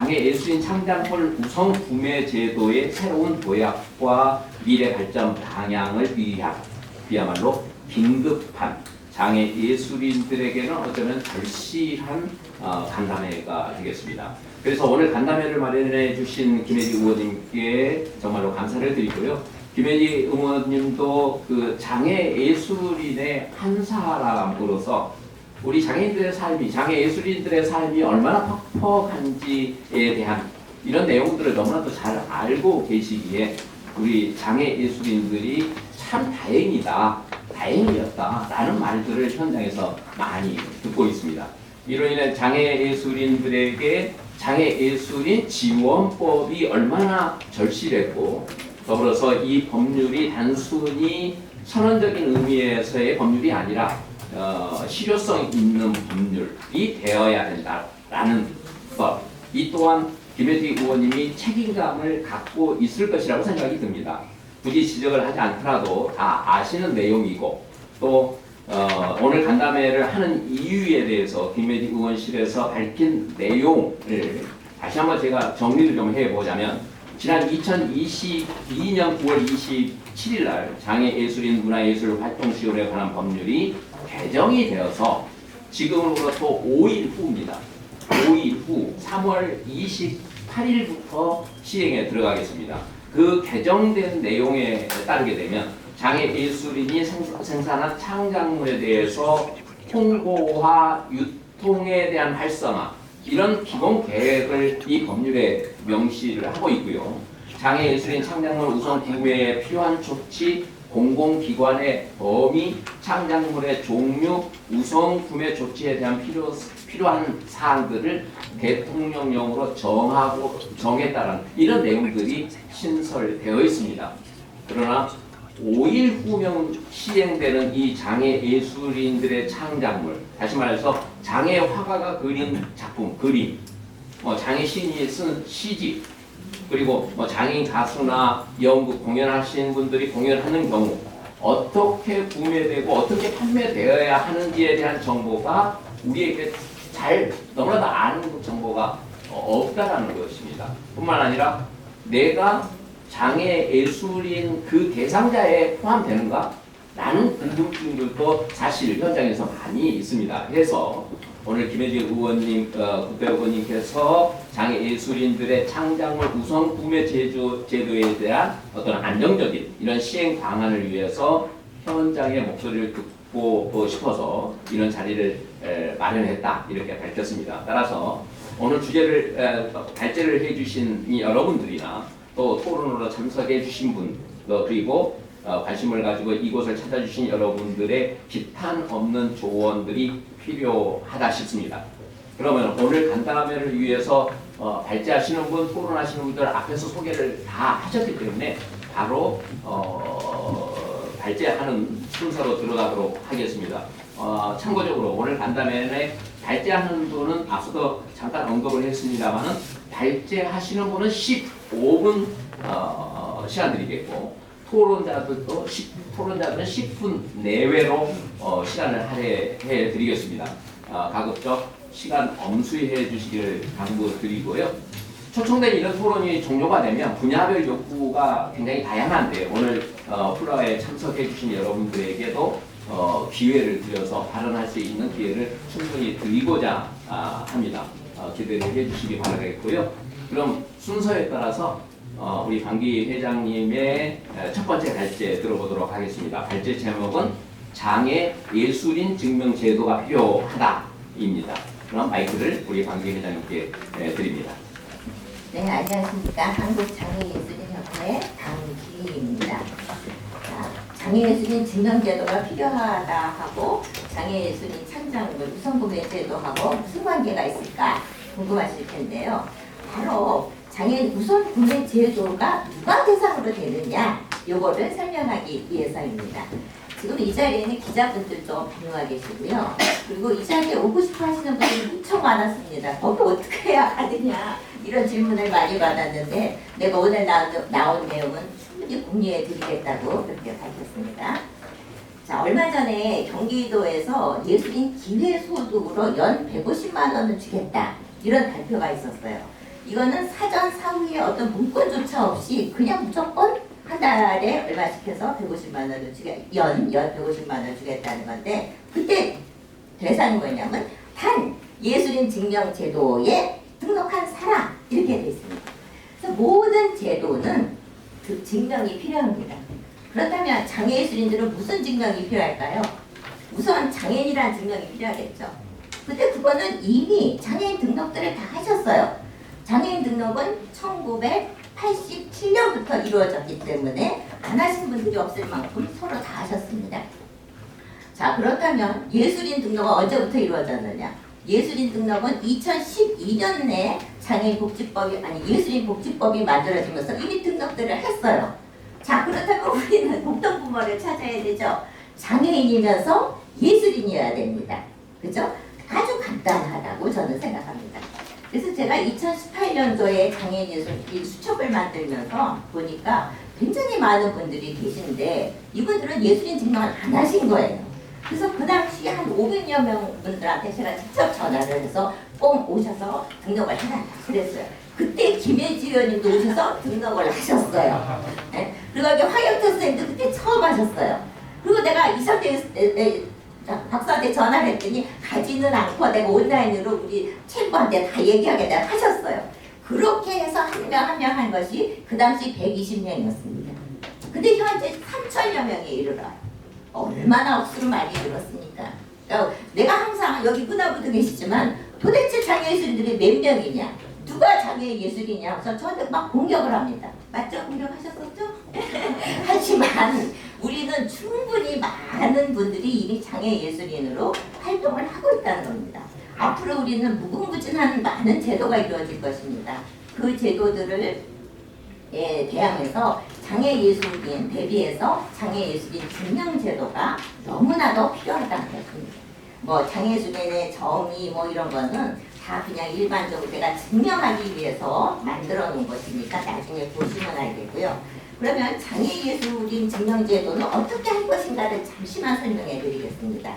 장애 예술인 창작물 우선 구매 제도의 새로운 도약과 미래 발전 방향을 위하말로 긴급한 장애 예술인들에게는 어쩌면 절실한 간담회가 되겠습니다. 그래서 오늘 간담회를 마련해 주신 김혜지 의원님께 정말로 감사를 드리고요. 김혜지 의원님도 그 장애 예술인의 한 사람으로서 우리 장애인들의 삶이, 장애 예술인들의 삶이 얼마나 퍽퍽한지에 대한 이런 내용들을 너무나도 잘 알고 계시기에 우리 장애 예술인들이 참 다행이었다 라는 말들을 현장에서 많이 듣고 있습니다. 이로 인해 장애 예술인들에게 장애 예술인 지원법이 얼마나 절실했고, 더불어서 이 법률이 단순히 선언적인 의미에서의 법률이 아니라 실효성 있는 법률이 되어야 된다라는 것, 이 또한 김혜지 의원님이 책임감을 갖고 있을 것이라고 생각이 듭니다. 굳이 지적을 하지 않더라도 다 아시는 내용이고, 또 오늘 간담회를 하는 이유에 대해서 김혜지 의원실에서 밝힌 내용을 다시 한번 제가 정리를 좀 해보자면, 지난 2022년 9월 27일 날 장애예술인 문화예술활동시설에 관한 법률이 개정이 되어서 지금으로부터 5일 후입니다. 5일 후 3월 28일부터 시행에 들어가겠습니다. 그 개정된 내용에 따르게 되면 장애예술인이 생산한 창작물에 대해서 홍보와 유통에 대한 활성화, 이런 기본 계획을 이 법률에 명시를 하고 있고요. 장애예술인 창작물 우선 구매에 필요한 조치, 공공기관의 범위, 창작물의 종류, 우선 구매 조치에 대한 필요한 사항들을 대통령령으로 정했다는 이런 내용들이 신설되어 있습니다. 그러나 5일 후면 시행되는 이 장애 예술인들의 창작물, 다시 말해서 장애 화가가 그린 작품, 그림, 장애 시인이 쓴 시집, 그리고 장애인 가수나 연극 공연하시는 분들이 공연하는 경우 어떻게 구매되고 어떻게 판매되어야 하는지에 대한 정보가 우리에게 너무나도 아는 정보가 없다라는 것입니다. 뿐만 아니라 내가 장애 예술인 그 대상자에 포함되는가? 라는 궁금증들도 사실 현장에서 많이 있습니다. 그래서 오늘 김혜지 의원님, 국회의원님께서 장애 예술인들의 창작물 우선 구매 제도에 대한 어떤 안정적인 이런 시행 방안을 위해서 현장의 목소리를 듣고 싶어서 이런 자리를 마련했다, 이렇게 밝혔습니다. 따라서 오늘 주제를 발제를 해주신 이 여러분들이나 또 토론으로 참석해 주신 분, 그리고 관심을 가지고 이곳을 찾아주신 여러분들의 기탄 없는 조언들이 필요하다 싶습니다. 그러면 오늘 간담회를 위해서 발제하시는 분, 토론하시는 분들 앞에서 소개를 다 하셨기 때문에 바로 발제하는 순서로 들어가도록 하겠습니다. 참고적으로 오늘 간담회에 발제하는 분은 앞서도 잠깐 언급을 했습니다만은 발제하시는 분은 15분 시간 드리겠고, 토론자들은 10분 내외로 시간을 할애해 드리겠습니다. 가급적 시간 엄수해 주시기를 당부드리고요. 초청된 이런 토론이 종료가 되면 분야별 욕구가 굉장히 다양한데, 오늘 플라에 참석해 주신 여러분들에게도 기회를 드려서 발언할 수 있는 기회를 충분히 드리고자 합니다. 기대를 해주시기 바라겠고요. 그럼 순서에 따라서 우리 방기 회장님의 첫 번째 발제 들어보도록 하겠습니다. 발제 제목은 장애 예술인 증명 제도가 필요하다입니다. 그럼 마이크를 우리 방기 회장님께 드립니다. 네, 안녕하십니까. 한국장애예술인협회 강기입니다. 장애예술인 증명제도가 필요하다 하고 장애예술인 창작물 우선구매 제도하고 무슨 관계가 있을까 궁금하실 텐데요. 바로 장애인 우선구매 제도가 누가 대상으로 되느냐, 요거를 설명하기 위해서입니다. 지금 이 자리에는 기자분들도 방문하 계시고요. 그리고 이 자리에 오고 싶어 하시는 분들이 무척 많았습니다. 거기 어떻게 해야 하느냐, 이런 질문을 많이 받았는데 내가 오늘 나온 내용은 충분히 공유해 드리겠다고 그렇게 밝혔습니다. 자, 얼마 전에 경기도에서 예술인 기회소득으로 연 150만 원을 주겠다, 이런 발표가 있었어요. 이거는 사전 사후에 어떤 문건조차 없이 그냥 무조건 한 달에 얼마씩 해서 150만 원을 연 150만 원을 주겠다는 건데, 그때 대상이 뭐냐면 단 예술인 증명 제도에 등록한 사람 이렇게 돼 있습니다. 그래서 모든 제도는 그 증명이 필요합니다. 그렇다면 장애예술인들은 무슨 증명이 필요할까요? 우선 장애인이라는 증명이 필요하겠죠. 근데 그거는 이미 장애인 등록들을 다 하셨어요. 장애인 등록은 1987년부터 이루어졌기 때문에 안 하신 분들이 없을 만큼 서로 다 하셨습니다. 자, 그렇다면 예술인 등록은 언제부터 이루어졌느냐? 예술인 등록은 2012년에 예술인 복지법이 만들어지면서 이미 등록들을 했어요. 자, 그렇다면 우리는 공통분모를 찾아야 되죠. 장애인이면서 예술인이어야 됩니다. 그죠? 아주 간단하다고 저는 생각합니다. 그래서 제가 2018년도에 장애인 예술인 수첩을 만들면서 보니까 굉장히 많은 분들이 계신데 이분들은 예술인 증명을 안 하신 거예요. 그래서 그 당시 한 500여 명 분들한테 제가 직접 전화를 해서 꼭 오셔서 등록을 해라 그랬어요. 그때 김혜지 의원님도 오셔서 등록을 하셨어요. 네? 그리고 황영태 선생님도 그때 처음 하셨어요. 그리고 내가 이성대 박사한테 전화를 했더니 가지는 않고 내가 온라인으로 우리 챔버한테 다 얘기하게 내가 하셨어요. 그렇게 해서 한 명 한 명 한 것이 그 당시 120명이었습니다. 근데 현재 3,000여 명에 이르러요. 얼마나 억수로 많이 늘었습니까? 그러니까 내가 항상 여기 문화부도 계시지만 도대체 장애예술인들이 몇 명이냐? 누가 장애예술이냐? 그래서 저한테 막 공격을 합니다. 맞죠? 공격하셨었죠? 하지만 우리는 충분히 많은 분들이 이미 장애예술인으로 활동을 하고 있다는 겁니다. 앞으로 우리는 무궁무진한 많은 제도가 이루어질 것입니다. 그 제도들을 대항해서 장애예술인 대비해서 장애예술인 증명제도가 너무나도 필요하다는 것입니다. 뭐 장애예술인의 정의 뭐 이런 거는 다 그냥 일반적으로 내가 증명하기 위해서 만들어 놓은 것이니까 나중에 보시면 알겠고요. 그러면 장애예술인 증명제도는 어떻게 할 것인가를 잠시만 설명해 드리겠습니다.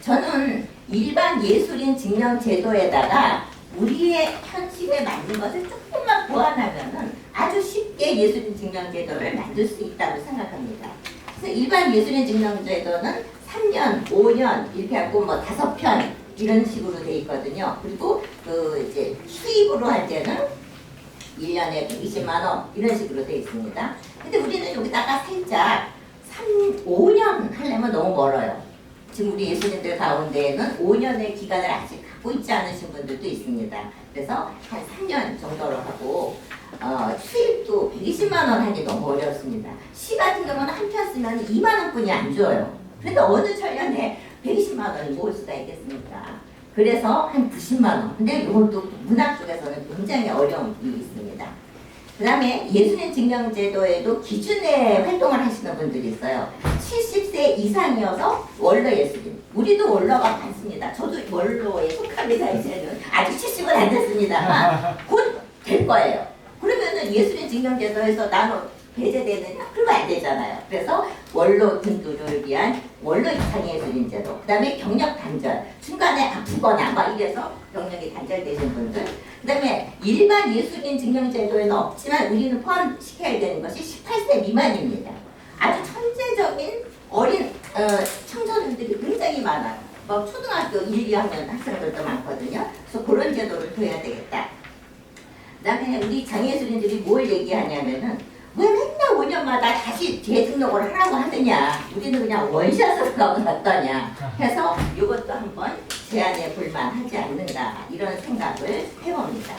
저는 일반 예술인 증명제도에다가 우리의 현실에 맞는 것을 조금만 보완하면은 아주 쉽게 예술인 증명제도를 만들 수 있다고 생각합니다. 그래서 일반 예술인 증명제도는 3년, 5년 이렇게 하고 뭐 5편 이런 식으로 돼 있거든요. 그리고 그 이제 수입으로 할 때는 1년에 120만 원 이런 식으로 돼 있습니다. 근데 우리는 여기다가 살짝 5년 하려면 너무 멀어요. 지금 우리 예술인들 가운데에는 5년의 기간을 아직 갖고 있지 않으신 분들도 있습니다. 그래서 한 3년 정도로 하고 수입도 120만 원 하기 너무 어렵습니다. 시 같은 경우는 한 편 쓰면 2만 원뿐이 안 줘요. 그런데 어느 천년에 120만 원을 모을 수가 있겠습니까? 그래서 한 90만 원. 근데 이것도 문학 쪽에서는 굉장히 어려움이 있습니다. 그 다음에 예술인 증명제도에도 기준에 활동을 하시는 분들이 있어요. 70세 이상이어서 원로 예술인. 우리도 원로가 많습니다. 저도 원로에 속합니다. 이제는 아직 70은 안 됐습니다만 곧 될 거예요. 그러면은 예술인 증명제도에서 나는 배제되느냐? 그러면 안 되잖아요. 그래서 원로 분들을 위한 원로 장애예술인 제도. 그 다음에 경력 단절. 중간에 아프거나 막 이래서 경력이 단절되신 분들. 그 다음에 일반 예술인 증명제도에는 없지만 우리는 포함시켜야 되는 것이 18세 미만입니다. 아주 천재적인 어린 청소년들이 굉장히 많아요. 뭐 초등학교 1, 2학년 학생들도 많거든요. 그래서 그런 제도를 둬야 되겠다. 그 다음에 우리 장애예술인들이 뭘 얘기하냐면은 왜 맨날 5년마다 다시 재등록을 하라고 하느냐. 우리는 그냥 원샷으로 가면 어떠냐 해서 이것도 한번 제안해 볼만 하지 않는가 이런 생각을 해봅니다.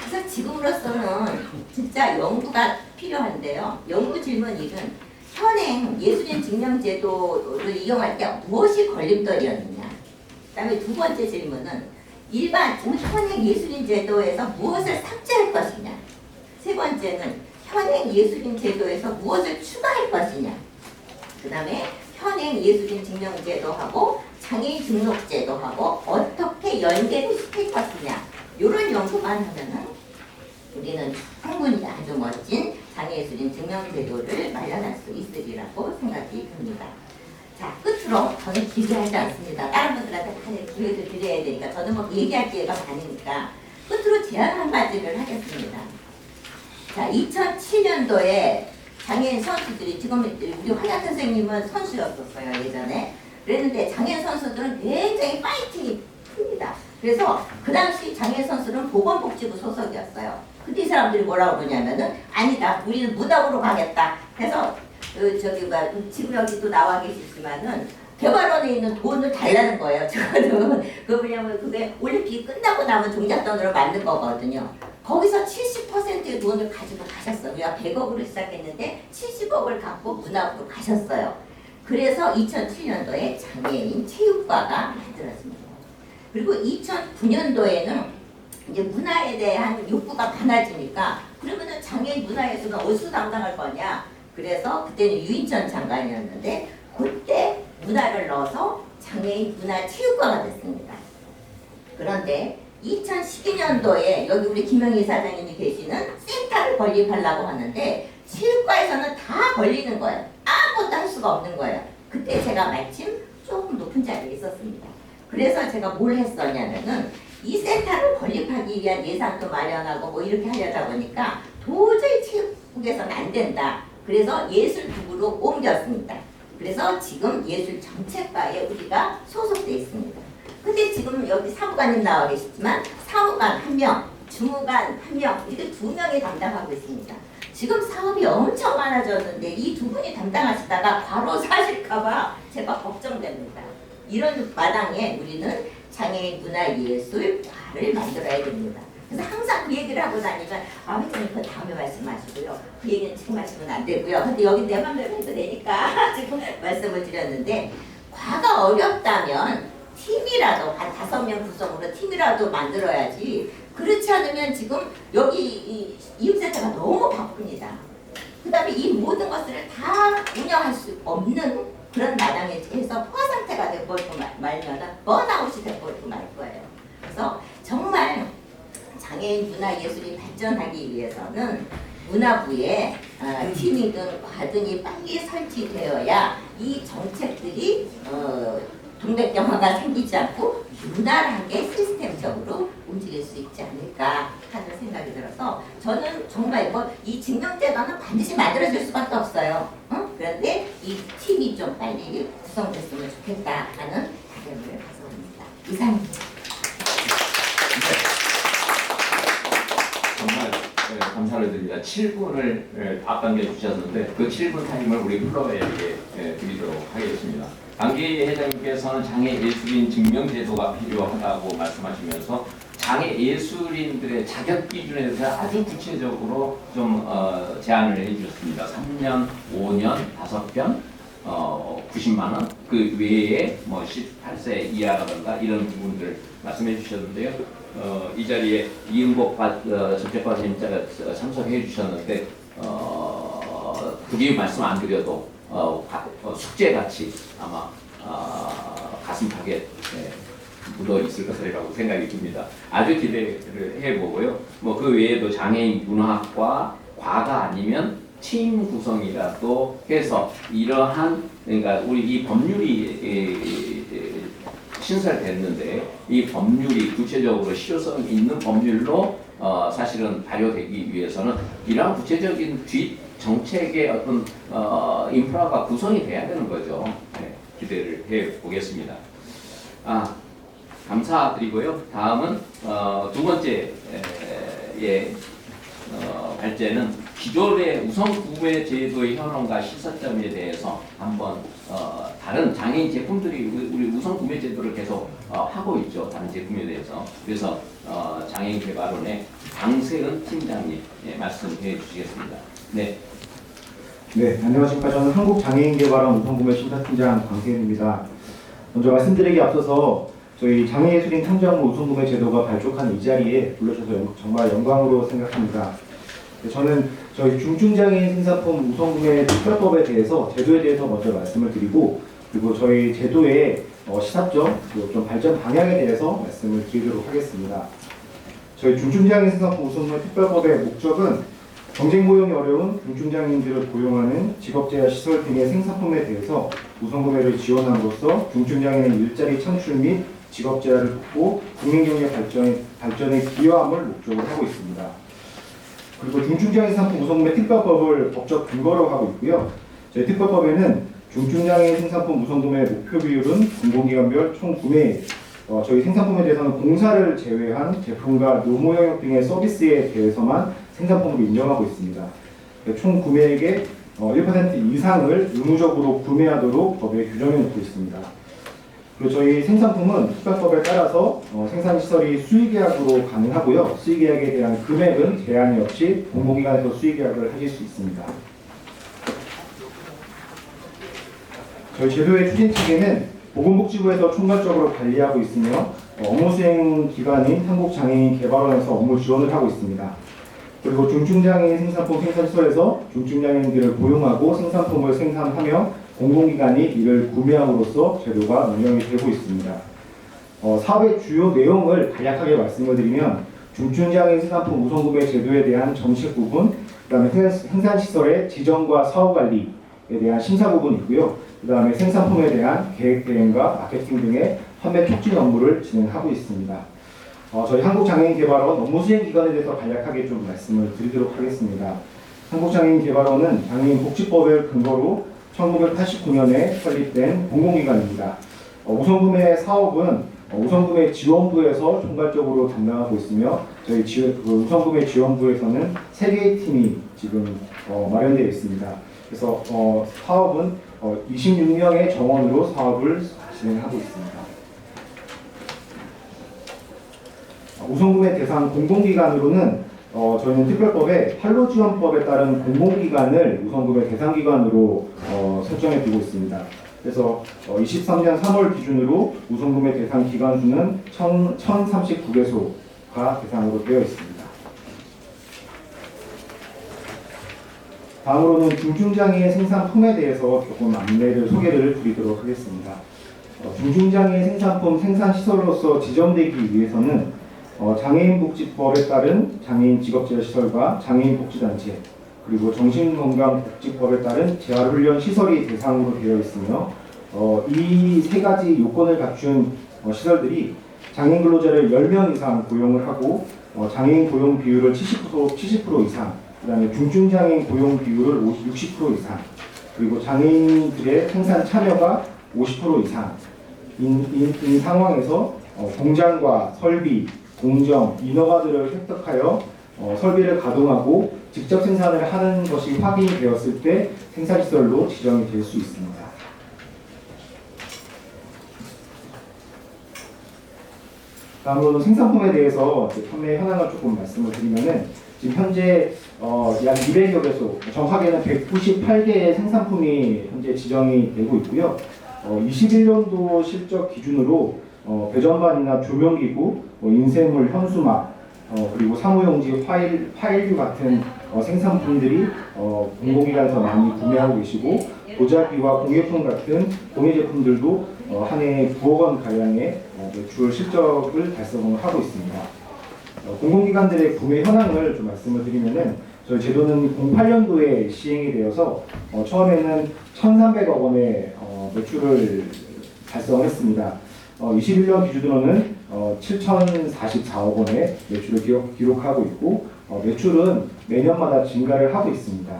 그래서 지금으로서는 진짜 연구가 필요한데요. 연구 질문 1은 현행 예술인 증명제도를 이용할 때 무엇이 걸림돌이었느냐. 그 다음에 두 번째 질문은 일반 현행 예술인 제도에서 무엇을 삭제할 것이냐. 세 번째는 현행 예술인 제도에서 무엇을 추가할 것이냐. 그 다음에 현행 예술인 증명제도하고 장애인 등록제도하고 어떻게 연계를 시킬 것이냐. 이런 연구만 하면은 우리는 충분히 아주 멋진 장애예술인 증명제도를 마련할 수 있으리라고 생각이 듭니다. 자, 끝으로 저는 기대하지 않습니다. 다른 분들한테 기회를 드려야 되니까 저는 뭐 얘기할 기회가 많으니까 끝으로 제안 한마디를 하겠습니다. 자, 2007년도에 장애인 선수들이 지금 우리 황양 선생님은 선수였었어요 예전에. 그랬는데 장애인 선수들은 굉장히 파이팅이 큽니다. 그래서 그 당시 장애인 선수는 보건복지부 소속이었어요. 근데 이 사람들이 뭐라고 그러냐면은 아니다 우리는 무덤으로 가겠다 해서 지금 여기도 나와 계시지만은 개발원에 있는 돈을 달라는 거예요. 저는 그 뭐냐면 그게 올림픽 끝나고 남은 종잣돈으로 만든 거거든요. 거기서 70%의 돈을 가지고 가셨어요. 우리가 100억으로 시작했는데 70억을 갖고 문학으로 가셨어요. 그래서 2007년도에 장애인 체육과가 만들어집니다. 그리고 2009년도에는 이제 문화에 대한 욕구가 많아지니까 그러면은 장애인 문화예술은 어디서 담당할 거냐? 그래서 그때는 유인천 장관이었는데 그때 문화를 넣어서 장애인 문화체육과가 됐습니다. 그런데 2012년도에 여기 우리 김영희 사장님이 계시는 센터를 건립하려고 하는데 체육과에서는 다 걸리는 거예요. 아무것도 할 수가 없는 거예요. 그때 제가 마침 조금 높은 자리에 있었습니다. 그래서 제가 뭘 했었냐면은 이 센터를 건립하기 위한 예산도 마련하고 뭐 이렇게 하려다 보니까 도저히 체육국에서는 안 된다. 그래서 예술국으로 옮겼습니다. 그래서 지금 예술정책과에 우리가 소속돼 있습니다. 근데 지금 여기 사무관님 나와 계시지만 사무관 1명, 주무관 1명 이렇게 2명이 담당하고 있습니다. 지금 사업이 엄청 많아졌는데 이 2분이 담당하시다가 과로 사실까봐 제가 걱정됩니다. 이런 마당에 우리는 장애인 문화예술과를 만들어야 됩니다. 그래서 항상 그 얘기를 하고 다니면 회장님 그 다음에 말씀하시고요. 그 얘기는 지금 하시면 안 되고요. 근데 여기 내 맘대로 해도 되니까 지금 말씀을 드렸는데 과가 어렵다면 팀이라도 한 5명 구성으로 팀이라도 만들어야지. 그렇지 않으면 지금 여기 이웃센터가 너무 바쁩니다. 그 다음에 이 모든 것들을 다 운영할 수 없는 그런 마당에 해서 포화 상태가 돼버리고 말면 번아웃이 돼버리고 말 거예요. 그래서 정말 장애인 문화예술이 발전하기 위해서는 문화부에 팀이든 과든이 빨리 설치되어야 이 정책들이 동맥경화가 생기지 않고 유난하게 시스템적으로 움직일 수 있지 않을까 하는 생각이 들어서 저는 정말 이 증명제도는 반드시 만들어질 수밖에 없어요. 그런데 이 팀이 좀 빨리 구성됐으면 좋겠다 하는 바람을 가져옵니다. 이상입니다. 정말 감사를 드립니다. 7분을 앞당겨 주셨는데 그 7분 타임을 우리 플로어에게 드리도록 하겠습니다. 강계희 회장님께서는 장애예술인 증명제도가 필요하다고 말씀하시면서 장애예술인들의 자격 기준에 대해서 아주 구체적으로 좀 제안을 해주셨습니다. 3년, 5년, 5편, 90만 원, 그 외에 뭐 18세 이하라든가 이런 부분들 말씀해 주셨는데요. 이 자리에 이은복 정책과장님 참석해 주셨는데 굳이 말씀 안 드려도 숙제같이 아마 가슴팍에 묻어 있을 것이라고 생각이 듭니다. 아주 기대를 해보고요. 뭐 그 외에도 장애인 문화학과 과가 아니면 팀 구성이라도 해서 이러한 그러니까 우리 이 법률이 신설됐는데 이 법률이 구체적으로 실효성 있는 법률로 사실은 발효되기 위해서는 이러한 구체적인 뒷 정책의 어떤 인프라가 구성이 돼야 되는 거죠. 네, 기대를 해 보겠습니다. 감사드리고요. 다음은 두 번째 발제는 기존의 우선 구매 제도의 현황과 시사점에 대해서 한번 다른 장애인 제품들이 우리 우선 구매 제도를 계속 하고 있죠. 다른 제품에 대해서. 그래서 장애인 개발원의 강세은 팀장님 말씀해 주시겠습니다. 네. 네, 안녕하십니까. 저는 한국장애인개발원 우선구매심사팀장 강세윤입니다. 먼저 말씀드리기 앞서서 저희 장애예술인 탐정무 우선구매 제도가 발족한 이 자리에 불러주셔서 정말 영광으로 생각합니다. 저는 저희 중증장애인 생산품 우선구매 특별법에 대해서 제도에 대해서 먼저 말씀을 드리고 그리고 저희 제도의 시사점 그리고 좀 발전 방향에 대해서 말씀을 드리도록 하겠습니다. 저희 중증장애인 생산품 우선구매 특별법의 목적은 경쟁 고용이 어려운 중증장애인들을 고용하는 직업재활 시설 등의 생산품에 대해서 우선구매를 지원함으로써 중증장애인 일자리 창출 및 직업재활을 돕고 국민경제 발전에 발전에 기여함을 목적으로 하고 있습니다. 그리고 중증장애 생산품 우선구매 특별법을 법적 근거로 하고 있고요. 저희 특별법에는 중증장애 생산품 우선구매 목표 비율은 공공기관별 총 구매 저희 생산품에 대해서는 공사를 제외한 제품과 노무 영역 등의 서비스에 대해서만 생산품으로 인정하고 있습니다. 총 구매액의 1% 이상을 의무적으로 구매하도록 법에 규정해 놓고 있습니다. 그리고 저희 생산품은 특별법에 따라서 생산시설이 수의계약으로 가능하고요. 수의계약에 대한 금액은 제한이 없이 공공기관에서 수의계약을 하실 수 있습니다. 저희 제도의 추진 측에는 보건복지부에서 총괄적으로 관리하고 있으며 업무 수행 기관인 한국장애인개발원에서 업무 지원을 하고 있습니다. 그리고 중증장애인 생산품 생산시설에서 중증장애인들을 고용하고 생산품을 생산하며 공공기관이 이를 구매함으로써 제도가 운영이 되고 있습니다. 사업의 주요 내용을 간략하게 말씀을 드리면 중증장애인 생산품 우선구매 제도에 대한 정책 부분, 그 다음에 생산시설의 지정과 사후관리에 대한 심사 부분이 있고요. 그 다음에 생산품에 대한 계획 대행과 마케팅 등의 판매 촉진 업무를 진행하고 있습니다. 저희 한국장애인개발원 업무 수행 기관에 대해서 간략하게 좀 말씀을 드리도록 하겠습니다. 한국장애인개발원은 장애인복지법을 근거로 1989년에 설립된 공공기관입니다. 우선구매 사업은 우선구매 지원부에서 총괄적으로 담당하고 있으며 저희 우선구매 지원부에서는 3개의 팀이 지금 마련되어 있습니다. 그래서 사업은 26명의 정원으로 사업을 진행하고 있습니다. 우선구매 대상 공공기관으로는 저희는 특별법에 판로지원법에 따른 공공기관을 우선구매 대상기관으로 설정해 두고 있습니다. 그래서 23년 3월 기준으로 우선구매 대상 기관 수는 1039개소가 대상으로 되어 있습니다. 다음으로는 중증장애 생산품에 대해서 조금 소개를 드리도록 하겠습니다. 중증장애 생산품 생산시설로서 지정되기 위해서는 장애인복지법에 따른 장애인직업재활시설과 장애인복지단체 그리고 정신건강복지법에 따른 재활훈련 시설이 대상으로 되어 있으며 이 3가지 요건을 갖춘 시설들이 장애인 근로자를 10명 이상 고용을 하고 장애인 고용 비율을 70% 이상 그 다음에 중증장애인 고용 비율을 60% 이상 그리고 장애인들의 생산 참여가 50% 이상인 상황에서 공장과 설비, 공정, 인허가들을 획득하여 설비를 가동하고 직접 생산을 하는 것이 확인이 되었을 때 생산시설로 지정이 될 수 있습니다. 다음으로 생산품에 대해서 판매 현황을 조금 말씀을 드리면은 지금 현재 약 200여 개소, 정확하게는 198개의 생산품이 현재 지정이 되고 있고요. 21년도 실적 기준으로 배전반이나 조명기구, 인쇄물, 현수막, 그리고 사무용지, 파일류 같은 생산품들이 공공기관에서 많이 구매하고 계시고 보자기와 공예품 같은 공예 제품들도 한 해에 9억 원 가량의 매출 실적을 달성을 하고 있습니다. 공공기관들의 구매 현황을 좀 말씀을 드리면은 저희 제도는 08년도에 시행이 되어서 처음에는 1,300억 원의 매출을 달성했습니다. 21년 기준으로는 7,044억 원의 매출을 기록하고 있고 매출은 매년마다 증가를 하고 있습니다.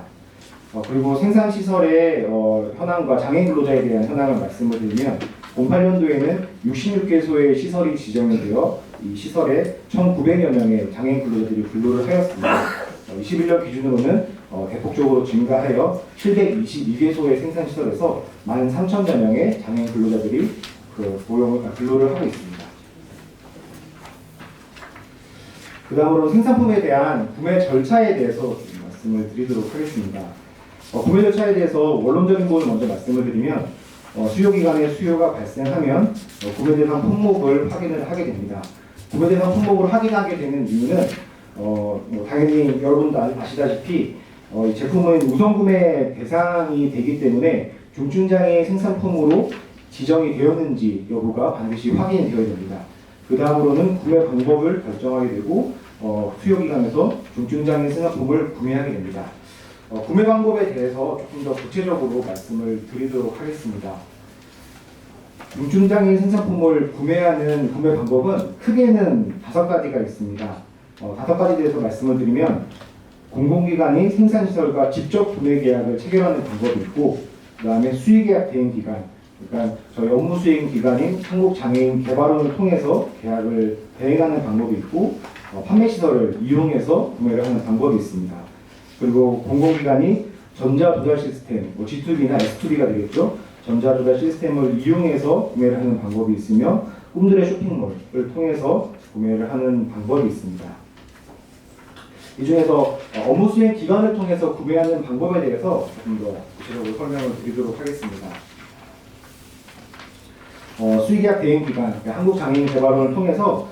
그리고 생산시설의 현황과 장애인 근로자에 대한 현황을 말씀을 드리면 08년도에는 66개소의 시설이 지정이 되어 이 시설에 1,900여 명의 장애인 근로자들이 근로를 하였습니다. 21년 기준으로는 대폭적으로 증가하여 722개소의 생산시설에서 13,000여 명의 장애인 근로자들이 근로를 하고 있습니다. 그 다음으로 생산품에 대한 구매 절차에 대해서 말씀을 드리도록 하겠습니다. 구매 절차에 대해서 원론적인 부분을 먼저 말씀을 드리면 수요기간에 수요가 발생하면 구매 대상 품목을 확인을 하게 됩니다. 구매 대상 품목을 확인하게 되는 이유는 당연히 여러분도 아시다시피 이 제품은 우선구매 대상이 되기 때문에 중증장애 생산품으로 지정이 되었는지 여부가 반드시 확인이 되어야 됩니다. 그 다음으로는 구매 방법을 결정하게 되고 수요기관에서 중증장애 생산품을 구매하게 됩니다. 구매 방법에 대해서 조금 더 구체적으로 말씀을 드리도록 하겠습니다. 중증장애인 생산품을 구매하는 구매 방법은 크게는 5가지가 있습니다. 5가지에 대해서 말씀을 드리면 공공기관이 생산시설과 직접 구매 계약을 체결하는 방법이 있고, 그 다음에 수의계약 대행 기간, 그러니까 저희 업무 수행 기관인 한국장애인개발원을 통해서 계약을 대행하는 방법이 있고, 판매시설을 이용해서 구매를 하는 방법이 있습니다. 그리고 공공기관이 전자조달 시스템, G2B나 S2B가 되겠죠. 전자조달 시스템을 이용해서 구매를 하는 방법이 있으며, 꿈들의 쇼핑몰을 통해서 구매를 하는 방법이 있습니다. 이 중에서 업무 수행 기관을 통해서 구매하는 방법에 대해서 조금 더 구체적으로 설명을 드리도록 하겠습니다. 수의계약 대행 기간, 한국장애인개발원을 통해서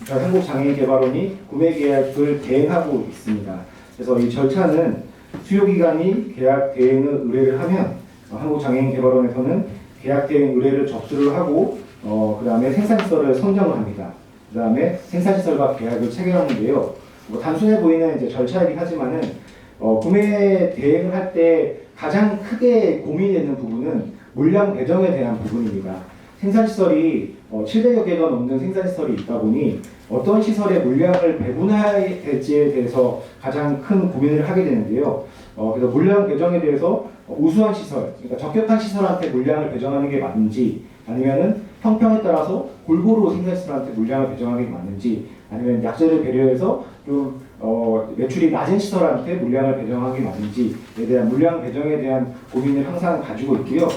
한국장애인개발원이 구매 계약을 대행하고 있습니다. 그래서 이 절차는 수요기관이 계약 대행을 의뢰를 하면 한국장애인개발원에서는 계약 대행 의뢰를 접수를 하고 그 다음에 생산시설을 선정을 합니다. 그 다음에 생산시설과 계약을 체결하는데요. 단순해 보이는 이제 절차이긴 하지만은 구매 대행을 할 때 가장 크게 고민되는 부분은 물량 배정에 대한 부분입니다. 생산시설이 700여 개가 넘는 생산시설이 있다 보니 어떤 시설에 물량을 배분해야 될지에 대해서 가장 큰 고민을 하게 되는데요. 그래서 물량 배정에 대해서 우수한 시설, 그러니까 적격한 시설한테 물량을 배정하는 게 맞는지, 아니면은 형평에 따라서 골고루 생산시설한테 물량을 배정하는 게 맞는지, 아니면 약자를 배려해서 좀 매출이 낮은 시설한테 물량을 배정하는 게 맞는지에 대한 물량 배정에 대한 고민을 항상 가지고 있고요.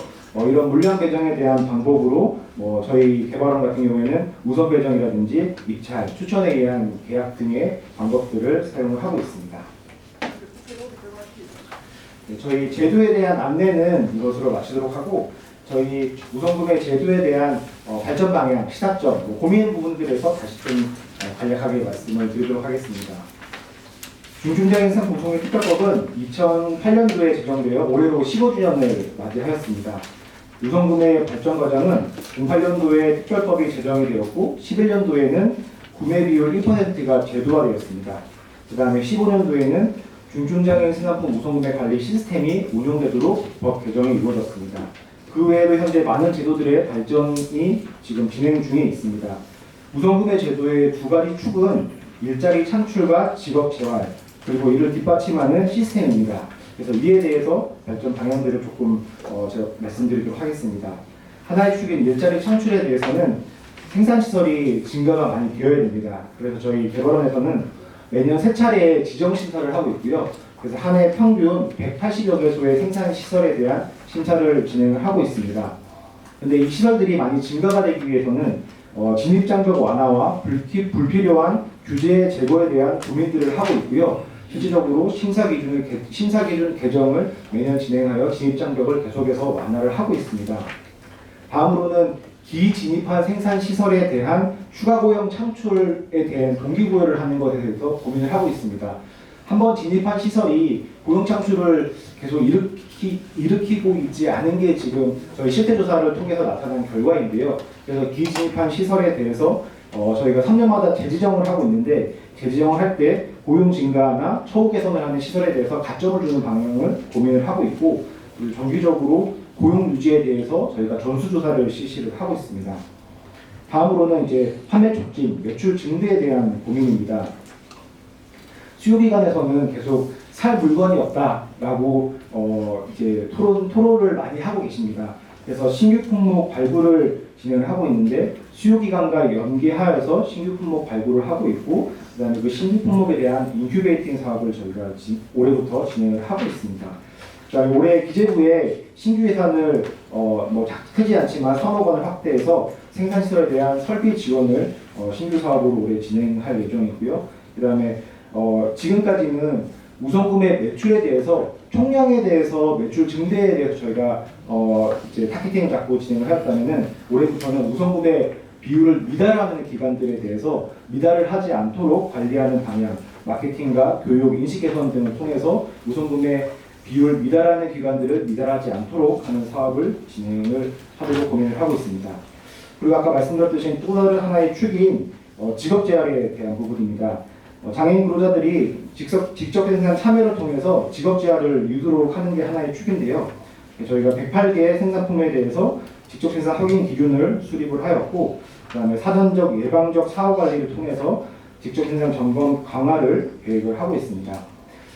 이런 물량 배정에 대한 방법으로 저희 개발원 같은 경우에는 우선 배정이라든지 입찰, 추천에 의한 계약 등의 방법들을 사용을 하고 있습니다. 네, 저희 제도에 대한 안내는 이것으로 마치도록 하고, 저희 우선구매 제도에 대한 발전 방향, 시사점, 고민 부분들에서 다시 좀 간략하게 말씀을 드리도록 하겠습니다. 중증장애인 상품송의 특별법은 2008년도에 제정되어 올해로 15주년을 맞이하였습니다. 우선구매 발전 과정은 08년도에 특별법이 제정이 되었고 11년도에는 구매 비율 1%가 제도화되었습니다. 그 다음에 15년도에는 중증장애인 생산품 우선구매 관리 시스템이 운용되도록 법 개정이 이루어졌습니다. 그 외에도 현재 많은 제도들의 발전이 지금 진행 중에 있습니다. 우선구매 제도의 두 가지 축은 일자리 창출과 직업 재활, 그리고 이를 뒷받침하는 시스템입니다. 그래서 이에 대해서 발전 방향들을 조금 제가 말씀드리도록 하겠습니다. 하나의 축인 일자리 창출에 대해서는 생산시설이 증가가 많이 되어야 됩니다. 그래서 저희 개발원에서는 매년 3차례 지정심사를 하고 있고요. 그래서 한 해 평균 180여 개소의 생산시설에 대한 심사를 진행을 하고 있습니다. 근데 이 시설들이 많이 증가가 되기 위해서는 진입장벽 완화와 불필요한 규제 제거에 대한 고민들을 하고 있고요. 실질적으로 심사기준 개정을 매년 진행하여 진입장벽을 계속해서 완화를 하고 있습니다. 다음으로는 기진입한 생산시설에 대한 추가 고용 창출에 대한 동기부여를 하는 것에 대해서 고민을 하고 있습니다. 한번 진입한 시설이 고용 창출을 계속 일으키고 있지 않은 게 지금 저희 실태조사를 통해서 나타난 결과인데요. 그래서 기진입한 시설에 대해서 저희가 3년마다 재지정을 하고 있는데, 재지정을 할 때 고용 증가나 처우 개선을 하는 시설에 대해서 가점을 주는 방향을 고민을 하고 있고, 그리고 정기적으로 고용 유지에 대해서 저희가 전수조사를 실시를 하고 있습니다. 다음으로는 이제 판매 촉진, 매출 증대에 대한 고민입니다. 수요기관에서는 계속 살 물건이 없다라고 이제 토론을 많이 하고 계십니다. 그래서 신규 품목 발굴을 진행을 하고 있는데, 수요기관과 연계하여서 신규 품목 발굴을 하고 있고, 그다음에 그 신규 품목에 대한 인큐베이팅 사업을 저희가 올해부터 진행을 하고 있습니다. 그다음에 올해 기재부에 신규 예산을 크지 않지만 3억 원을 확대해서 생산시설에 대한 설비 지원을 신규 사업으로 올해 진행할 예정이고요. 그다음에 지금까지는 우선구매 매출에 대해서 총량에 대해서 매출 증대에 대해서 저희가 이제 타겟팅을 잡고 진행을 하였다면은, 올해부터는 우선구매 비율을 미달하는 기관들에 대해서 미달을 하지 않도록 관리하는 방향, 마케팅과 교육, 인식 개선 등을 통해서 우선구매 비율 미달하는 기관들을 미달하지 않도록 하는 사업을 진행을 하도록 고민을 하고 있습니다. 그리고 아까 말씀드렸듯이 또 다른 하나의 축인 직업 재활에 대한 부분입니다. 장애인 근로자들이 직접 생산 참여를 통해서 직업 재활을 유도록 하는 게 하나의 축인데요. 저희가 108개의 생산품에 대해서 직접 생산 확인 기준을 수립을 하였고, 그다음에 사전적 예방적 사후 관리를 통해서 직접 생산 점검 강화를 계획을 하고 있습니다.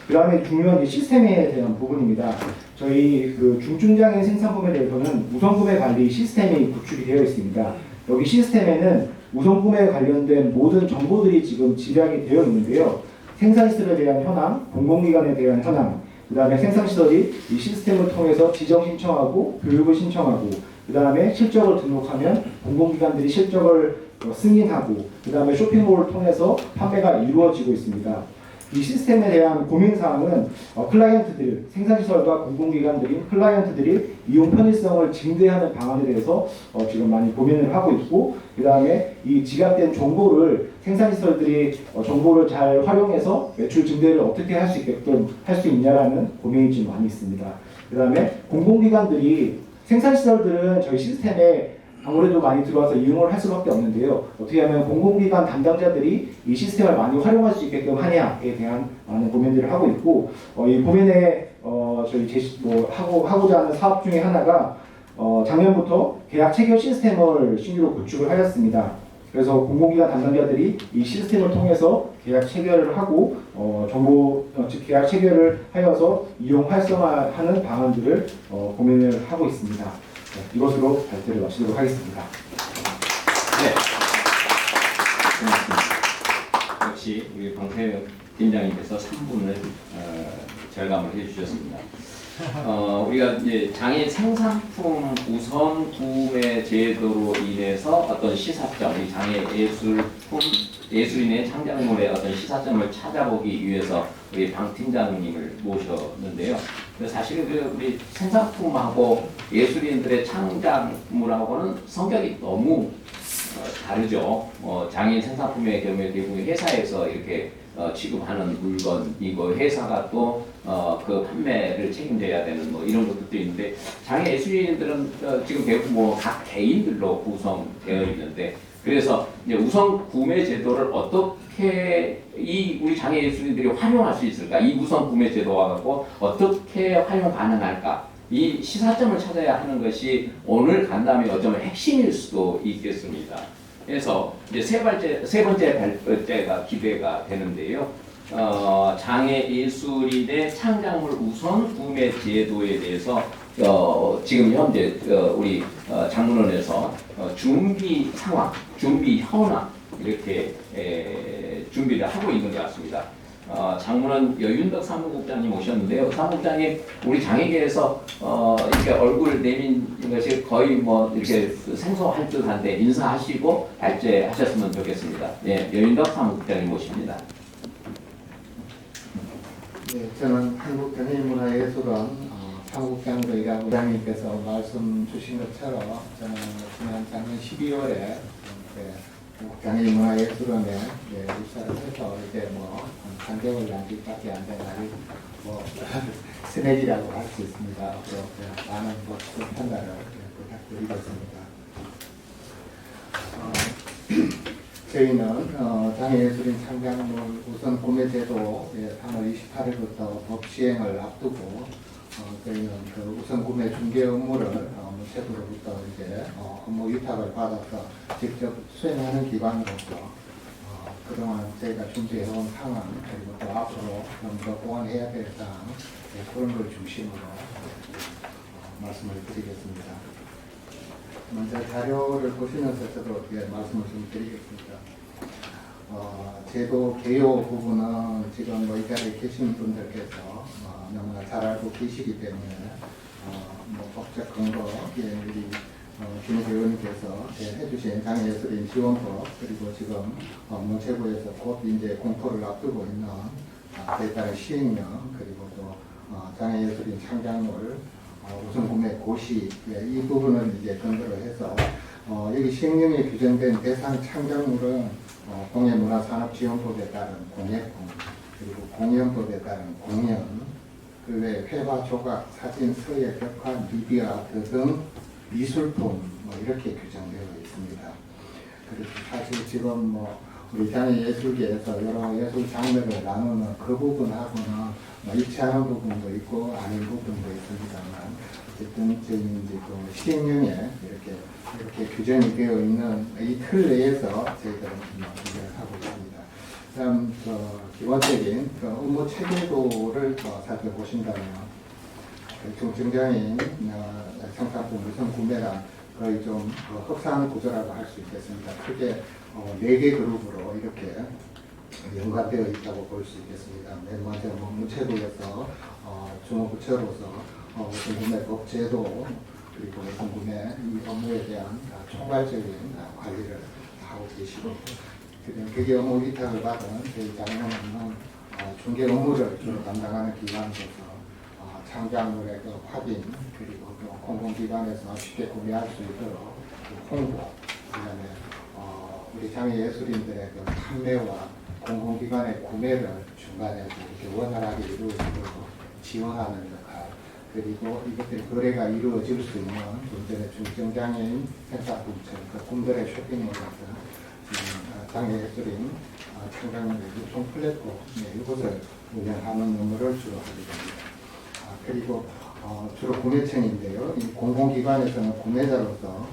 그다음에 중요한 이제 시스템에 대한 부분입니다. 저희 그 중증장애 생산품에 대해서는 우선구매 관리 시스템이 구축이 되어 있습니다. 여기 시스템에는 우선구매에 관련된 모든 정보들이 지금 집약이 되어 있는데요. 생산시설에 대한 현황, 공공기관에 대한 현황, 그 다음에 생산시설이 이 시스템을 통해서 지정 신청하고 교육을 신청하고, 그 다음에 실적을 등록하면 공공기관들이 실적을 승인하고, 그 다음에 쇼핑몰을 통해서 판매가 이루어지고 있습니다. 이 시스템에 대한 고민사항은 클라이언트들, 생산시설과 공공기관들인 클라이언트들이 이용 편의성을 증대하는 방안에 대해서 지금 많이 고민을 하고 있고, 그 다음에 이 지갑된 정보를 생산시설들이 정보를 잘 활용해서 매출 증대를 어떻게 할 수 있게끔 할 수 있냐라는 고민이 좀 많이 있습니다. 그 다음에 공공기관들이 생산시설들은 저희 시스템에 아무래도 많이 들어와서 이용을 할 수밖에 없는데요. 어떻게 하면 공공기관 담당자들이 이 시스템을 많이 활용할 수 있게끔 하냐에 대한 많은 고민들을 하고 있고, 이 고민에 저희 하고자 하는 사업 중에 하나가 작년부터 계약 체결 시스템을 신규로 구축을 하였습니다. 그래서 공공기관 담당자들이 이 시스템을 통해서 계약 체결을 하고 즉 계약 체결을 하여서 이용 활성화하는 방안들을 고민을 하고 있습니다. 네, 이것으로 발표를 마치도록 하겠습니다. 네, 고맙습니다. 역시 우리 방태 팀장님께서 3분을 절감을 해주셨습니다. 우리가 이제 장애 생산품 우선 구매 제도로 인해서 어떤 시사점, 이 장애 예술인의 창작물의 어떤 시사점을 찾아보기 위해서 우리 방 팀장님을 모셨는데요. 사실은 우리 생산품하고 예술인들의 창작물하고는 성격이 너무 다르죠. 장애인 생산품의 경우에 대부분 회사에서 이렇게 취급하는 물건이고, 회사가 또 그 판매를 책임져야 되는 뭐 이런 것들도 있는데, 장애 예술인들은 지금 대부분 뭐 각 개인들로 구성되어 있는데, 그래서 이제 우선 구매 제도를 어떻게 우리 장애 예술인들이 활용할 수 있을까? 이 우선 구매 제도와 갖고 어떻게 활용 가능할까? 이 시사점을 찾아야 하는 것이 오늘 간담회 어쩌면 핵심일 수도 있겠습니다. 그래서 이제 세 번째 발표가 기대가 되는데요. 장애 예술인의 창작물 우선 구매 제도에 대해서 지금 현재 우리 장문원에서 준비 상황, 준비 현황 이렇게 준비를 하고 있는 것 같습니다. 장문원 여윤덕 사무국장님 오셨는데요. 사무국장님, 우리 장애계에서 이렇게 얼굴 내민 것이 거의 뭐 이렇게 생소할 듯한데 인사하시고 발제하셨으면 좋겠습니다. 네, 여윤덕 사무국장님 모십니다. 네, 저는 한국장애인문화예술원 사무국장들과 부장님께서 말씀 주신 것처럼 저는 지난 작년 12월에 한국장애인문화예술원에 입사를 해서 이제 뭐 3개월 남짓밖에 안 된 아직 뭐 새내기라고 할 수 있습니다. 앞으로 많은 판단을 부탁드리겠습니다. 저희는 장애예술인 창작물 우선 구매 제도 3월 28일부터 법 시행을 앞두고 저희는 그 우선 구매 중개 업무를 문체부로부터 이제 업무 위탁을 받아서 직접 수행하는 기관으로서 그동안 저희가 준비해온 상황, 그리고 또 앞으로 좀 더 보완해야 될 사항, 그런 걸 중심으로 말씀을 드리겠습니다. 먼저 자료를 보시면서 저도 말씀을 좀 드리겠습니다. 제도 개요 부분은 지금 이 자리에 계신 분들께서 너무나 잘 알고 계시기 때문에 뭐 법적 근거, 우리 김 의원님께서 해주신 장애예술인 지원법, 그리고 지금 문체부에서 곧 이제 공포를 앞두고 있는 그에 따른 시행령, 그리고 또 장애예술인 창작물 우선 구매 고시, 이 부분을 이제 근거로 해서 여기 시행령에 규정된 대상 창작물은 공예문화산업지원법에 따른 공예품, 그리고 공연법에 따른 공연, 그 외 회화, 조각, 사진, 서예, 벽화, 미디어 등 미술품 뭐 이렇게 규정되어 있습니다. 그래서 사실 지금 뭐 우리 장애예술계에서 여러 예술 장르를 나누는 그 부분하고는 일치하는 부분도 있고 아닌 부분도 있습니다만 어쨌든 저희는 이제 그 시행령에 이렇게 규정이 되어 있는 이 틀 내에서 저희들은 일을 하고 있습니다. 다음 기본적인 업무 체계도를 살펴보신다면 중증장애인 생산품 우선 구매랑 거의 좀 흡사한 구조라고 할 수 있겠습니다. 크게 4개 그룹으로 이렇게 연관되어 있다고 볼 수 있겠습니다. 맨 먼저 문체부에서 주무부처로서 우선 구매법 제도 그리고 우선 구매 이 업무에 대한 총괄적인 관리를 하고 계시고 그게 업무 위탁을 받은 저희 장애인은 중개 업무를 주로 담당하는 기관으로서 창작물의 확인 그리고 공공기관에서 쉽게 구매할 수 있도록 홍보 그다음에 우리 장애예술인들의 판매와 공공기관의 구매를 중간에서 이렇게 원활하게 이루어지도록 지원하는 역할 그리고 이것들이 거래가 이루어질 수 있는 좀 전에 중증장애인 생산품처럼 꿈들의 쇼핑몰 같은 장애예술인 창작물의 유통 플랫폼 이것을 운영하는 업무를 주로 하게 됩니다. 그리고 주로 구매청인데요. 이 공공기관에서는 구매자로서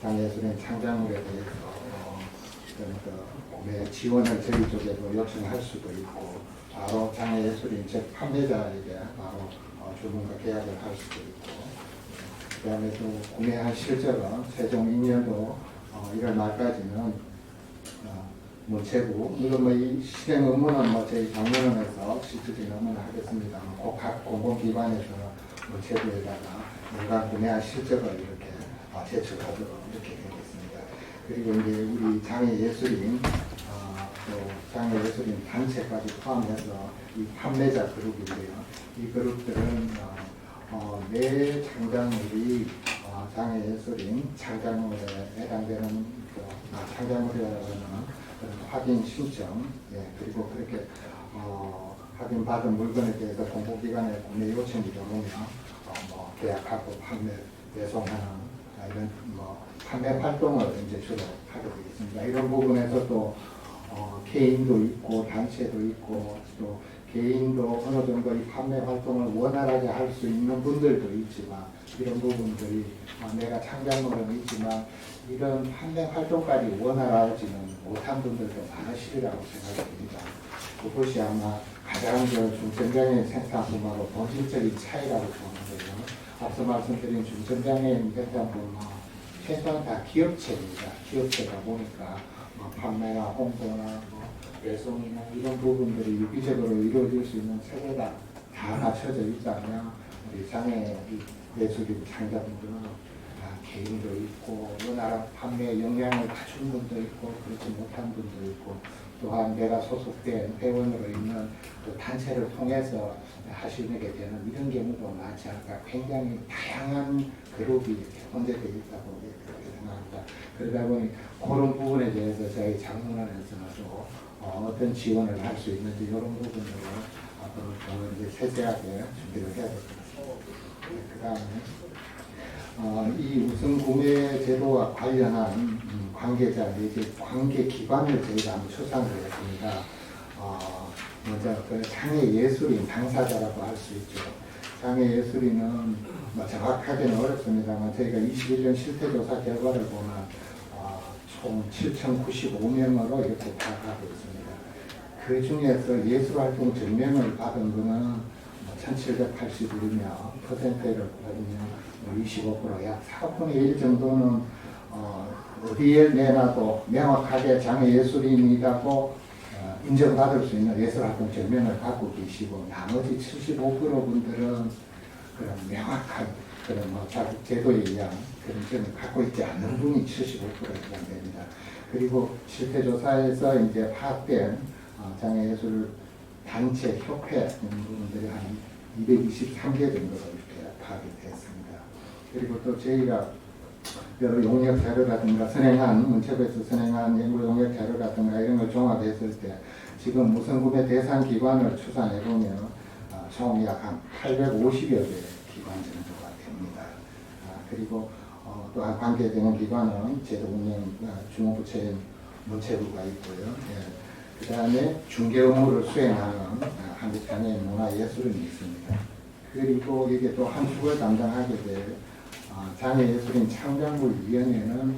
장애예술인 창작물에 대해서 구매 지원을 저희 쪽에도 요청할 수도 있고 바로 장애예술인 즉 판매자에게 바로 주문과 계약을 할 수도 있고 그 다음에 또 구매한 실적은 최종 인여도 1월 말까지는 문체부 물론 이 실행 업무는 저희 장문원에서 실질적인 업무는 하겠습니다만 각 공공기관에서 문체부에다가 연간 구매한 실적을 이렇게 제출하도록 이렇게 되겠습니다. 그리고 이제 우리 장애예술인 또 장애예술인 단체까지 포함해서 이 판매자 그룹인데요. 이 그룹들은 내 창작물이 장애예술인 창작물에 해당되는 창작물이라는 확인 신청, 그리고 그렇게 확인받은 물건에 대해서 공공기관에 구매 요청이 들어오면 계약하고 판매, 배송하는 이런 판매 활동을 이제 주로 하게 되겠습니다. 이런 부분에서 또 개인도 있고 단체도 있고 또 개인도 어느 정도 이 판매 활동을 원활하게 할 수 있는 분들도 있지만 이런 부분들이 내가 창작물은 있지만 이런 판매 활동까지 원활하지는 못한 분들도 많으시리라고 생각됩니다. 그것이 아마 가장 중증장애인 생산품하고 본질적인 차이라고 보는데요. 앞서 말씀드린 중증장애인 생산품은 최소한 다 기업체입니다. 기업체다 보니까 판매나 홍보나 배송이나 이런 부분들이 유기적으로 이루어질 수 있는 체계가 다 갖춰져 있다면 우리 장애 예술인 창작물은 개인도 있고 원활한 판매에 역량을 갖춘 분도 있고 그렇지 못한 분도 있고 또한 내가 소속된 회원으로 있는 그 단체를 통해서 하시게 되는 이런 경우도 많지 않을까 굉장히 다양한 그룹이 혼재되어 있다고 그렇게 생각합니다. 그러다 보니 그런 부분에 대해서 저희 장문원에서도 어떤 지원을 할 수 있는지 이런 부분으로 앞으로 더 이제 세세하게 준비를 해야 될 것 같습니다. 그 다음에 이 우선 구매 제도와 관련한 관계자 내지 관계 기관을 저희가 한번 추산을 했습니다. 먼저 그 장애 예술인 당사자라고 할 수 있죠. 장애 예술인은 정확하게는 어렵습니다만 저희가 21년 실태조사 결과를 보면 총 7,095명으로 이렇게 파악하고 있습니다. 그 중에서 예술활동 전면을 받은 분은 1,781명, 퍼센트를 보면 25%, 약 4분의 1 정도는 어디에 내놔도 명확하게 장애예술인이라고 인정받을 수 있는 예술활동 전면을 갖고 계시고 나머지 75% 분들은 그런 명확한 그런 제도에 의한 그런 점을 갖고 있지 않는 분이 75%가 됩니다. 그리고 실태조사에서 이제 파악된 장애예술 단체 협회 분들이 한 223개 정도로 이렇게 파악이 됐습니다. 그리고 또 저희가 여러 용역 자료라든가 문체부에서 선행한 연구 용역 자료라든가 이런 걸 종합했을 때 지금 우선구매 대상 기관을 추산해 보면 총 약 한 850여 개 기관 정도가 됩니다. 그리고 또한 관계되는 기관은 제도운영 주무부처인 문체부가 있고요. 그 다음에 중개 업무를 수행하는 장애인 문화예술인이 있습니다. 그리고 이게 또 한 축을 담당하게 될 장애예술인 창작물위원회는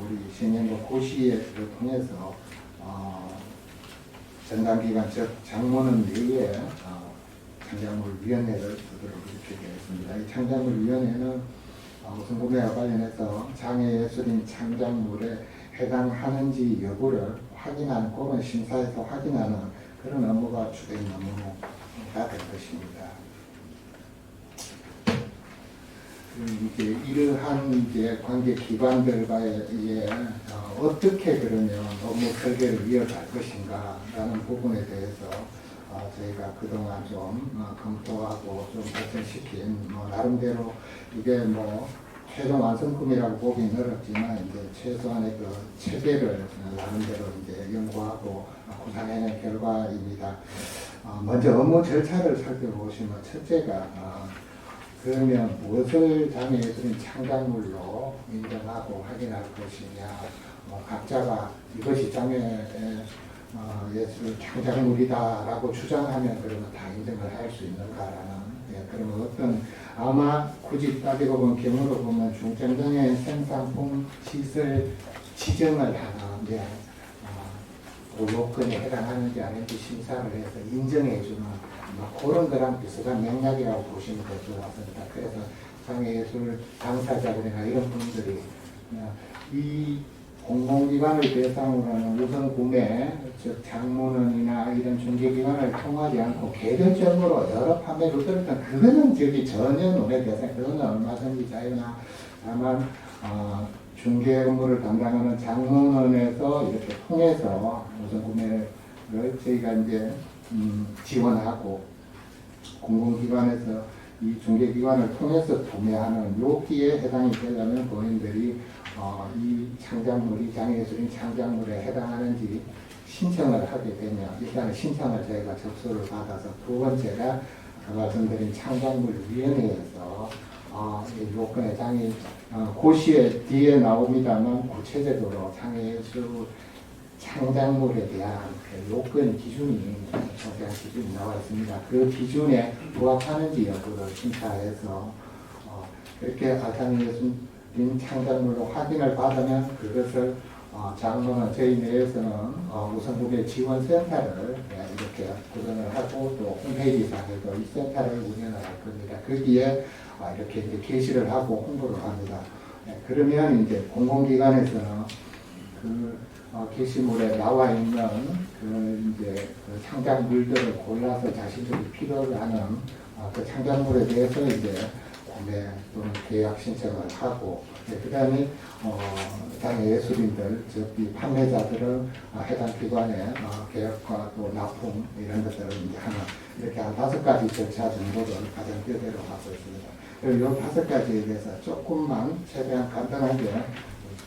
우리 신년도 고시를 통해서 전담기관 즉 장모는 내에 창작물위원회를 두도록 이렇게 되었습니다. 이 창작물위원회는 우선 구매와 관련해서 장애예술인 창작물에 해당하는지 여부를 확인하는 그런 심사에서 확인하는 그런 업무가 주된 업무가 될 것입니다. 이제 이러한 이제 관계 기관들과의 어떻게 그러면 업무 설계를 이어갈 것인가라는 부분에 대해서 저희가 그동안 좀 검토하고 좀 발전시킨 나름대로 이게 최종 완성품이라고 보기는 어렵지만 이제 최소한의 그 체계를 나름대로 이제 연구하고 구상해낸 결과입니다. 먼저 업무 절차를 살펴보시면 첫째가 그러면 무엇을 장애예술인 창작물로 인정하고 확인할 것이냐, 각자가 이것이 장애예술 창작물이다라고 주장하면 그러면 다 인정을 할 수 있는가라는 그러면 어떤 아마 굳이 따지고 보면 경우로 보면 중증장애인 생산품 시설 지정을 하는 요건에 해당하는지 아닌지 심사를 해서 인정해주는 그런 거랑 비슷한 맥락이라고 보시면 될 것 같습니다. 그래서 장애예술 당사자들이나 이런 분들이 이 공공기관을 대상으로 하는 우선 구매, 즉 장문원이나 이런 중개기관을 통하지 않고 개별적으로 여러 판매 루트를 그거는 전혀 논의 대상, 그거는 얼마든지 자유나 다만 중개 업무를 담당하는 장문원에서 이렇게 통해서 우선 구매를 저희가 이제 지원하고 공공기관에서 이 중개기관을 통해서 구매하는 여기에 해당이 되려면 본인들이 이 창작물이 장애예술인 창작물에 해당하는지 신청을 하게 되면 일단은 신청을 저희가 접수를 받아서 두 번째가 아까 말씀드린 창작물위원회에서 이 요건에 고시에 뒤에 나옵니다만 구체적으로 장애예술 창작물에 대한 그 요건 기준이 자세한 기준이 나와 있습니다. 그 기준에 부합하는지 여부를 심사해서 그렇게 장애예술인 창작물로 확인을 받으면 그것을 장로는 저희 내에서는 우선구매 지원센터를 이렇게 구성을 하고 또 홈페이지상에도 이 센터를 운영을 할 겁니다. 거기에 이렇게 이제 게시를 하고 홍보를 합니다. 그러면 이제 공공기관에서는 그 게시물에 나와 있는 그 창작물들을 골라서 자신들이 필요로 하는 그 창작물에 대해서 이제 구매 또는 계약 신청을 하고, 그 다음에 장애예술인들, 즉 이 판매자들은 해당 기관에 계약과 또 납품 이런 것들을 이제 하는 이렇게 한 5가지 절차 정도를 가장 뼈대로 하고 있습니다. 그리고 이 5가지에 대해서 조금만 최대한 간단하게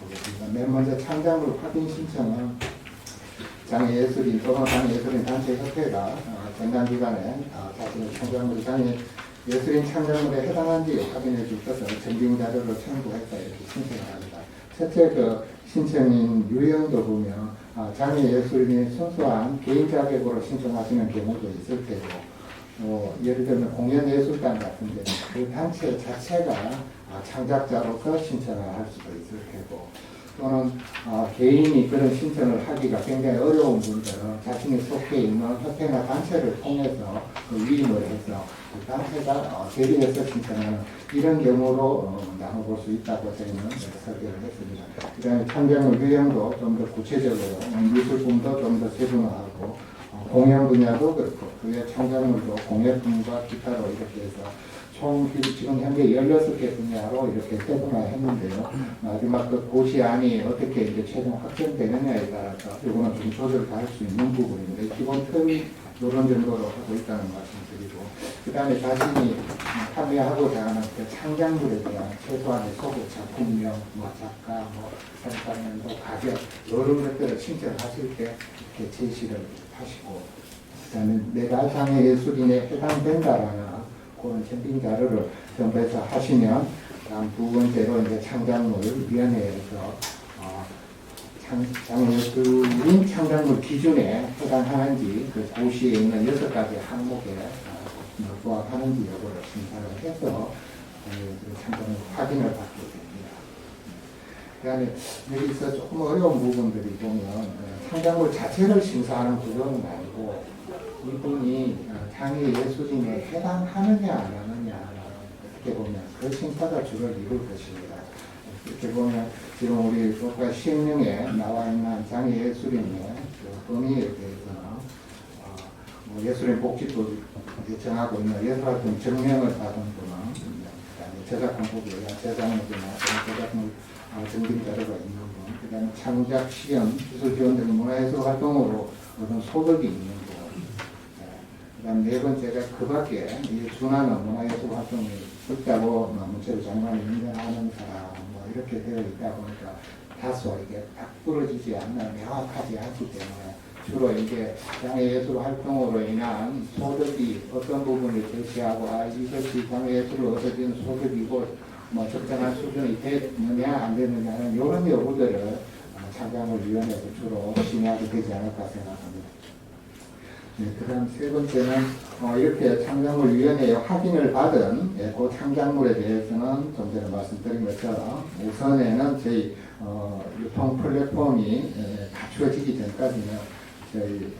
보겠습니다. 맨 먼저 창작물 확인 신청은 장애예술인 또는 장애예술인 단체협회가 전담기관에 자신의 창작물이 장애예술인 창작물에 해당한지 확인해 줄 것을 증빙자료를 첨부해서 이렇게 신청을 합니다. 첫째 그 신청인 유형도 보면 장애예술인이 순수한 개인 자격으로 신청하시는 경우도 있을 테고 예를 들면 공연예술단 같은 데는 그 단체 자체가 창작자로서 신청을 할 수도 있을 테고 또는 개인이 그런 신청을 하기가 굉장히 어려운 분들은 자신이 속해 있는 협회나 단체를 통해서 그 위임을 해서 그 단체가 대리해서 신청하는 이런 경우로 나눠볼 수 있다고 저희는 설계를 했습니다. 그 다음에 창작물 유형도 좀 더 구체적으로 미술품도 좀 더 세분화하고 공연 분야도 그렇고 그외 창작물도 공예품과 기타로 이렇게 해서 총 지금 현재 16개 분야로 이렇게 세분화했는데요. 마지막 그 고시안이 어떻게 이제 최종 확정되느냐에 따라서 이거는 좀 조절을 할 수 있는 부분인데 기본 틀이 이런 정도로 하고 있다는 말씀드리고 그 다음에 자신이 판매하고자 하는 그 창작물에 대한 최소한의 소개, 작품명, 작가, 생산년도, 가격 이런 것들을 신청하실 때 이렇게 제시를 하시고 그 다음에 내가 장애예술인에 해당된다라는 그런 캠핑 자료를 전부해서 하시면 다음 두 번째로 이제 창작물 위원회에서 장애예술인 창작물 기준에 해당하는지 그 고시에 있는 6가지 항목에 부합하는지 여부를 심사를 해서 창작물 확인을 받게 됩니다. 그다음에 여기서 조금 어려운 부분들이 보면 창작물 자체를 심사하는 구조는 아니고 이분이 장애예술인에 해당하느냐 안 하느냐 이렇게 보면 그 심사가 주를 이룰 것입니다. 이렇게 보면 지금 우리 국가 시행령에 나와 있는 장애예술인의 그 범위에 대해서는 예술인 복지법이 정하고 있는 예술활동 증명을 받은 분은 그다음에 저작권법이나 제작물이나 저작물 증빙 자료가 있는 분, 그다음에 창작 시연, 기술 지원 등의 문화예술 활동으로 얻은 소득이 있는 분, 그다음 네 번째가 그 밖에 이 준하는 문화예술 활동이 없다고 문체부 장관이 인정하는 사람 이렇게 되어 있다 보니까 다소 이게 딱 부러지지 않는 명확하지 않기 때문에 주로 이게 장애예술 활동으로 인한 소득이 어떤 부분을 제시하고 이것이 장애예술로 얻어진 소득이고 적정한 수준이 됐느냐 안 됐느냐는 이런 여부들을 창작물위원회에서 주로 심의하게 되지 않을까 생각합니다. 네, 그 다음 세 번째는 이렇게 창작물위원회에 확인을 받은 그 창작물에 대해서는 좀 전에 말씀드린 것처럼 우선에는 저희 유통 플랫폼이 갖추어지기 전까지는 저희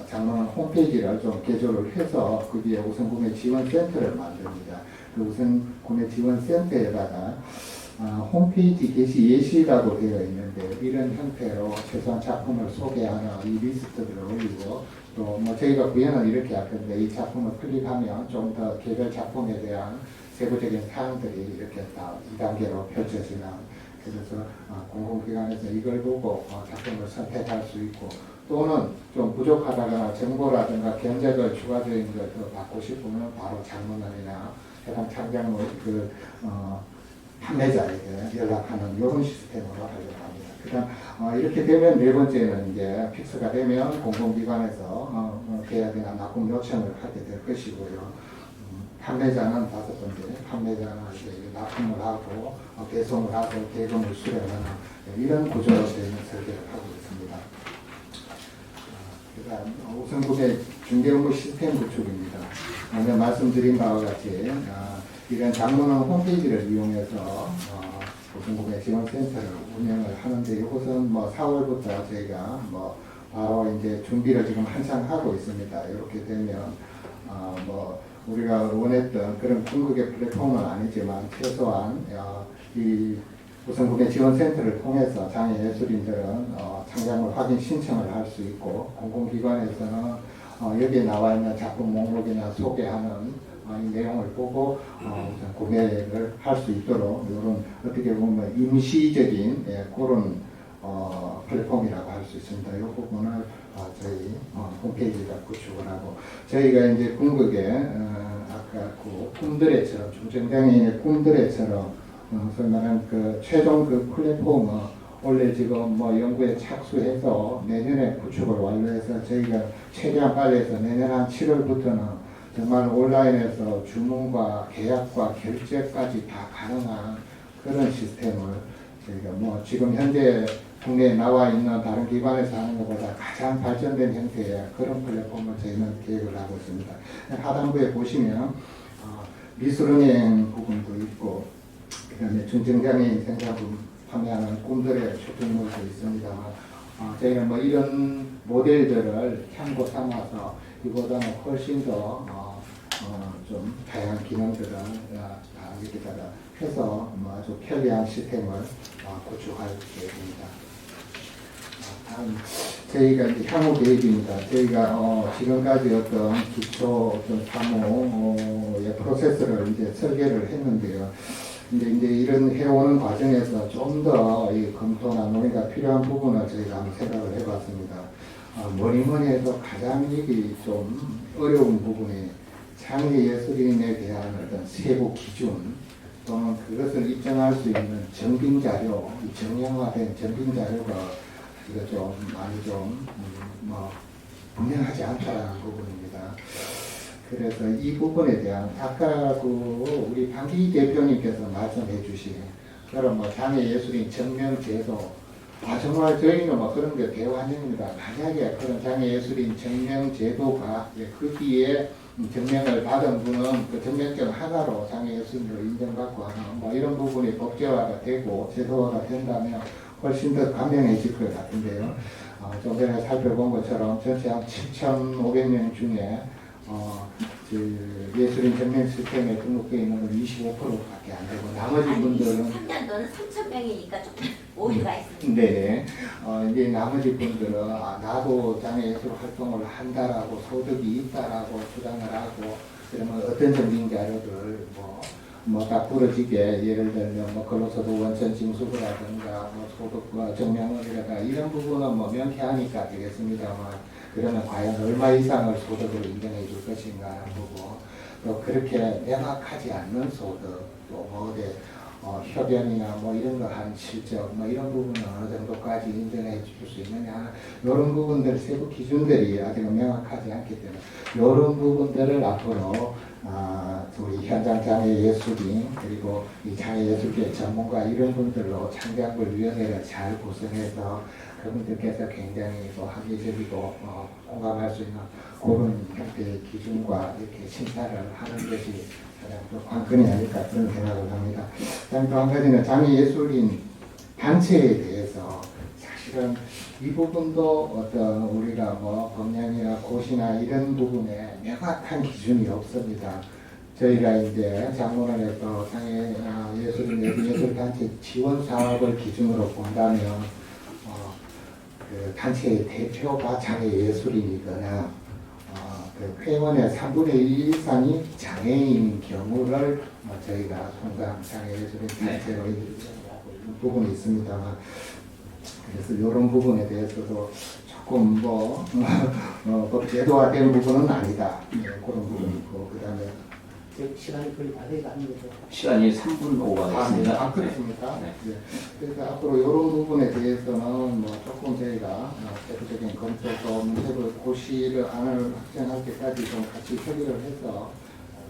장로원 홈페이지를 좀 개조를 해서 거기에 우선구매 지원센터를 만듭니다. 그 우선구매 지원센터에다가 홈페이지 게시 예시라고 되어 있는데 이런 형태로 최소한 작품을 소개하는 이 리스트들을 올리고 또 저희가 구현은 이렇게 할 건데 이 작품을 클릭하면 좀 더 개별 작품에 대한 세부적인 사항들이 이렇게 다 2단계로 펼쳐지는 그래서 공공기관에서 이걸 보고 작품을 선택할 수 있고 또는 좀 부족하다거나 정보라든가 견적을 추가적인 걸 더 받고 싶으면 바로 장문원이나 해당 창작물 판매자에게 연락하는 이런 시스템으로 하려고 합니다. 그다음 이렇게 되면 네 번째는 이제 픽스가 되면 공공기관에서 계약이나 납품 요청을 하게 될 것이고요. 판매자는 다섯 번째, 판매자는 이제 납품을 하고 배송을 하고 대금을 수령하는 이런 구조로 저희는 설계를 하고 있습니다. 그다음 우선구매 중개업무 시스템 구축입니다. 오늘 말씀드린 바와 같이 이런 장로원 홈페이지를 이용해서 우선구매 지원센터를 운영을 하는데 이것은 4월부터 저희가 바로 이제 준비를 지금 한창 하고 있습니다. 이렇게 되면 우리가 원했던 그런 궁극의 플랫폼은 아니지만 최소한 이 우선구매 지원센터를 통해서 장애예술인들은 창작물 확인 신청을 할 수 있고 공공기관에서는 여기에 나와 있는 작품 목록이나 소개하는 이 내용을 보고 우선 구매를 할 수 있도록 이런 어떻게 보면 임시적인 그런 플랫폼이라고 할 수 있습니다. 이 부분을 저희 홈페이지가 구축을 하고 저희가 이제 궁극에 아까 그 꿈드레처럼 중증장애인의 꿈드레처럼 소위 말하는 그 최종 그 플랫폼은 원래 지금 연구에 착수해서 내년에 구축을 완료해서 저희가 최대한 빨리 해서 내년 한 7월부터는 정말 온라인에서 주문과 계약과 결제까지 다 가능한 그런 시스템을 저희가 지금 현재 국내에 나와 있는 다른 기관에서 하는 것보다 가장 발전된 형태의 그런 플랫폼을 저희는 계획을 하고 있습니다. 하단부에 보시면 미술은행 부분도 있고 그 다음에 중증장애인 생산품 판매하는 꿈들의 쇼핑몰도 있습니다만 저희는 이런 모델들을 참고 삼아서 이보다는 훨씬 더 좀 다양한 기능들을 여기다가 해서 아주 편리한 시스템을 구축할 계획입니다. 다음 저희가 이제 향후 계획입니다. 저희가 지금까지 어떤 기초 어떤 사무의 프로세스를 이제 설계를 했는데요. 이제 이런 해오는 과정에서 좀 더 이 검토나 논의가 필요한 부분을 저희가 한번 생각을 해봤습니다. 뭐니 해서 가장 이게 좀 어려운 부분이 장애예술인에 대한 어떤 세부 기준 또는 그것을 입증할 수 있는 증빙자료, 정형화된 증빙자료가 이거 좀 많이 좀 분명하지 않다는 부분입니다. 그래서 이 부분에 대한 아까 우리 방기 대표님께서 말씀해 주신 그런 장애예술인 증명제도 정말 저희는 뭐 그런 게 대환영입니다. 만약에 그런 장애예술인 정명제도가 거기에 정명을 받은 분은 그 정명증 하나로 장애예술인으로 인정받고 하는 뭐 이런 부분이 법제화가 되고 제도화가 된다면 훨씬 더 감명해질 것 같은데요. 좀 전에 살펴본 것처럼 전체 한 7,500명 중에 그 예술인 정명 시스템에 등록되어 있는 건 25%밖에 안 되고 나머지 분들은 3년도는 3,000명이니까 조금 오류가 있습니다. 네, 이제 나머지 분들은 나도 장애예술 활동을 한다라고 소득이 있다라고 주장을 하고 그러면 어떤 증빙 자료를 딱 부러지게 예를 들면 근로소득 원천 징수부라든가 소득과 증명을이라든가 이런 부분은 명쾌하니까 되겠습니다만 그러면 과연 얼마 이상을 소득으로 인정해 줄 것인가 하는 부분 또 그렇게 명확하지 않는 소득 또 어디 협연이나 이런 거 한 실적 이런 부분은 어느 정도까지 인정해 줄 수 있느냐 이런 부분들 세부 기준들이 아직 명확하지 않기 때문에 이런 부분들을 앞으로 우리 현장 장애예술인 그리고 이 장애예술계 전문가 이런 분들로 창작물위원회를 잘 구성해서 그분들께서 굉장히 합리적이고 공감할 수 있는 그런 형태의 기준과 이렇게 심사를 하는 것이 가장 또 관건이 아닐까 그런 생각을 합니다. 그다음 또 한 가지는 장애예술인 단체에 대해서 사실은 이 부분도 어떤 우리가 법령이나 고시나 이런 부분에 명확한 기준이 없습니다. 저희가 이제 장문원에서 장애예술인 예술단체 지원 사업을 기준으로 본다면 그 단체의 대표가 장애예술인이거나 그 회원의 3분의 1 이상이 장애인인 경우를 저희가 통상 장애예술인 단체로 인정하고 있는 부분이 있습니다만 그래서 이런 부분에 대해서도 조금 제도화된 부분은 아니다. 그런 부분이 있고 그 다음에 시간이 거의 다 돼가 안 되죠. 시간이 3분 오버가 됐습니다. 그렇습니까? 네. 네. 그래서 앞으로 이런 부분에 대해서는 조금 저희가 세부적인 검토도 문제를 고시를 안을 확정할 때까지 좀 같이 협의를 해서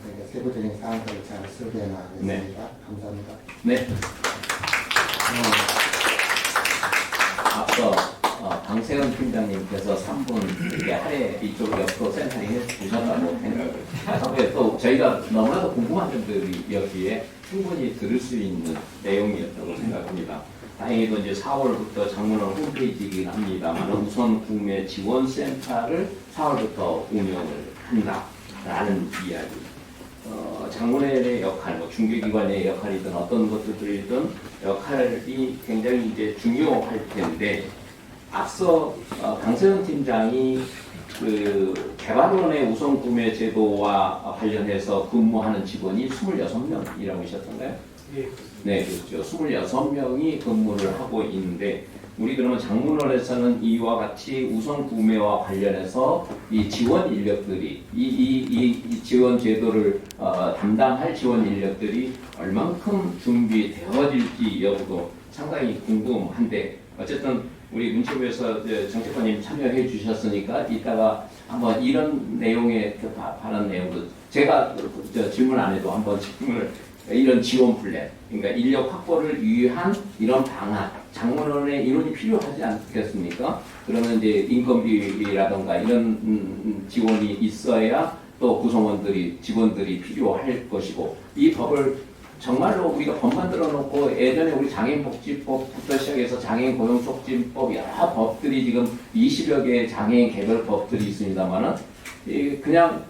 저희가 세부적인 사항들을 잘 설계해 나가겠습니다. 네. 감사합니다. 네. 앞서 방세현 팀장님께서 3분 이렇게 할애 이쪽 옆으로 센터링 해주셨다고 생각을 하고요. 또 저희가 너무나도 궁금한 점들이 여기에 충분히 들을 수 있는 내용이었다고 생각합니다. 다행히도 이제 4월부터 장문원 홈페이지이긴 합니다만 우선 구매 지원센터를 4월부터 운영을 한다라는 이야기. 장문회의 역할, 중개기관의 역할이든 어떤 것들이든 역할이 굉장히 이제 중요할 텐데 앞서 강세현 팀장이 그 개발원의 우선 구매 제도와 관련해서 근무하는 직원이 26명이라고 하셨던가요? 네, 그렇죠. 26명이 근무를 하고 있는데 우리 그러면 장문원에서는 이와 같이 우선 구매와 관련해서 이 지원 인력들이 이 지원 제도를 담당할 지원 인력들이 얼만큼 준비되어질지 여부도 상당히 궁금한데 어쨌든 우리 문체부에서 정책관님 참여해 주셨으니까 이따가 한번 이런 내용의 발언 내용도 제가 질문 안 해도 한번 질문을 이런 지원 플랜, 그러니까 인력 확보를 위한 이런 방안, 장문원의 인원이 필요하지 않겠습니까? 그러면 이제 인건비라던가 이런 지원이 있어야 또 구성원들이, 직원들이 필요할 것이고, 이 법을 정말로 우리가 법 만들어 놓고 예전에 우리 장애인복지법부터 시작해서 장애인 고용촉진법 여러 법들이 지금 20여 개의 장애인 개별 법들이 있습니다만은 그냥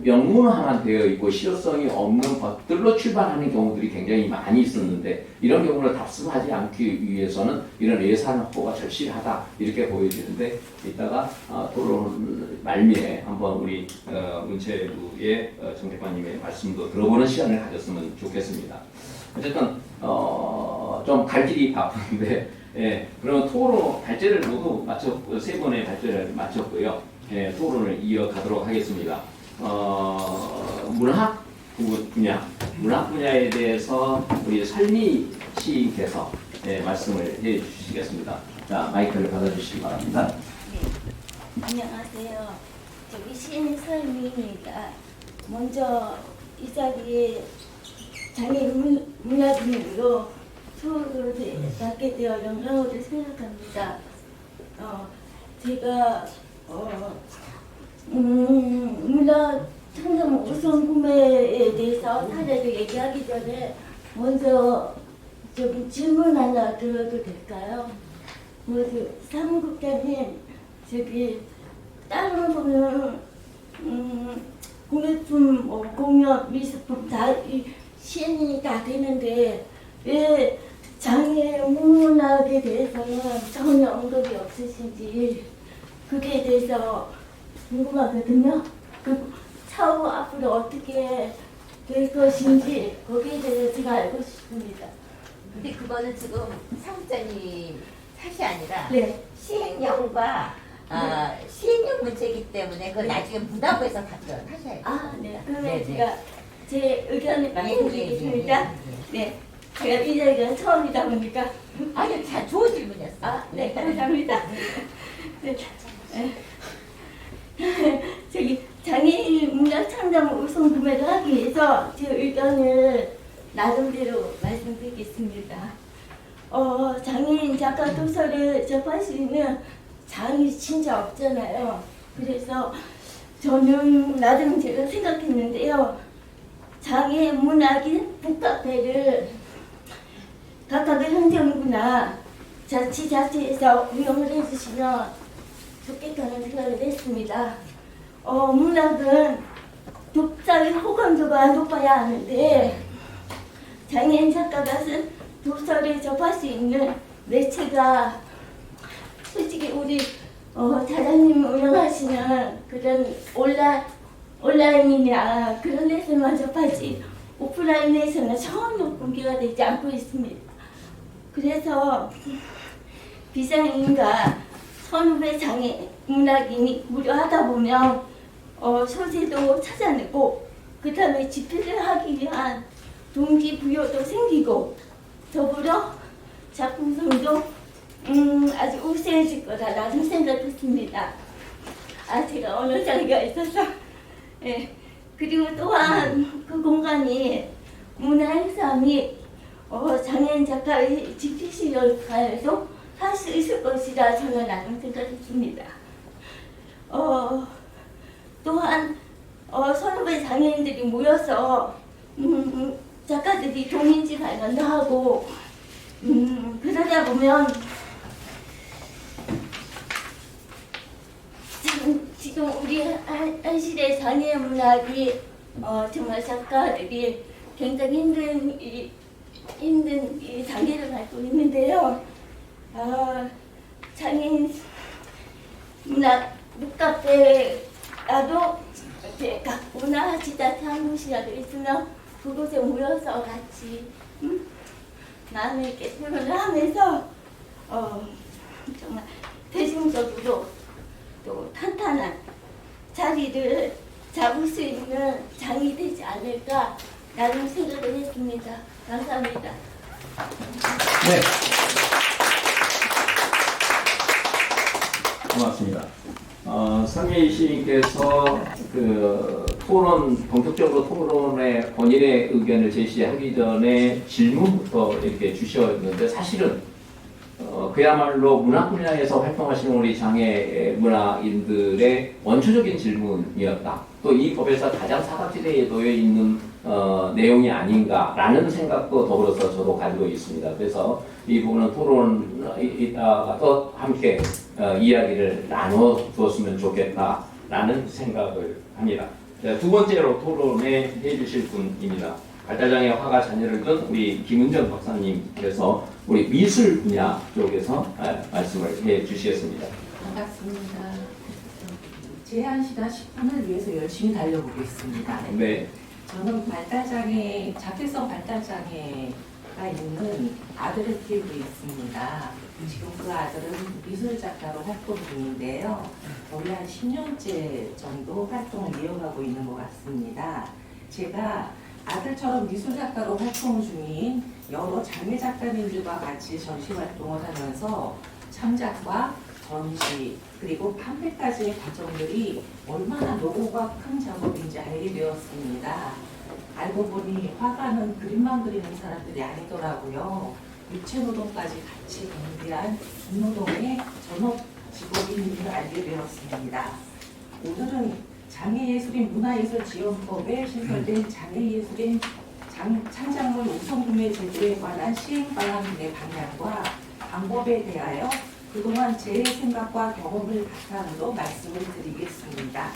명문화만 되어 있고 실효성이 없는 것들로 출발하는 경우들이 굉장히 많이 있었는데 이런 경우를 답습하지 않기 위해서는 이런 예산 확보가 절실하다 이렇게 보여지는데 이따가 토론 말미에 한번 우리 문체부의 정책관님의 말씀도 들어보는 시간을 가졌으면 좋겠습니다. 어쨌든 좀 갈 길이 바쁜데 예, 그러면 토론 발제를 모두 마쳤고 세 번의 발제를 마쳤고요. 예, 토론을 이어가도록 하겠습니다. 문학 분야에 대해서 우리 설미 시인께서 예, 말씀을 해주시겠습니다. 자, 마이크를 받아주시기 바랍니다. 네, 안녕하세요. 저기 시인 설미입니다. 먼저 이 자리에 장애인 문화진으로 수업을 받게 되어 영광으로 생각합니다. 제가 문화 창작 우선 구매에 대해서 사례를 얘기하기 전에 먼저 좀 질문 하나 드려도 될까요? 사무국장님, 다른 거는 공예품, 공연, 미술품 다 시행이 다 되는데 왜 장애 문학에 대해서는 전혀 언급이 없으신지 그게 대해서 궁금하거든요. 그 차후 앞으로 어떻게 될 것인지 거기에 대해서 제가 알고 싶습니다. 근데 그거는 지금 사무장님 탓이 아니라 네. 시행령과 시행령 문제이기 때문에 그 나중에 문화부에서 답변하셔야 돼요. 네. 그러면 네, 네. 제가 제 의견을 말씀드리겠습니다. 예, 예, 예. 네. 제가 이 자리가 처음이다 보니까 아니, 자, 좋은 질문이었어요. 네, 감사합니다. 네. 장애인 문화 창작 우선 구매를 하기 위해서 제 의견을 나름대로 말씀드리겠습니다. 장애인 작가 도서를 접할 수 있는 장이 진짜 없잖아요. 그래서 저는 나름 제가 생각했는데요. 장애 문학인 북카페를 각각의 행정부나 자치자치에서 운영을 해주시면 좋겠다는 생각을 했습니다. 문학은 독자의 호감도가 높아야 하는데 장애인 작가가 쓴 도서를 접할 수 있는 매체가 솔직히 우리 사장님 운영하시는 그런 온라인이나 그런 데서만 접하지 오프라인에서는 전혀 공개가 되지 않고 있습니다. 그래서 비장애인과 선후배 장애 문학인이 무료하다 보면 소재도 찾아내고 그 다음에 집필을 하기 위한 동기부여도 생기고 더불어 작품성도 아주 우수해질 거다라는 생각했습니다. 제가 어느 자리가 있어서 예. 그리고 또한 그 공간이 문화행사 및 장애인 작가의 집필실 역할도 할 수 있을 것이라 저는 나름 생각했습니다. 또한 선후배 장애인들이 모여서 작가들이 동인지 발견도 하고 그러다 보면 지금 우리 한시대 장애 문학이 정말 작가들이 굉장히 힘든 이 단계를 밟고 있는데요. 장애인 문학 북카페라도 각 문화지자체 한 곳이라도 있으면 그곳에 모여서 같이 마음을 이렇게 토론을 하면서 정말 대중적으로 또 탄탄한 자리를 잡을 수 있는 장이 되지 않을까라는 생각을 했습니다. 감사합니다. 네. 고맙습니다. 상혜희 시인께서 본격적으로 토론에 본인의 의견을 제시하기 전에 질문부터 이렇게 주셨는데 사실은 그야말로 문학 분야에서 활동하시는 우리 장애 문학인들의 원초적인 질문이었다. 또 이 법에서 가장 사각지대에 놓여 있는 내용이 아닌가라는 생각도 더불어서 저도 가지고 있습니다. 그래서 이 부분은 토론이다가 또 함께 이야기를 나눠 주었으면 좋겠다라는 생각을 합니다. 두 번째로 토론에 해주실 분입니다. 발달장애 화가 자녀를 둔 우리 김은정 박사님께서 우리 미술 분야 쪽에서 말씀을 해 주시겠습니다. 반갑습니다. 제한 시간 10분을 위해서 열심히 달려보겠습니다. 네. 저는 자폐성 발달장애가 있는 아들을 키우고 있습니다. 지금 그 아들은 미술작가로 활동 중인데요. 거의 한 10년째 정도 활동을 이어가고 있는 것 같습니다. 제가 아들처럼 미술작가로 활동 중인 여러 장애 작가님들과 같이 전시 활동을 하면서 창작과 전시 그리고 판매까지의 과정들이 얼마나 노고가 큰 작업인지 알게 되었습니다. 알고 보니 화가는 그림만 그리는 사람들이 아니더라고요. 육체노동까지 같이 겸비한 중노동의 전업 직업인 줄 알게 되었습니다. 오늘은 장애예술인 문화예술지원법에 신설된 장애예술인 창작물 우선구매 제도에 관한 시행방안의 방향과 방법에 대하여 그동안 제 생각과 경험을 바탕으로 말씀을 드리겠습니다.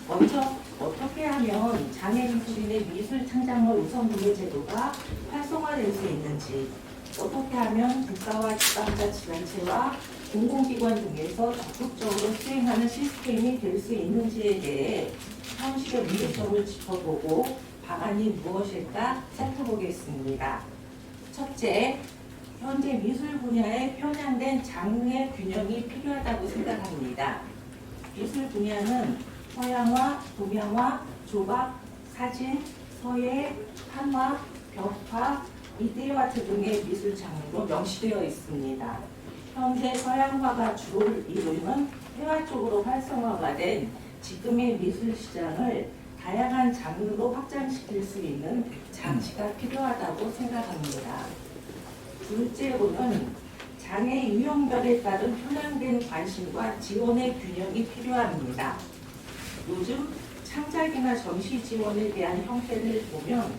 먼저 어떻게 하면 장애미술인의 미술 창작물 우선구매 제도가 활성화될 수 있는지, 어떻게 하면 국가와 지방자치단체와 공공기관 등에서 적극적으로 수행하는 시스템이 될 수 있는지에 대해 현실의 문제점을 짚어보고 방안이 무엇일까 살펴보겠습니다. 첫째, 현재 미술 분야에 편향된 장르의 균형이 필요하다고 생각합니다. 미술 분야는 서양화, 동양화, 조각, 사진, 서예, 판화, 벽화, 미디어 아트 등의 미술 장르로 명시되어 있습니다. 현재 서양화가 주를 이루는 회화 쪽으로 활성화가 된 지금의 미술 시장을 다양한 장르로 확장시킬 수 있는 장치가 필요하다고 생각합니다. 둘째로는 장애 유형별에 따른 편향된 관심과 지원의 균형이 필요합니다. 요즘 창작이나 전시 지원에 대한 형태를 보면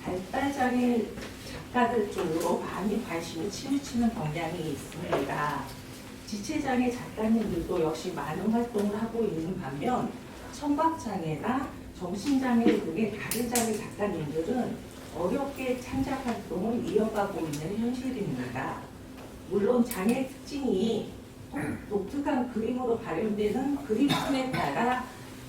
발달장애 작가들 쪽으로 많이 관심이 치우치는 경향이 있습니다. 지체장애 작가님들도 역시 많은 활동을 하고 있는 반면 청각장애나 정신장애 등의 다른 장애 작가님들은 어렵게 창작 활동을 이어가고 있는 현실입니다. 물론 장애 특징이 독특한 그림으로 발현되는 그림순에 따라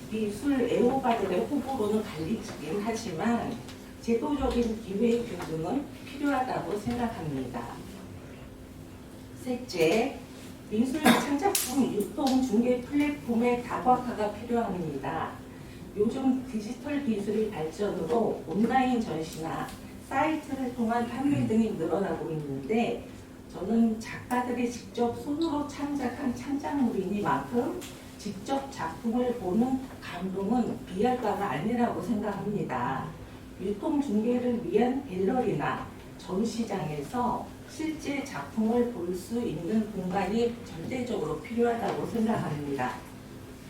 미술 애호가들의 호불호는 갈리긴 하지만 제도적인 기회 균등은 필요하다고 생각합니다. 셋째, 미술 창작품 유통 중개 플랫폼의 다각화가 필요합니다. 요즘 디지털 기술의 발전으로 온라인 전시나 사이트를 통한 판매 등이 늘어나고 있는데 저는 작가들이 직접 손으로 창작한 창작물이니만큼 직접 작품을 보는 감동은 비할 바가 아니라고 생각합니다. 유통 중개를 위한 갤러리나 전시장에서 실제 작품을 볼 수 있는 공간이 절대적으로 필요하다고 생각합니다.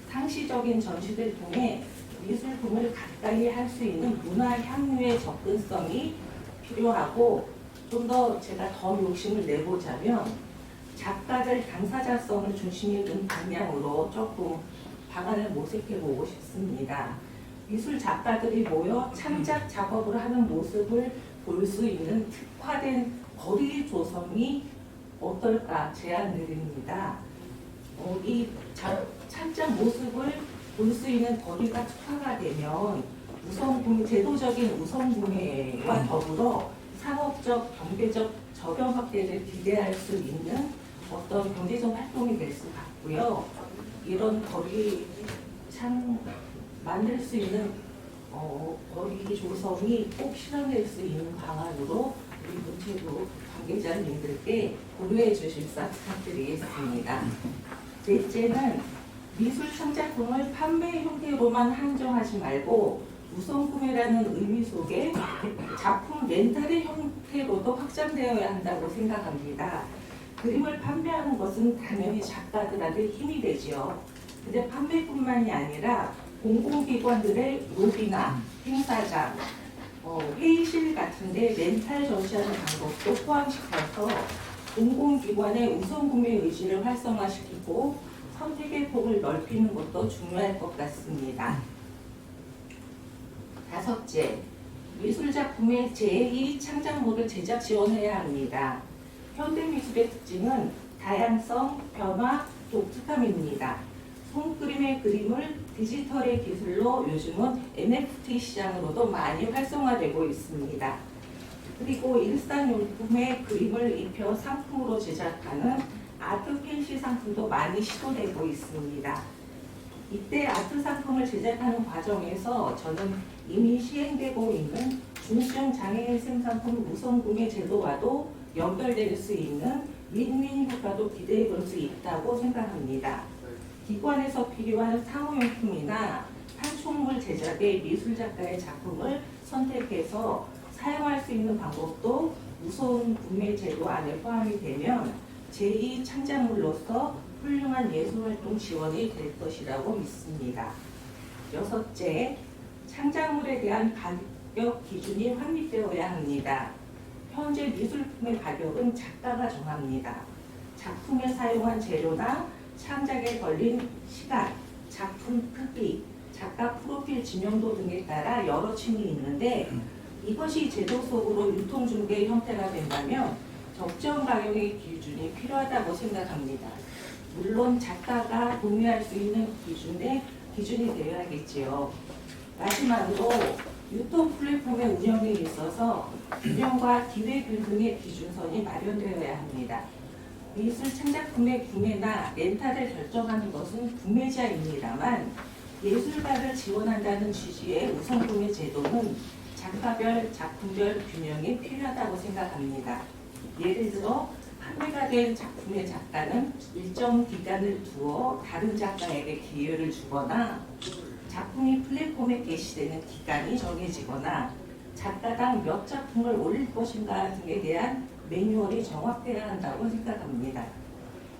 상시적인 전시를 통해 미술품을 가까이 할 수 있는 문화 향유의 접근성이 필요하고, 좀 더 제가 더 욕심을 내보자면 작가들 당사자성을 중심에 둔 방향으로 조금 방안을 모색해보고 싶습니다. 미술 작가들이 모여 창작 작업을 하는 모습을 볼 수 있는 특화된 거리 조성이 어떨까 제안드립니다. 이 창작 모습을 볼 수 있는 거리가 특화가 되면 우선구매, 제도적인 우선구매와 더불어 상업적, 경제적 저변 확대를 기대할 수 있는 어떤 경제적 활동이 될 것 같고요. 이런 거리 만들 수 있는 거리 조성이 꼭 실현될 수 있는 방안으로 우리 문체부 관계자님들께 고려해 주실사 부탁드리겠습니다. 넷째는 미술 창작품을 판매 형태로만 한정하지 말고 우선 구매라는 의미 속에 작품 렌탈의 형태로도 확장되어야 한다고 생각합니다. 그림을 판매하는 것은 당연히 작가들한테 힘이 되지요. 근데 판매뿐만이 아니라 공공기관들의 로비나 행사장, 회의실 같은데 렌탈 전시하는 방법도 포함시켜서 공공기관의 우선 구매 의지를 활성화시키고 선택의 폭을 넓히는 것도 중요할 것 같습니다. 다섯째, 미술작품의 제2 창작물을 제작 지원해야 합니다. 현대미술의 특징은 다양성, 변화, 독특함입니다. 손그림의 그림을 디지털의 기술로 요즘은 NFT 시장으로도 많이 활성화되고 있습니다. 그리고 일상용품의 그림을 입혀 상품으로 제작하는 아트 펜시 상품도 많이 시도되고 있습니다. 이때 아트 상품을 제작하는 과정에서 저는 이미 시행되고 있는 중증 장애인 생산품 우선 구매 제도와도 연결될 수 있는 윈윈 효과도 기대해 볼 수 있다고 생각합니다. 기관에서 필요한 사무용품이나 판촉물 제작의 미술작가의 작품을 선택해서 사용할 수 있는 방법도 우선 구매 제도 안에 포함이 되면 제2창작물로서 훌륭한 예술활동 지원이 될 것이라고 믿습니다. 여섯째, 창작물에 대한 가격 기준이 확립되어야 합니다. 현재 미술품의 가격은 작가가 정합니다. 작품에 사용한 재료나 창작에 걸린 시간, 작품 크기, 작가 프로필 지명도 등에 따라 여러 층이 있는데 이것이 제도 속으로 유통중개 형태가 된다면 적정 가격의 기준이 필요하다고 생각합니다. 물론 작가가 동의할 수 있는 기준이 되어야겠지요. 마지막으로 유통 플랫폼의 운영에 있어서 균형과 기획 등의 기준선이 마련되어야 합니다. 미술 창작품의 구매나 렌탈을 결정하는 것은 구매자입니다만 예술가를 지원한다는 취지의 우선구매 제도는 작가별, 작품별 균형이 필요하다고 생각합니다. 예를 들어 판매가 된 작품의 작가는 일정 기간을 두어 다른 작가에게 기회를 주거나 작품이 플랫폼에 게시되는 기간이 정해지거나 작가당 몇 작품을 올릴 것인가 등에 대한 매뉴얼이 정확해야 한다고 생각합니다.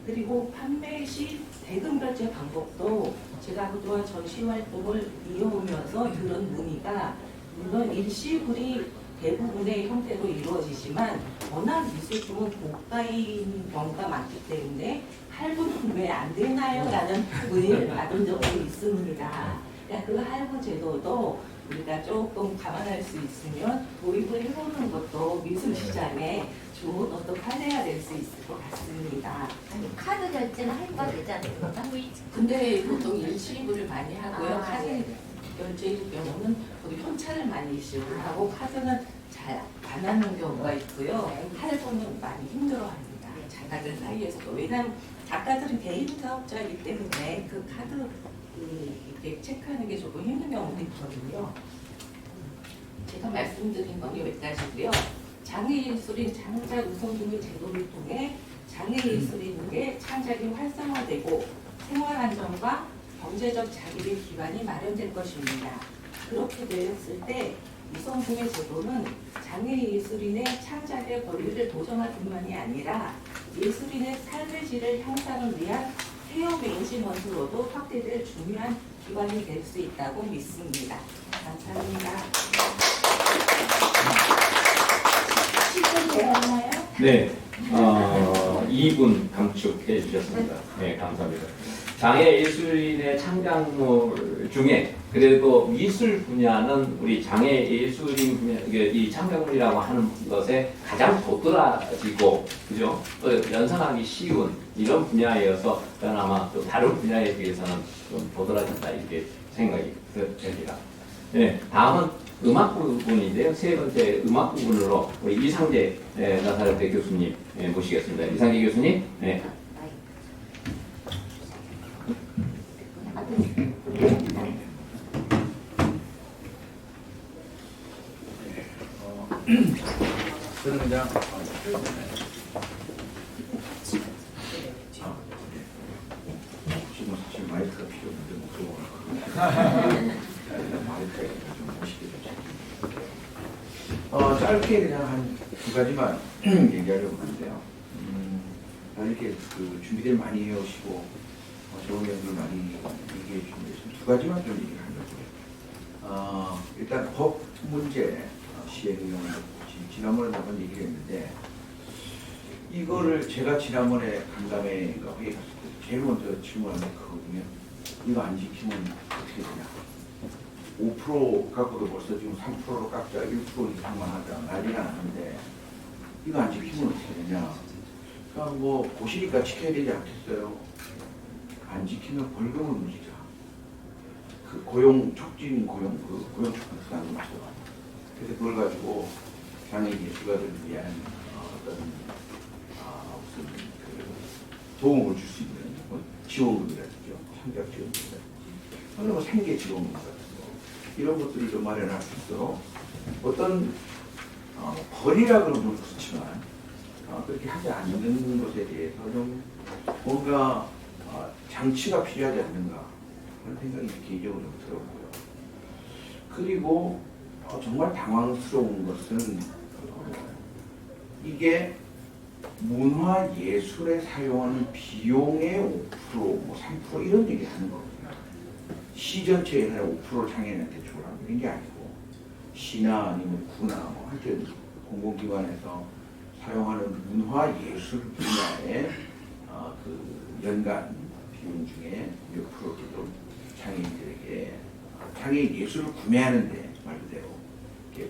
그리고 판매 시 대금 결제 방법도 제가 그동안 전시 활동을 이어오면서 들은 문의가 물론 일시불이 대부분의 형태로 이루어지지만 워낙 미술품은 고가인 경우가 많기 때문에 할부 구매 안 되나요? 라는 문의를 받은 적이 있습니다. 그러니까 그 할부 제도도 우리가 조금 감안할 수 있으면 도입을 해보는 것도 미술 시장에 좋은 어떤 판례가 될 수 있을 것 같습니다. 아니 카드 결제는 할 거 되지 않습니까? 근데 보통 일시불을 많이 하고요. 아, 카드 네. 결제의 경우는 거기 현찰을 많이 이용을 하고 카드는 잘 안 하는 경우가 있고요. 할부는 많이 힘들어합니다. 작가들 사이에서도. 왜냐하면 작가들은 개인 사업자이기 때문에 그 카드 이렇게 체크하는 게 조금 힘든 경우도 있거든요. 제가 말씀드린 건 여기까지고요. 장애예술인 창작 우선구매 제도를 통해 장애예술인에게 창작이 활성화되고 생활 안정과 경제적 자립의 기반이 마련될 것입니다. 그렇게 되었을 때 우선구매 제도는 장애예술인의 창작의 권리를 보장할 뿐만이 아니라 예술인의 삶의 질을 향상을 위한 폐업 매니지먼트로도 확대될 중요한 기반이 될 수 있다고 믿습니다. 감사합니다. 시간이 되었나요? 네, 2분 감축해 주셨습니다. 네, 감사합니다. 장애예술인의 창작물 중에 그래도 미술 분야는 우리 장애예술인 분야, 이 창작물이라고 하는 것에 가장 도드라지고, 그죠? 또 연상하기 쉬운 이런 분야여서 저는 아마 또 다른 분야에 비해서는 좀 도드라졌다 이렇게 생각이 됩니다. 네, 다음은 음악 부분인데요. 세 번째 음악 부분으로 우리 이상재 나사렛대 교수님 모시겠습니다. 이상재 교수님. 네. 저는 그냥 지금 사실 마이크가 필요 없는데 마이크가 좀 멋있게 되죠. 짧게 그냥 한 두 가지만 얘기하려고 하는데요. 이렇게 그 준비를 많이 해오시고 좋은 내용을 많이 얘기해 주는데 두 가지만 좀 얘기를 하려고요. 일단 법 문제 시행령을 지난번에 한번 얘기를 했는데 이거를 제가 지난번에 간담회 회의 갔을 때 제일 먼저 질문한 게 그거거든요. 이거 안 지키면 어떻게 되냐. 5% 갖고도 벌써 지금 3%로 깎자 1% 이상만 하자 난리가 나는데 이거 안 지키면 어떻게 되냐. 그러니까 뭐 보시니까 지켜야 되지 않겠어요. 안 지키면 벌금을 물리자. 그 고용 촉진 고용 고용 촉진 수단을 맞춰. 그래서 그걸 가지고 장애 예술가들을 위한 어떤 무슨 그 도움을 줄 수 있는 뭐 지원금이라든지 창작 지원금이라든지 아니면 뭐 생계 지원금 같은 거 이런 것들을 좀 마련할 수 있도록 어떤 벌이라 그러면 그렇지만 그렇게 하지 않는 것에 대해서 좀 뭔가 장치가 필요하지 않는가 그런 생각이 개인적으로 좀 들었고요. 그리고 정말 당황스러운 것은 이게 문화 예술에 사용하는 비용의 5%, 뭐 3% 이런 얘기 하는 거거든요. 시 전체에 5%를 장애인한테 주라는 이런 게 아니고 시나 아니면 구나 뭐 하여튼 공공기관에서 사용하는 문화 예술 분야의 그 연간 비용 중에 몇 프로 정도 장애인들에게 장애인 예술을 구매하는데 말 그대로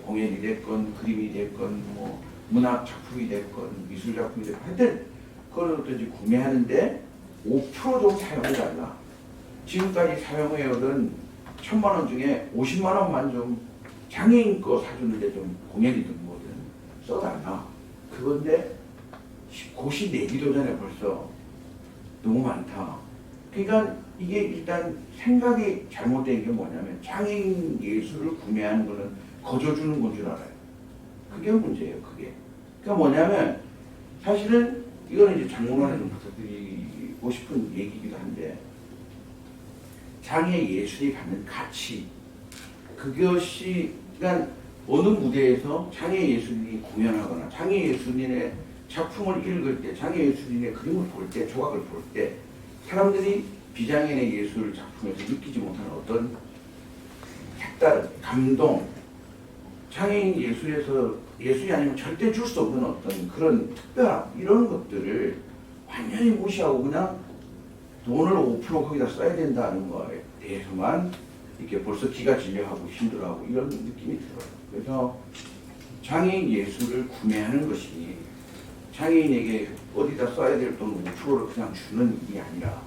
공연이 됐건 그림이 됐건 뭐 문학 작품이 됐건 미술 작품이 됐건 하여튼 그걸 어떤지 구매하는데 5% 정도 사용해달라. 지금까지 사용해오던 1,000만 원 중에 50만 원만 좀 장애인 거 사주는데 좀 공연이든 뭐든 써달라. 그건데 고시 내기도 전에 벌써 너무 많다. 그러니까 이게 일단 생각이 잘못된 게 뭐냐면 장애인 예술을 구매하는 거는 거저주는 건 줄 알아요. 그게 문제예요. 그게. 그러니까 뭐냐면 사실은 이거는 이제 장문환에 좀 부탁드리고 싶은 얘기이기도 한데 장애 예술이 갖는 가치 그것이 그러니까 어느 무대에서 장애 예술인이 공연하거나 장애 예술인의 작품을 읽을 때 장애 예술인의 그림을 볼 때 조각을 볼 때 사람들이 비장애인의 예술 작품에서 느끼지 못하는 어떤 색다른 감동 장애인 예술에서 예술이 아니면 절대 줄 수 없는 어떤 그런 특별함 이런 것들을 완전히 무시하고 그냥 돈을 5% 거기다 써야 된다는 거에 대해서만 이렇게 벌써 기가 질려하고 힘들어하고 이런 느낌이 들어요. 그래서 장애인 예술을 구매하는 것이 장애인에게 어디다 써야 될 돈 5%를 그냥 주는 일이 아니라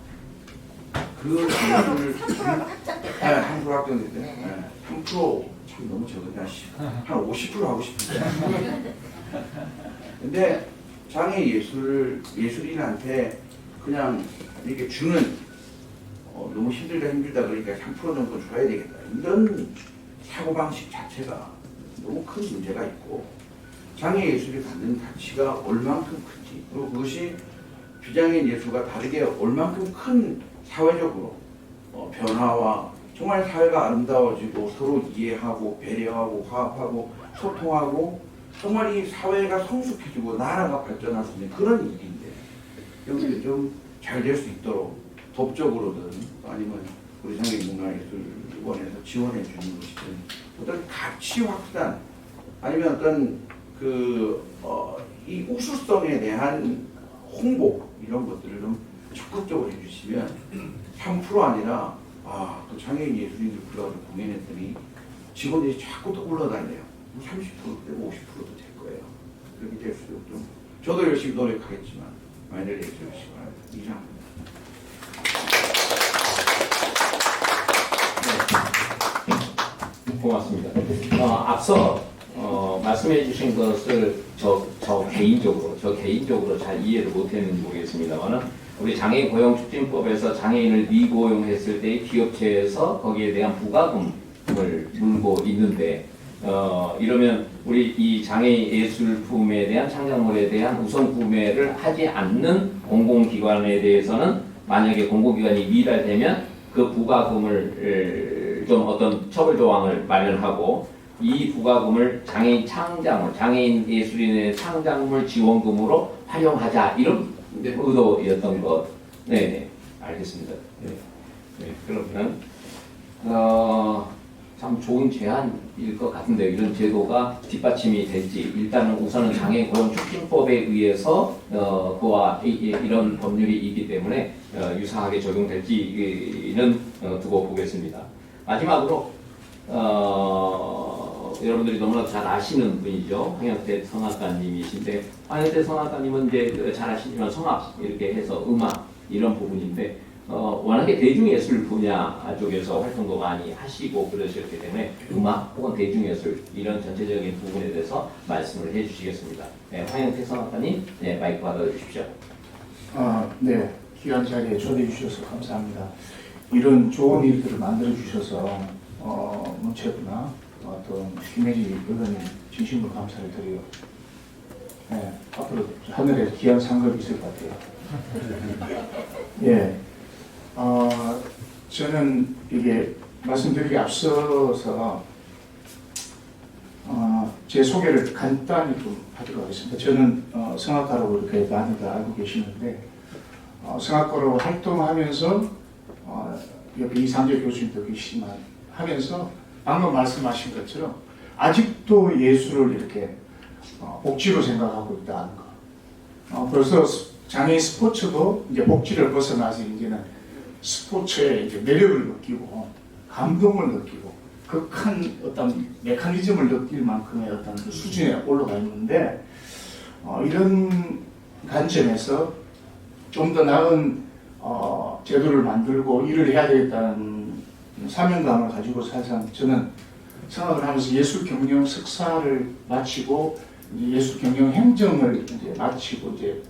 그 예술을 함부로 확정됐대. 3% 참 너무 적은데 한 50% 하고 싶은데. 근데 장애 예술인한테 그냥 이렇게 주는 너무 힘들다 그러니까 3% 정도 줘야 되겠다. 이런 사고방식 자체가 너무 큰 문제가 있고 장애 예술이 갖는 가치가 얼만큼 큰지 그리고 그것이 비장애인 예술과 다르게 얼만큼 큰 사회적으로 변화와 정말 사회가 아름다워지고 서로 이해하고 배려하고 화합하고 소통하고 정말 이 사회가 성숙해지고 나라가 발전할 수 있는 그런 일인데 여기를 좀 잘 될 수 있도록 법적으로든 아니면 우리 장애인문화예술원에서 지원해 주는 것이든 어떤 가치 확산 아니면 어떤 이 우수성에 대한 홍보 이런 것들을 좀 적극적으로 해주시면 3% 아니라 또 장애인 예술인들 불러가지고 공연했더니 직원들이 자꾸 또 올라다녀요. 30%도 되고 50%도 될 거예요. 그렇게 될수록 좀 저도 열심히 노력하겠지만 많이들 해주시기 바랍니다. 이상입니다. 고맙습니다. 앞서 말씀해 주신 것을 저 개인적으로 잘 이해를 못했는지 모르겠습니다만은 우리 장애인 고용촉진법에서 장애인을 미고용했을 때 기업체에서 거기에 대한 부가금을 물고 있는데 이러면 우리 이 장애인 예술품에 대한 창작물에 대한 우선 구매를 하지 않는 공공기관에 대해서는 만약에 공공기관이 미달되면 그 부가금을 좀 어떤 처벌 조항을 마련하고 이 부가금을 장애인 창작물, 장애인 예술인의 창작물 지원금으로 활용하자 이런 의도였던 것. 네네 알겠습니다. 네, 그러면 참 좋은 제안일 것 같은데 이런 제도가 뒷받침이 될지 일단은 우선은 장애인 고용촉진법에 의해서 그와 이런 법률이 있기 때문에 유사하게 적용될지는 두고 보겠습니다. 마지막으로 여러분들이 너무나 잘 아시는 분이죠. 황영태 성악가님이신데 황영태 성악가님은 이제 잘 아시지만 성악 이렇게 해서 음악 이런 부분인데 워낙에 대중예술 분야 쪽에서 활동도 많이 하시고 그러셨기 때문에 음악 혹은 대중예술 이런 전체적인 부분에 대해서 말씀을 해주시겠습니다. 네, 황영태 성악가님 네, 마이크 받아주십시오. 네, 귀한 자리에 초대해 주셔서 감사합니다. 이런 좋은 일들을 만들어 주셔서 문체부나 어떤 김혜지 의원님 진심으로 감사를 드려요. 네, 앞으로 하늘에 귀한 상급이 있을 것 같아요. 예, 저는 이게 말씀드리기 앞서서 제 소개를 간단히 좀 하도록 하겠습니다. 저는 성악가라고 이렇게 많이들 알고 계시는데 성악가로 활동하면서 옆에 이상재 교수님도 계시지만 하면서 방금 말씀하신 것처럼 아직도 예술을 이렇게 복지로 생각하고 있다는 거. 벌써 장애인 스포츠도 이제 복지를 벗어나서 이제는 스포츠의 이제 매력을 느끼고 감동을 느끼고 극한 어떤 메커니즘을 느낄 만큼의 어떤 그 수준에 올라가 있는데 이런 관점에서 좀 더 나은 제도를 만들고 일을 해야 되겠다는 사명감을 가지고 사실상 저는 생각을 하면서 예술 경영 석사를 마치고 이제 예술 경영 행정을 이제 마치고 이제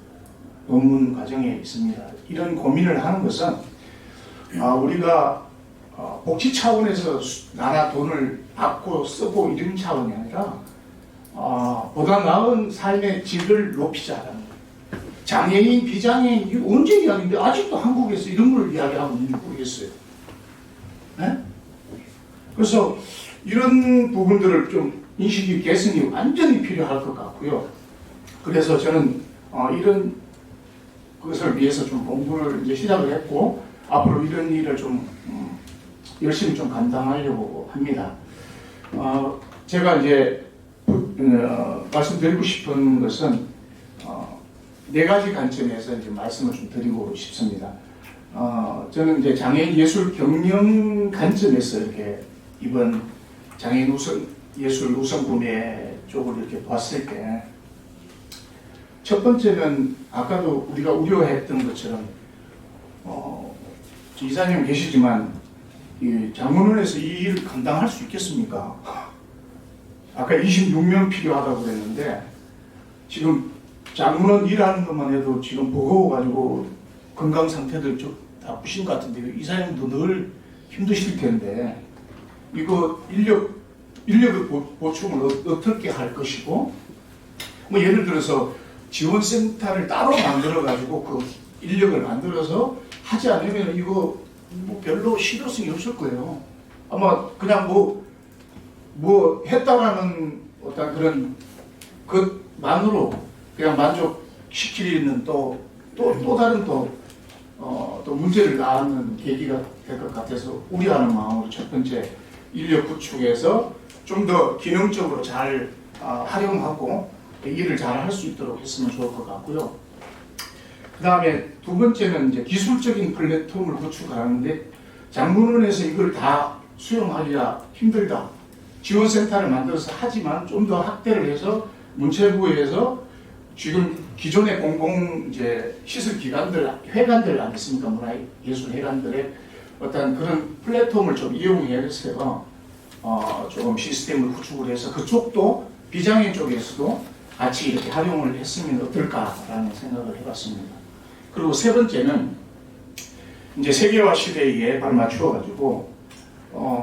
논문 과정에 있습니다. 이런 고민을 하는 것은 우리가 복지 차원에서 나라 돈을 받고 쓰고 이런 차원이 아니라 보다 나은 삶의 질을 높이자라는 거예요. 장애인, 비장애인 이거 언제 이야기인데 아직도 한국에서 이런 걸 이야기하고 있는지 모르겠어요. 네? 그래서 이런 부분들을 좀 인식이 개선이 완전히 필요할 것 같고요. 그래서 저는 이런 것을 위해서 좀 공부를 이제 시작을 했고 앞으로 이런 일을 좀 열심히 좀 감당하려고 합니다. 제가 이제 말씀드리고 싶은 것은 네 가지 관점에서 이제 말씀을 좀 드리고 싶습니다. 저는 이제 장애인 예술 경영 관점에서 이렇게 이번 장애인 예술 우선 구매 쪽을 이렇게 봤을 때 첫 번째는 아까도 우리가 우려했던 것처럼 이사님 계시지만 이 장문원에서 이 일을 감당할 수 있겠습니까? 아까 26명 필요하다고 그랬는데 지금 장문원 일하는 것만 해도 지금 버거워가지고 건강 상태들 좀 나쁘신 것 같은데 이사님도 늘 힘드실 텐데 이거 인력의 보충을 어떻게 할 것이고 뭐 예를 들어서 지원센터를 따로 만들어가지고 그 인력을 만들어서 하지 않으면 이거 뭐 별로 실효성이 없을 거예요. 아마 그냥 뭐 했다라는 어떤 그런 것만으로 그냥 만족시키는 또 다른 또 문제를 낳는 계기가 될 것 같아서 우려하는 마음으로 첫 번째 인력 구축에서 좀 더 기능적으로 잘 활용하고 일을 잘 할 수 있도록 했으면 좋을 것 같고요. 그 다음에 두 번째는 이제 기술적인 플랫폼을 구축하는데 장문원에서 이걸 다 수용하기가 힘들다. 지원센터를 만들어서 하지만 좀 더 확대를 해서 문체부에서 지금 기존의 공공 이제 시설 기관들, 회관들 아니겠습니까? 문화예술 회관들의 어떤 그런 플랫폼을 좀 이용해서 조금 시스템을 구축을 해서 그쪽도 비장애인 쪽에서도 같이 이렇게 활용을 했으면 어떨까라는 생각을 해봤습니다. 그리고 세 번째는 이제 세계화 시대에 발맞추어 가지고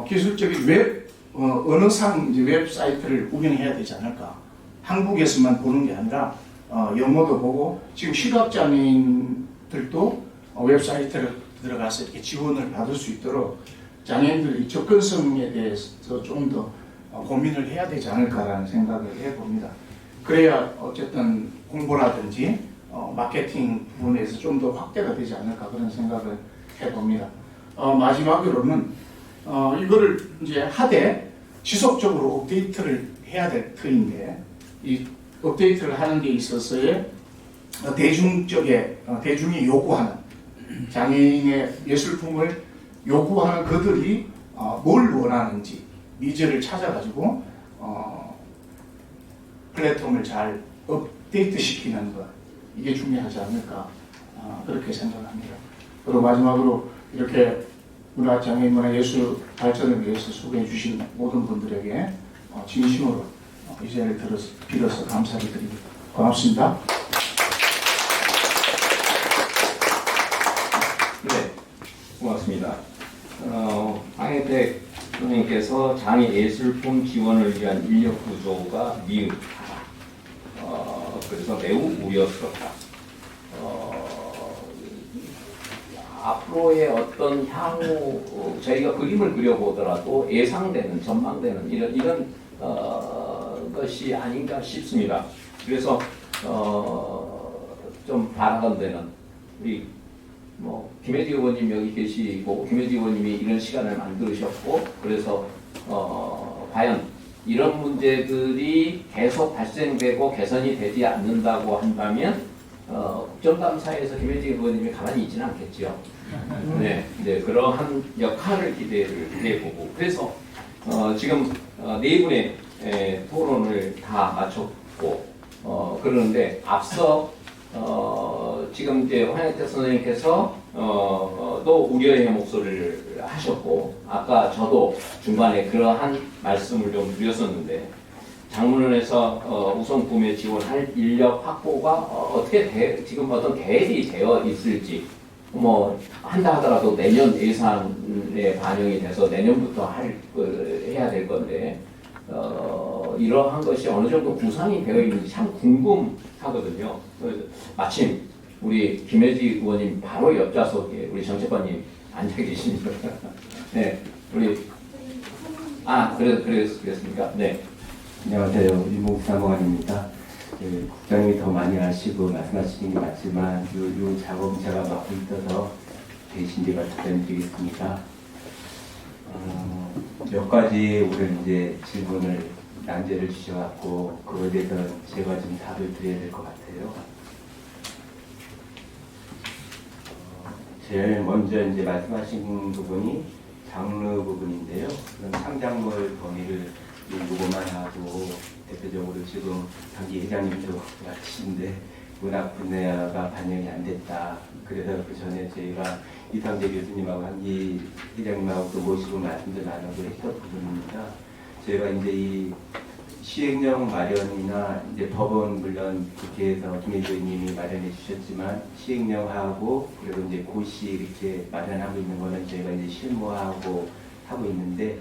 기술적인 언어상 이제 웹사이트를 운영해야 되지 않을까. 한국에서만 보는 게 아니라 영어도 보고 지금 시각장애인들도 웹사이트를 들어가서 이렇게 지원을 받을 수 있도록 장애인들의 접근성에 대해서 좀 더 고민을 해야 되지 않을까라는 생각을 해봅니다. 그래야 어쨌든 홍보라든지 마케팅 부분에서 좀 더 확대가 되지 않을까 그런 생각을 해봅니다. 마지막으로는 이거를 이제 하되 지속적으로 업데이트를 해야 될 터인데 이 업데이트를 하는 데 있어서의 대중이 요구하는 장애인의 예술품을 요구하는 그들이 뭘 원하는지 니즈를 찾아가지고 플랫폼을 잘 업데이트 시키는 것 이게 중요하지 않을까 그렇게 생각합니다. 그리고 마지막으로 이렇게 장애인 문화예술 발전을 위해서 소개해 주신 모든 분들에게 진심으로 이 자리를 빌어서 감사를 드립니다. 고맙습니다. 네, 고맙습니다. 황혜택 선생님께서 장애예술품 지원을 위한 인력 구조가 미흡하다. 그래서 매우 우려스럽다. 앞으로의 어떤 향후 저희가 그림을 그려보더라도 예상되는 전망되는 이런 것이 아닌가 싶습니다. 그래서 좀 바라는 데는 우리 김혜지 의원님 여기 계시고 김혜지 의원님이 이런 시간을 만드셨고 그래서 과연 이런 문제들이 계속 발생되고 개선이 되지 않는다고 한다면 국정감사에서 김혜지 의원님이 가만히 있지는 않겠죠. 네, 그러한 역할을 기대를 해보고 그래서 지금 네 분의 토론을 다 마쳤고 그러는데 앞서 지금 이제 황영태 선생님께서 또 우려의 목소리를 하셨고 아까 저도 중간에 그러한 말씀을 좀 드렸었는데 장문원에서 우선 구매 지원할 인력 확보가 어떻게 지금 어떤 계획이 되어 있을지 한다 하더라도 내년 예산에 반영이 돼서 내년부터 해야 될 건데 이러한 것이 어느 정도 구상이 되어 있는지 참 궁금하거든요. 마침 우리 김혜지 의원님 바로 옆좌석에 우리 정책관님 앉아 계십니다. 네, 우리 그랬습니까? 네. 안녕하세요. 유목사무관입니다. 국장님이 더 많이 아시고 말씀하시는 게 맞지만 요 작업 제가 맡고 있어서 대신 제가 답변드리겠습니다. 몇 가지 오늘 이제 질문을 난제를 주셔갖고 그거에 대해서는 제가 좀 답을 드려야 될 것 같아요. 제일 먼저 이제 말씀하신 부분이 장르 부분인데요. 그런 창작물 범위를 요구만 하고 대표적으로 지금 당기 회장님도 맡으신데 문학 분야가 반영이 안 됐다. 그래서 그 전에 저희가 이상재 교수님하고 한기 회장님하고 또 모시고 말씀도 나누고 했던 부분입니다. 저희가 이제 이 시행령 마련이나 이제 법은 물론 국회에서 김혜지 의원님이 마련해 주셨지만 시행령하고 그리고 이제 고시 이렇게 마련하고 있는 거는 저희가 이제 실무하고 하고 있는데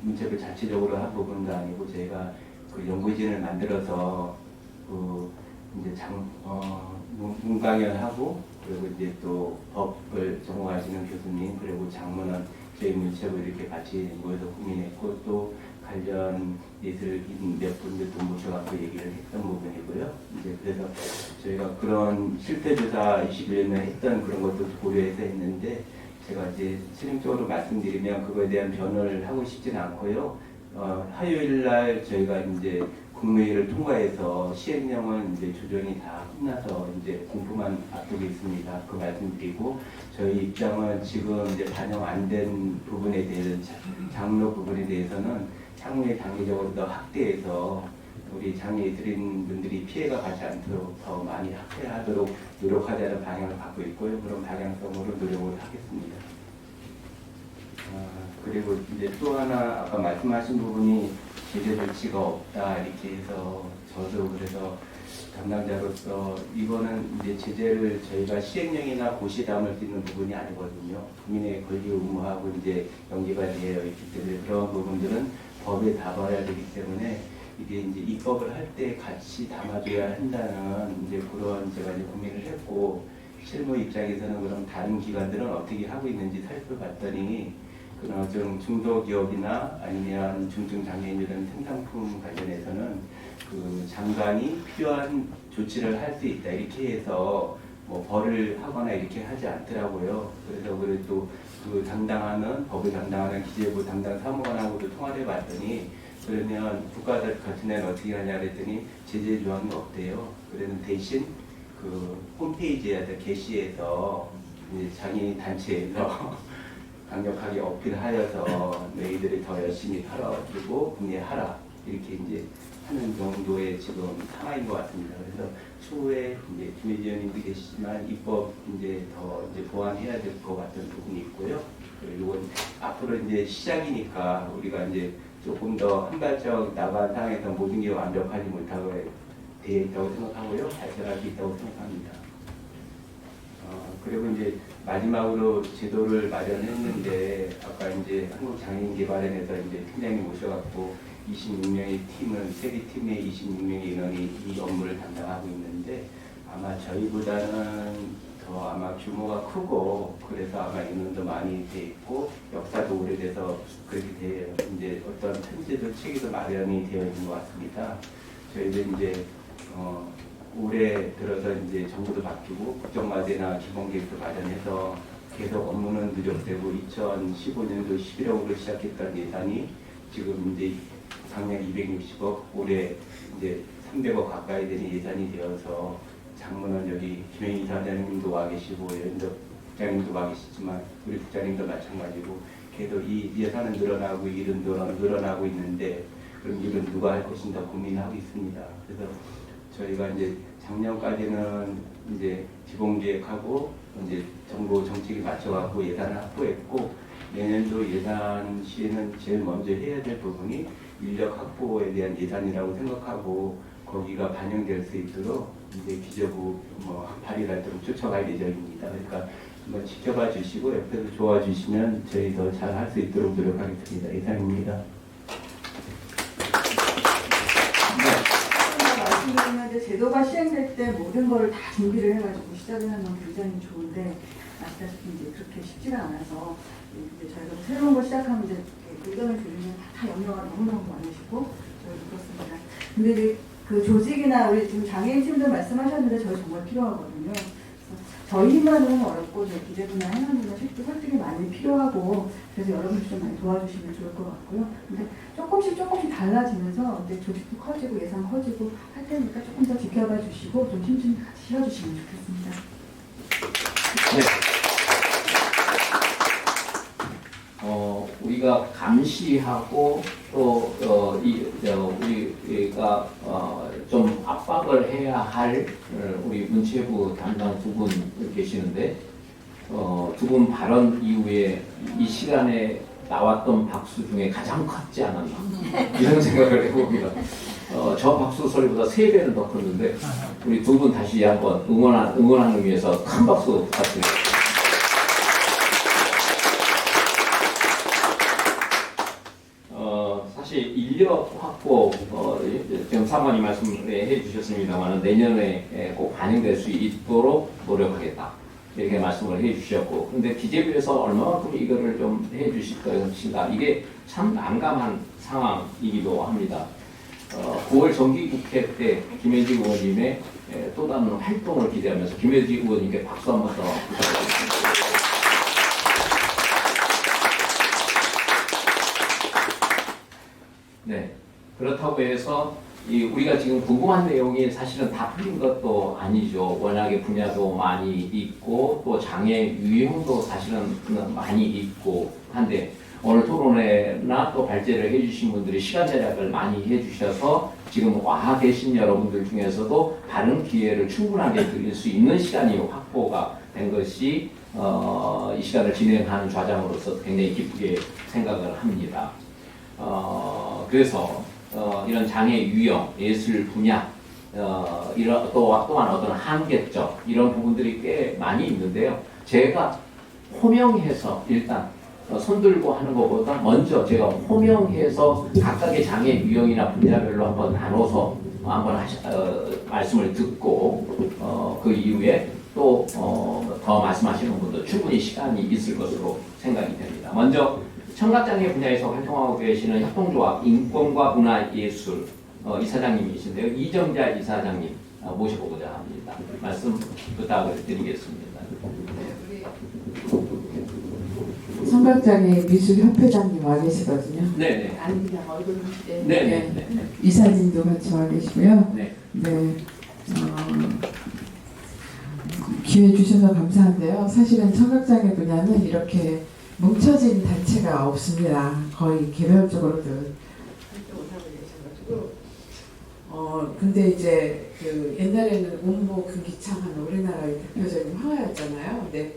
문체부 자체적으로 한 부분도 아니고 저희가 그 연구진을 만들어서 그 이제 문강연하고 그리고 이제 또 법을 전공하시는 교수님 그리고 장문원 저희 문체부 이렇게 같이 모여서 고민했고 또 관련 예술인 몇 분들도 모셔갖고 얘기를 했던 부분이고요. 이제 그래서 저희가 그런 실태조사 21년에 했던 그런 것도 고려해서 했는데 제가 이제 실행적으로 말씀드리면 그거에 대한 변호를 하고 싶지는 않고요. 화요일 날 저희가 이제 국무회의를 통과해서 시행령은 이제 조정이 다 끝나서 이제 공포만 앞두고 있습니다. 그 말씀드리고 저희 입장은 지금 이제 반영 안 된 부분에 대해서 장로 부분에 대해서는 향후에 단계적으로 더 확대해서 우리 장애 예술인 분들이 피해가 가지 않도록 더 많이 확대하도록 노력하자는 방향을 갖고 있고요. 그런 방향성으로 노력을 하겠습니다. 그리고 이제 또 하나 아까 말씀하신 부분이 제재 조치가 없다 이렇게 해서 저도 그래서 담당자로서 이거는 이제 제재를 저희가 시행령이나 고시에 담을 수 있는 부분이 아니거든요. 국민의 권리 의무하고 이제 연계가 되어 있기 때문에 그런 부분들은 법에 담아야 되기 때문에 이게 이제 입법을 할 때 같이 담아줘야 한다는 이제 그런 제가 이제 고민을 했고 실무 입장에서는 그럼 다른 기관들은 어떻게 하고 있는지 살펴봤더니 그런 좀 중소기업이나 아니면 중증장애인 이런 생산품 관련해서는 그 장관이 필요한 조치를 할 수 있다 이렇게 해서 벌을 하거나 이렇게 하지 않더라고요. 그래서 그래도 그 담당하는 법을 담당하는 기재부 담당 사무관하고도 통화를 해봤더니 그러면 국가들 같은 데는 어떻게 하냐 그랬더니 제재 조항이 없대요. 그래서 대신 그 홈페이지에 게시해서 이제 장애인 단체에서 강력하게 어필하여서 너희들이 더 열심히 팔아주고 구매하라 이렇게 이제 하는 정도의 지금 상황인 것 같습니다. 그래서 추후에 이제 김혜지 의원님도 계시지만 입법 이제 더 이제 보완해야 될 것 같은 부분이 있고요. 그리고 이건 앞으로 이제 시작이니까 우리가 이제 조금 더 한 발짝 나간 상황에서 모든 게 완벽하지 못하고 되어 있다고 생각하고요. 발전할 수 있다고 생각합니다. 그리고 이제 마지막으로 제도를 마련했는데 아까 이제 한국장애인개발원에서 이제 팀장님 모셔갖고 26명의 팀은 세개 팀의 26명의 인원이 이 업무를 담당하고 있는데 아마 저희보다는 더 더 아마 규모가 크고 그래서 아마 인원도 많이 돼 있고 역사도 오래돼서 그렇게 돼요. 이제 어떤 편지도 책에도 마련이 되어 있는 것 같습니다. 저희도 이제 올해 들어서 이제 정부도 바뀌고 국정과제나 기본계획도 마련해서 계속 업무는 누적되고 2015년도 11억으로 시작했던 예산이 지금 이제 작년 260억, 올해 이제 300억 가까이 되는 예산이 되어서 장문은 여기 김혜인 이사장님도 와 계시고 연접 국장님도 와 계시지만 우리 국장님도 마찬가지고 계속 이 예산은 늘어나고 일은 늘어나고 있는데 그럼 일은 누가 할 것인가 고민하고 있습니다. 그래서 저희가 이제 작년까지는 이제 기본계획하고 이제 정부 정책에 맞춰갖고 예산을 확보했고 내년도 예산 시에는 제일 먼저 해야 될 부분이 인력 확보에 대한 예산이라고 생각하고 거기가 반영될 수 있도록 이제 기재부 한 8일 동안 쫓아갈 예정입니다. 그러니까 한번 지켜봐 주시고 옆에서 도와주시면 저희 더 잘 할 수 있도록 노력하겠습니다. 이상입니다. 말씀드리면 이제 제도가 시행될 때 모든 걸 다 준비를 해가지고 시작을 하는 건 굉장히 좋은데 아시다시피 이제 그렇게 쉽지가 않아서 이제 저희가 새로운 걸 시작하면 이제 의견을 들으면 다 염려가 너무너무 많으시고 저희도 그렇습니다. 근데 이제 그 조직이나 우리 지금 장애인 팀들 말씀하셨는데 저희 정말 필요하거든요. 저희만은 어렵고 저희 기재부나 행안부나 설득이 많이 필요하고 그래서 여러분들 좀 많이 도와주시면 좋을 것 같고요. 근데 조금씩 달라지면서 이제 조직도 커지고 예산 커지고 할 테니까 조금 더 지켜봐 주시고 좀 힘 좀 같이 실어주시면 좋겠습니다. 네. 우리가 감시하고 또 우리가 좀 압박을 해야 할 우리 문체부 담당 두 분 계시는데 두 분 발언 이후에 이 시간에 나왔던 박수 중에 가장 컸지 않았나 이런 생각을 해봅니다. 저 박수 소리보다 3배는 더 컸는데 우리 두 분 다시 한번 응원하는 위해서 큰 박수 부탁드립니다. 사실 인력 확보 지금 사모님 말씀해 주셨습니다만 내년에 꼭 반영될 수 있도록 노력하겠다 이렇게 말씀을 해 주셨고 근데 기재부에서 얼마만큼 이거를 좀 해 주실 것인가 이게 참 난감한 상황이기도 합니다. 9월 정기국회 때 김혜지 의원님의 또 다른 활동을 기대하면서 김혜지 의원님께 박수 한번 더 부탁드립니다. 네. 그렇다고 해서 우리가 지금 궁금한 내용이 사실은 다 풀린 것도 아니죠. 워낙에 분야도 많이 있고 또 장애 유형도 사실은 많이 있고 한데 오늘 토론회나 또 발제를 해주신 분들이 시간 절약을 많이 해주셔서 지금 와 계신 여러분들 중에서도 다른 기회를 충분하게 드릴 수 있는 시간이 확보가 된 것이 이 시간을 진행하는 좌장으로서 굉장히 기쁘게 생각을 합니다. 그래서 이런 장애 유형, 예술 분야, 또한 어떤 한계점 이런 부분들이 꽤 많이 있는데요. 제가 호명해서 일단 손들고 하는 것보다 먼저 제가 호명해서 각각의 장애 유형이나 분야별로 한번 나눠서 한번 말씀을 듣고 그 이후에 또 더 말씀하시는 분도 충분히 시간이 있을 것으로 생각이 됩니다. 먼저 청각장애 분야에서 활동하고 계시는 협동조합 인권과 문화예술 이사장님이신데요. 이정자 이사장님 모셔보고자 합니다. 말씀 부탁을 드리겠습니다. 청각장애 미술협회장님 와 계시거든요. 네네. 아니 그냥 얼굴 때. 네네. 이사님도 같이 와 계시고요. 네. 네. 기회 주셔서 감사한데요. 사실은 청각장애 분야는 이렇게 뭉쳐진 단체가 없습니다. 거의 개별적으로들 근데 이제 그 옛날에는 운보 금기창은 우리나라의 대표적인 화가였잖아요. 근데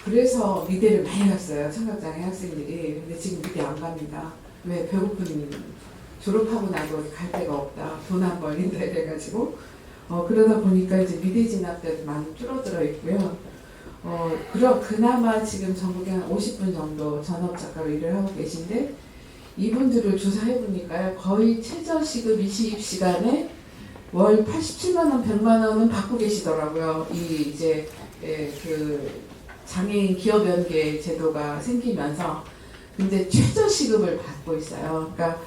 그래서 미대를 많이 갔어요. 청각장애 학생들이. 근데 지금 미대 안 갑니다. 왜? 배고픈 졸업하고 나고 갈 데가 없다. 돈 안 벌린다 이래가지고 그러다 보니까 이제 미대 진학자도 많이 줄어들어 있고요. 그나마 지금 전국에 한 50분 정도 전업작가로 일을 하고 계신데 이분들을 조사해보니까요. 거의 최저시급 20시간에 월 87만원, 100만원은 받고 계시더라고요. 이제 그 장애인 기업 연계 제도가 생기면서 근데 최저시급을 받고 있어요. 그러니까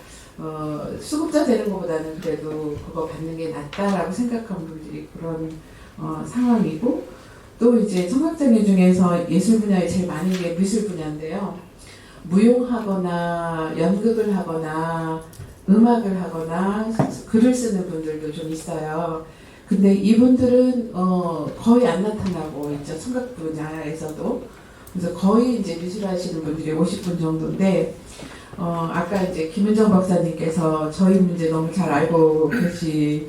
수급자 되는 것보다는 그래도 그거 받는 게 낫다라고 생각하는 분들이 그런 상황이고, 또 이제 청각장애 중에서 예술 분야에 제일 많은 게 미술 분야인데요. 무용하거나 연극을 하거나 음악을 하거나 글을 쓰는 분들도 좀 있어요. 근데 이분들은 거의 안 나타나고 있죠. 청각 분야에서도. 그래서 거의 이제 미술 하시는 분들이 50분 정도인데, 아까 이제 김은정 박사님께서 저희 문제 너무 잘 알고 계신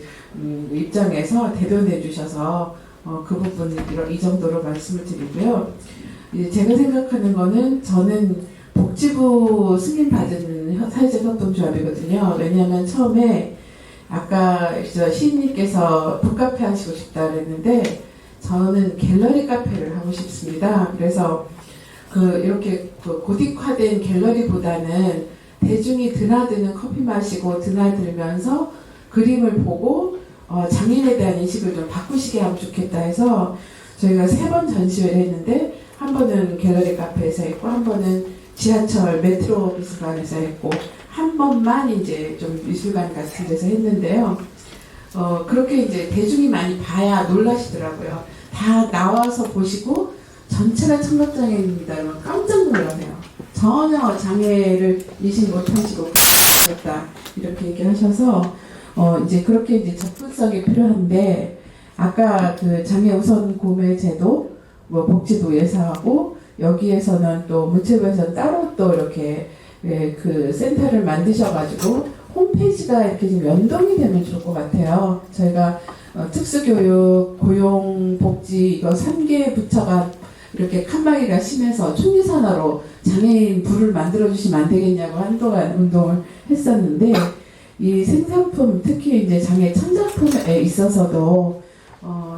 입장에서 대변해 주셔서 그 부분을 이 정도로 말씀을 드리고요. 이제 제가 생각하는 거는 저는 복지부 승인받은 사회적 협동조합이거든요. 왜냐하면 처음에 아까 시인님께서 북카페 하시고 싶다 그랬는데 저는 갤러리 카페를 하고 싶습니다. 그래서 이렇게 고딕화된 갤러리보다는 대중이 드나드는 커피 마시고 드나들면서 그림을 보고 장애인에 대한 인식을 좀 바꾸시게 하면 좋겠다 해서 저희가 3번 전시회를 했는데, 한 번은 갤러리 카페에서 했고, 한 번은 지하철 메트로 미술관에서 했고, 한 번만 이제 좀 미술관 같은 데서 했는데요. 그렇게 이제 대중이 많이 봐야 놀라시더라고요. 다 나와서 보시고 전체가 청각장애인입니다. 그러면 깜짝 놀라세요. 전혀 장애를 인식 못하시고 그랬다 이렇게 얘기하셔서 이제 그렇게 이제 접근성이 필요한데, 아까 그 장애 우선 구매 제도, 뭐 복지부 예사하고 여기에서는 또 문체부에서 따로 또 이렇게 그 센터를 만드셔가지고 홈페이지가 이렇게 좀 연동이 되면 좋을 것 같아요. 저희가 특수교육, 고용, 복지 이거 3개 부처가 이렇게 칸막이가 심해서 총리산하로 장애인 부를 만들어주시면 안 되겠냐고 한동안 운동을 했었는데, 이 생산품, 특히 이제 장애 창작품에 있어서도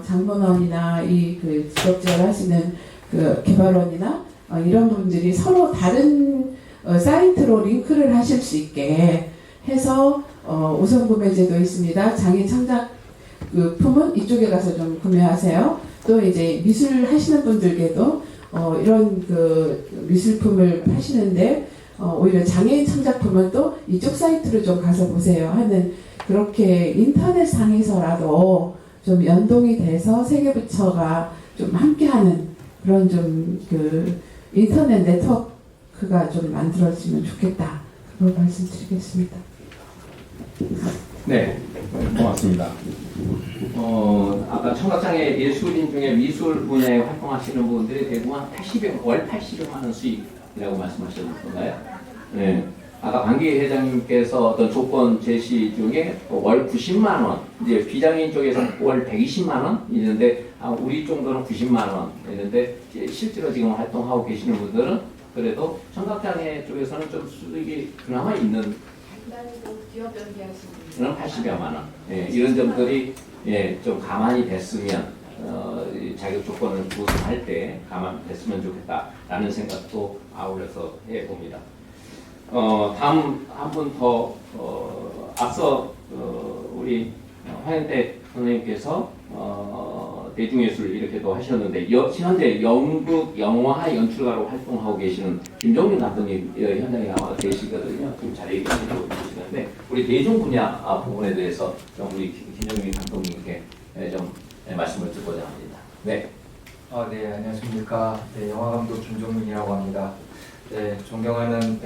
장본원이나 그 직업재활 하시는 그 개발원이나 이런 분들이 서로 다른 사이트로 링크를 하실 수 있게 해서 우선 구매제도 있습니다. 장애 창작 그 품은 이쪽에 가서 좀 구매하세요. 또 이제 미술 하시는 분들께도 이런 그 미술품을 파시는데 오히려 장애인 창작품은 또 이쪽 사이트로 좀 가서 보세요 하는, 그렇게 인터넷 상에서라도 좀 연동이 돼서 세계 부처가 좀 함께하는 그런 좀 그 인터넷 네트워크가 좀 만들어지면 좋겠다. 그걸 말씀드리겠습니다. 네, 고맙습니다. 아까 청각장애 예술인 중에 미술 분야에 활동하시는 분들이 대부분 월 80여만 원 수익이라고 말씀하셨던가요? 네. 아까 방기 회장님께서 어떤 조건 제시 중에 월 90만 원, 이제 비장애인 쪽에서 월 120만 원 있는데, 우리 정도는 90만 원 있는데, 실제로 지금 활동하고 계시는 분들은 그래도 청각장애 쪽에서는 좀 수익이 그나마 있는, 기업 연계하시는 그런 80여만 원. 예, 이런 점들이 좀 가만히 됐으면 자격 조건을 구성할 때 가만히 됐으면 좋겠다라는 생각도 아울러서 해봅니다. 다음 한 분 더, 앞서 우리 화현대 선생님께서 대중예술 이렇게도 하셨는데, 현재 연극, 영화 연출가로 활동하고 계시는 김종민 감독님 현장에 나와 계시거든요. 지금 자리에 계시는데, 우리 대중 분야 부분에 대해서 좀 우리 김종민 감독님께 좀 말씀을 듣고자 합니다. 네. 네, 안녕하십니까. 네, 영화감독 김종민이라고 합니다. 네, 존경하는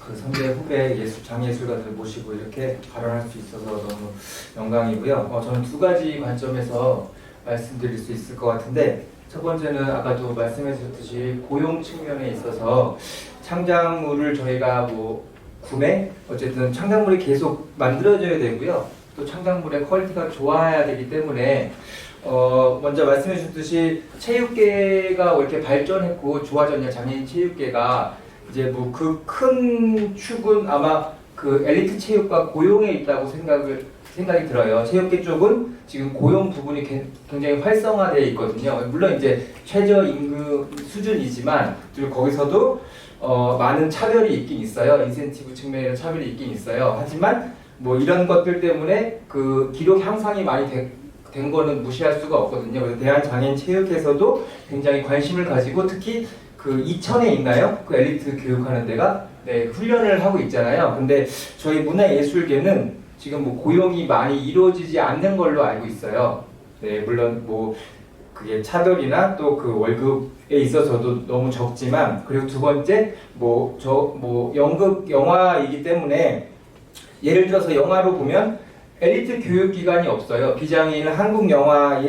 그 선배 후배 장예술가들 모시고 이렇게 발언할 수 있어서 너무 영광이고요. 저는 2가지 관점에서 말씀드릴 수 있을 것 같은데, 첫 번째는 아까도 말씀해 주셨듯이 고용 측면에 있어서 창작물을 저희가 뭐 구매, 어쨌든 창작물이 계속 만들어져야 되고요. 또 창작물의 퀄리티가 좋아야 되기 때문에 먼저 말씀해 주셨듯이 체육계가 이렇게 발전했고 좋아졌냐, 장애인 체육계가 이제 뭐 그 큰 축은 아마 그 엘리트 체육과 고용에 있다고 생각이 들어요. 체육계 쪽은 지금 고용 부분이 굉장히 활성화되어 있거든요. 물론 이제 최저임금 수준이지만 그리고 거기서도 많은 차별이 있긴 있어요. 인센티브 측면에서 차별이 있긴 있어요. 하지만 뭐 이런 것들 때문에 그 기록 향상이 많이 된 거는 무시할 수가 없거든요. 그래서 대한장애인체육회에서도 굉장히 관심을 가지고 특히 그 이천에 있나요? 그 엘리트 교육하는 데가 네, 훈련을 하고 있잖아요. 근데 저희 문화예술계는 지금 뭐 고용이 많이 이루어지지 않는 걸로 알고 있어요. 네, 물론 뭐 그게 차별이나 또 그 월급에 있어서도 너무 적지만, 그리고 두 번째 연극 영화이기 때문에 예를 들어서 영화로 보면 엘리트 교육기관이 없어요. 비장애인 한국영화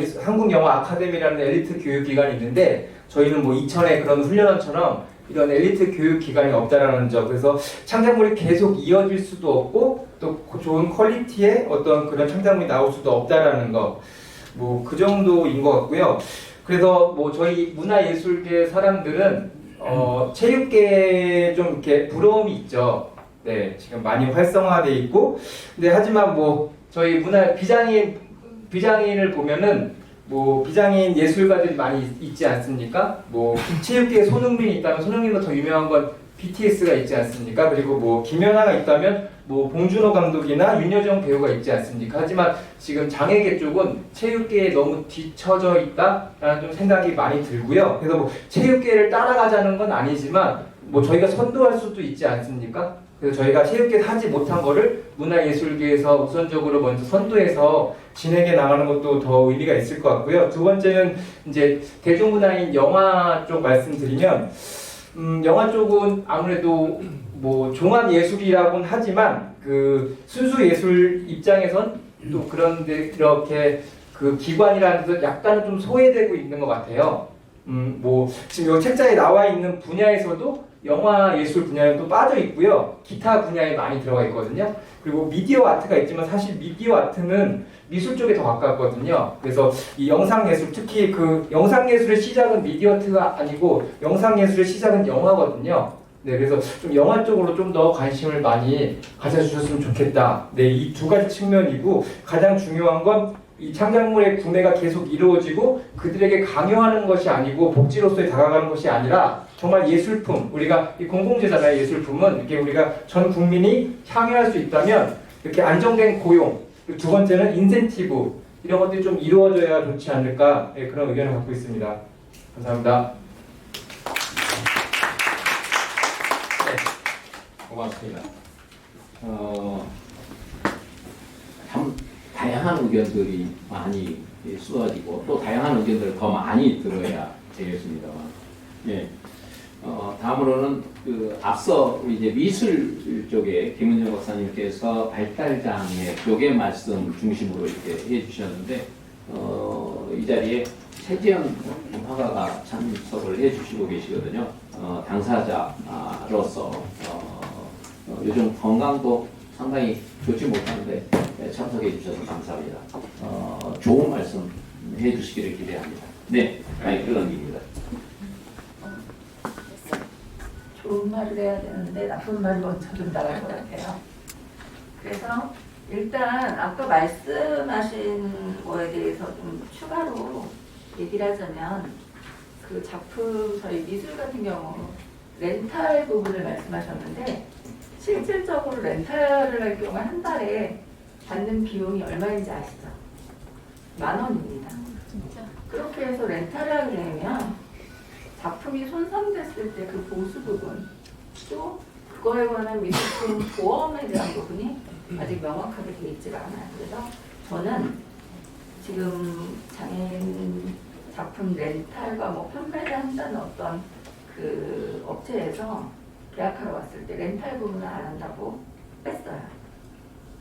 아카데미라는 엘리트 교육기관이 있는데 저희는 뭐 이천의 그런 훈련원처럼 이런 엘리트 교육기관이 없다라는 점. 그래서 창작물이 계속 이어질 수도 없고 또 좋은 퀄리티의 어떤 그런 창작물이 나올 수도 없다라는 거. 뭐 그 정도인 것 같고요. 그래서 뭐 저희 문화예술계 사람들은 체육계에 좀 이렇게 부러움이 있죠. 네, 지금 많이 활성화돼 있고, 근데 하지만 뭐 저희 비장애인을 보면은 뭐 비장애인 예술가들이 많이 있지 않습니까? 뭐 체육계에 손흥민이 있다면 손흥민보다 더 유명한 건 BTS가 있지 않습니까? 그리고 뭐 김연아가 있다면 뭐 봉준호 감독이나 윤여정 배우가 있지 않습니까? 하지만 지금 장애계 쪽은 체육계에 너무 뒤처져 있다라는 좀 생각이 많이 들고요. 그래서 뭐 체육계를 따라가자는 건 아니지만 뭐 저희가 선도할 수도 있지 않습니까? 그래서 저희가 체육계에서 하지 못한 거를 문화예술계에서 우선적으로 먼저 선도해서 진행해 나가는 것도 더 의미가 있을 것 같고요. 두 번째는 이제 대중문화인 영화 쪽 말씀드리면, 영화 쪽은 아무래도 뭐 종합 예술이라고는 하지만 그 순수 예술 입장에선 또 그런데 이렇게 그 기관이라는 데서 약간은 좀 소외되고 있는 것 같아요. 뭐 지금 이 책자에 나와 있는 분야에서도 영화 예술 분야에 또 빠져 있고요. 기타 분야에 많이 들어가 있거든요. 그리고 미디어 아트가 있지만 사실 미디어 아트는 미술 쪽에 더 가깝거든요. 그래서 이 영상 예술, 특히 그 영상 예술의 시작은 미디어 아트가 아니고 영상 예술의 시작은 영화거든요. 네, 그래서 좀 영화 쪽으로 좀 더 관심을 많이 가져주셨으면 좋겠다. 네, 이 두 가지 측면이고, 가장 중요한 건 이 창작물의 구매가 계속 이루어지고 그들에게 강요하는 것이 아니고 복지로서의 다가가는 것이 아니라 정말 예술품, 우리가 이 공공재잖아요. 예술품은 이렇게 우리가 전 국민이 향유할 수 있다면 이렇게 안정된 고용, 그리고 두 번째는 인센티브, 이런 것들이 좀 이루어져야 좋지 않을까, 네, 그런 의견을 갖고 있습니다. 감사합니다. 네, 고맙습니다. 참 다양한 의견들이 많이 쏟아지고 또 다양한 의견들을 더 많이 들어야 되겠습니다만, 예. 다음으로는 그 앞서 이제 미술 쪽에 김은정 박사님께서 발달장애 쪽의 말씀 중심으로 이렇게 해주셨는데, 이 자리에 최지연 화가가 참석을 해주시고 계시거든요. 당사자로서 요즘 건강도 상당히 좋지 못한데 참석해 주셔서 감사합니다. 좋은 말씀 해주시기를 기대합니다. 네, 마이크 넘깁니다. 좋은 말을 해야 되는데 나쁜 말이 먼저 나갈 것 같아요. 그래서 일단 아까 말씀하신 거에 대해서 좀 추가로 얘기를 하자면, 그 작품 저희 미술 같은 경우 렌탈 부분을 말씀하셨는데, 실질적으로 렌탈을 할 경우 한 달에 받는 비용이 얼마인지 아시죠? 10,000원입니다. 진짜. 그렇게 해서 렌탈을 하게 되면 작품이 손상됐을 때 그 보수 부분, 또 그거에 관한 미술품 보험에 대한 부분이 아직 명확하게 되어 있지가 않아요. 그래서 저는 지금 장애인 작품 렌탈과 뭐 판매를 한다는 어떤 그 업체에서 계약하러 왔을 때 렌탈 부분을 안 한다고 뺐어요.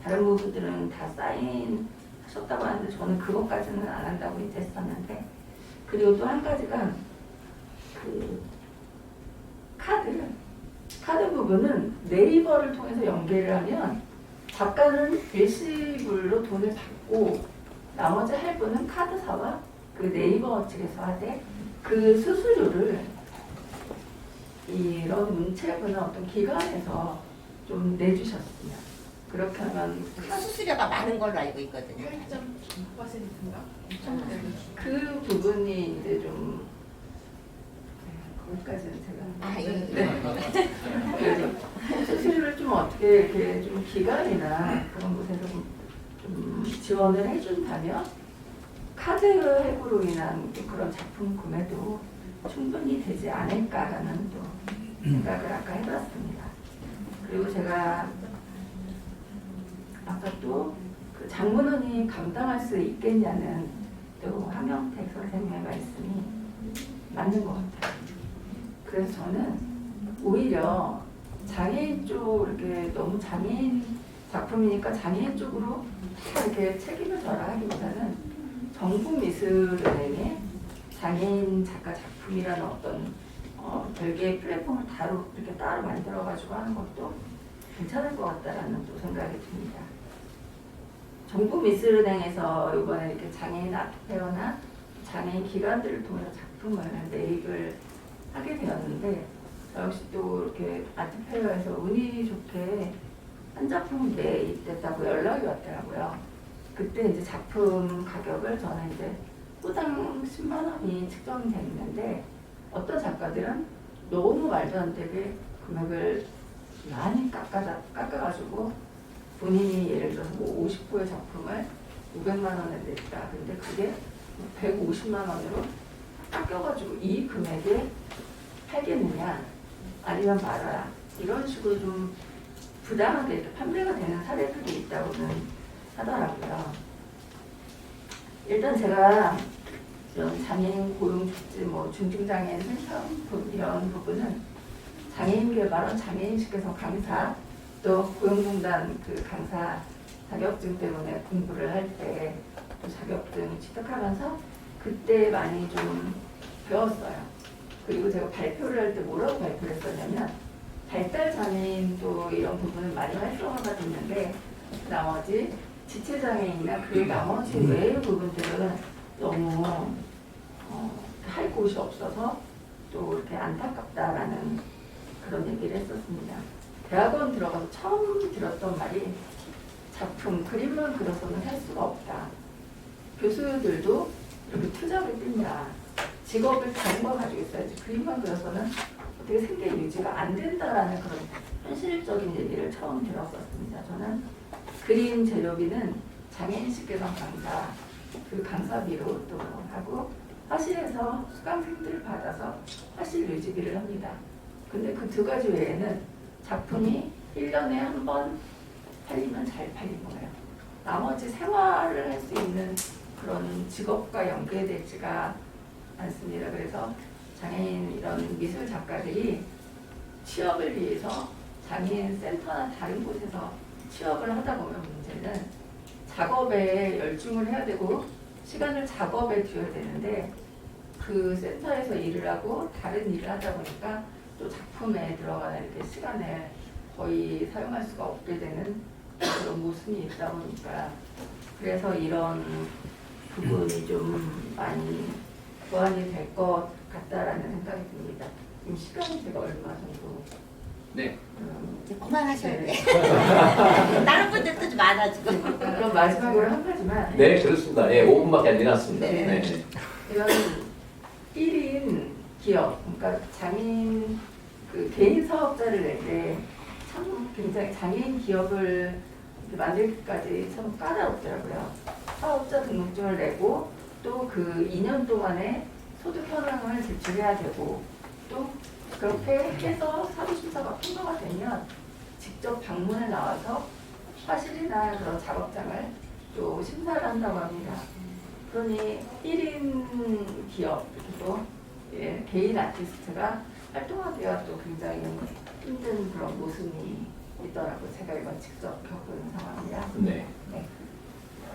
다른 부분들은 다 사인 하셨다고 하는데 저는 그것까지는 안 한다고 이제 했었는데, 그리고 또 한 가지가 그 카드 부분은 네이버를 통해서 연계를 하면 작가는 일시불로 돈을 받고 나머지 할부는 카드사와 그 네이버 측에서 하되, 그 수수료를 이런 문체부나 어떤 기관에서 좀 내주셨습니다. 그렇게 하면 수수료가 많은 걸로 알고 있거든요. 8.9%인가? 그 부분이 이제 좀 거기까지는 제가 네. 그래서 수수료를 좀 어떻게 이렇게 좀 기관이나 그런 곳에서 좀 지원을 해준다면 카드 해고로 인한 그런 작품 구매도 충분히 되지 않을까라는 또 생각을 아까 해봤습니다. 그리고 제가 아까 또 그 장문원이 감당할 수 있겠냐는 또 황영택 선생님의 말씀이 맞는 것 같아요. 그래서 저는 오히려 장애인 쪽 이렇게 너무 장애인 작품이니까 장애인 쪽으로 이렇게 책임을 져라 하기보다는 정부미술은행의 장애인 작가 작품이라는 어떤 별개의 플랫폼을 이렇게 따로 만들어가지고 하는 것도 괜찮을 것 같다라는 또 생각이 듭니다. 정부미술은행에서 이번에 이렇게 장애인 아트페어나 장애인 기관들을 통해서 작품을 매입을 하게 되었는데 역시 또 이렇게 아트페어에서 운이 좋게 한 작품 매입됐다고 연락이 왔더라고요. 그때 이제 작품 가격을 저는 이제 호당 10만 원이 측정됐는데 어떤 작가들은 너무 말도 안 되게 금액을 많이 깎아가지고 본인이 예를 들어서 뭐 50부의 작품을 500만 원에 냈다. 근데 그게 150만 원으로 깎여가지고 이 금액에 팔겠느냐 아니면 말아라 이런 식으로 좀 부당하게 판매가 되는 사례들이 있다고는 하더라고요. 일단 제가 이런 장애인 고용축지, 뭐 중증장애인 생산품 이런 부분은 장애인 개발원, 장애인식 개선 강사, 또 고용공단 그 강사 자격증 때문에 공부를 할 때 또 자격증 취득하면서 그때 많이 좀 배웠어요. 그리고 제가 발표를 할 때 뭐라고 발표를 했었냐면 발달 장애인도 이런 부분은 많이 활성화가 됐는데 나머지 지체장애인이나 그 나머지 외의 부분들은 너무 할 곳이 없어서 또 이렇게 안타깝다라는 그런 얘기를 했었습니다. 대학원 들어가서 처음 들었던 말이 작품, 그림만 그려서는 할 수가 없다. 교수들도 이렇게 투잡을 뛴다. 직업을 다른 걸 가지고 있어야지 그림만 그려서는 어떻게 생계 유지가 안 된다라는 그런 현실적인 얘기를 처음 들었었습니다. 저는 그림 재료비는 장애인식 개선 강사, 그 강사비로 또 하고 화실에서 수강생들을 받아서 화실 유지비를 합니다. 근데 그 두 가지 외에는 작품이 1년에 한 번 팔리면 잘 팔린 거예요. 나머지 생활을 할 수 있는 그런 직업과 연계되지가 않습니다. 그래서 장애인 이런 미술 작가들이 취업을 위해서 장애인 센터나 다른 곳에서 취업을 하다 보면 문제는 작업에 열중을 해야 되고 시간을 작업에 두어야 되는데 그 센터에서 일을 하고 다른 일을 하다 보니까 또 작품에 들어가는 이렇게 시간을 거의 사용할 수가 없게 되는 그런 모습이 있다 보니까 그래서 이런 부분이 좀 많이 보완이 될 것 같다라는 생각이 듭니다. 지금 시간이 제가 얼마 정도? 네. 이제 그만하셔야 돼. 네. 다른 분들도 좀 많아지고. 그럼 마지막으로 한 가지만. 네, 그렇습니다. 예, 5분밖에 안 지났습니다. 네. 네. 이런 1인 기업, 그러니까 장애인 그 개인 사업자를 낼 때 참 굉장히 장애인 기업을 만들기까지 참 까다롭더라고요. 사업자 등록증을 내고 또 그 2년 동안에 소득 현황을 제출해야 되고 또 그렇게 해서 사주심사가 통과가 되면 직접 방문을 나와서 화실이나 그런 작업장을 또 심사를 한다고 합니다. 그러니 1인 기업 그리고 예, 개인 아티스트가 활동하기가 또 굉장히 힘든 그런 모습이 있더라고요. 제가 이건 직접 겪은 상황이라. 네. 네.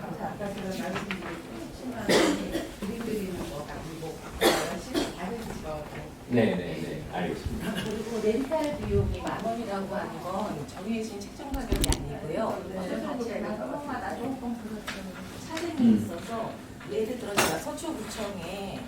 감사합니다. 아까 제가 말씀드린 그림 그리는 거가 뭐 열심히 다르죠. 네, 알겠습니다. 그리고 렌탈 비용이 10,000원이라고 하는 건 정해진 책정 가격이 아니고요. 어떤 단체가 상황마다 조금 차등이 있어서 예를 들어 제가 서초구청에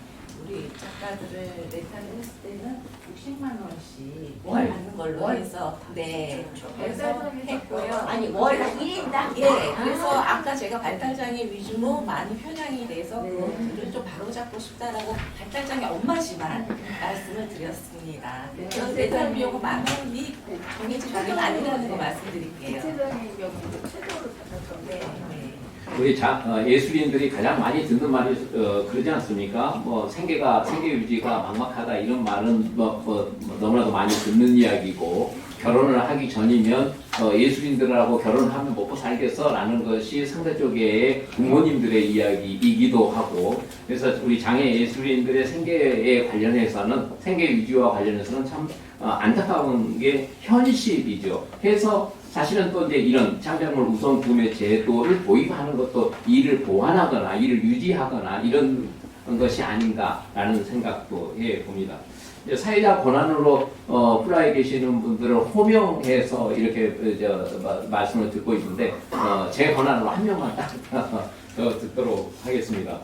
우리 작가들을 렌탈을 했을 때는 60만 원씩 월 받는 걸로 해서 네 그래서 했고요. 아니 월 1인당? 예, 그래서 아까 제가 발달장애 위주로 많이 편향이 돼서 그것들을 좀 바로잡고 싶다라고 발달장애 엄마지만 말씀을 드렸습니다. 그래서 렌탈 비용은 10,000원이 정해진 가격 아니라는 거 말씀드릴게요. 지체장애인 경우도 최저로 잡았던데 네. 우리 예술인들이 가장 많이 듣는 말이 그러지 않습니까? 뭐 생계 유지가 막막하다 이런 말은 너무나도 많이 듣는 이야기고, 결혼을 하기 전이면 예술인들하고 결혼하면 먹고 살겠어라는 것이 상대 쪽의 부모님들의 이야기이기도 하고, 그래서 우리 장애 예술인들의 생계에 관련해서는, 생계 유지와 관련해서는 참 안타까운 게 현실이죠. 해서 사실은 또 이제 이런 창작물 우선 구매 제도를 도입하는 것도 이를 보완하거나 이를 유지하거나 이런 것이 아닌가라는 생각도 해 봅니다. 사회자 권한으로 플라에 계시는 분들을 호명해서 이렇게 말씀을 듣고 있는데, 제 권한으로 한 명만 딱 듣도록 하겠습니다.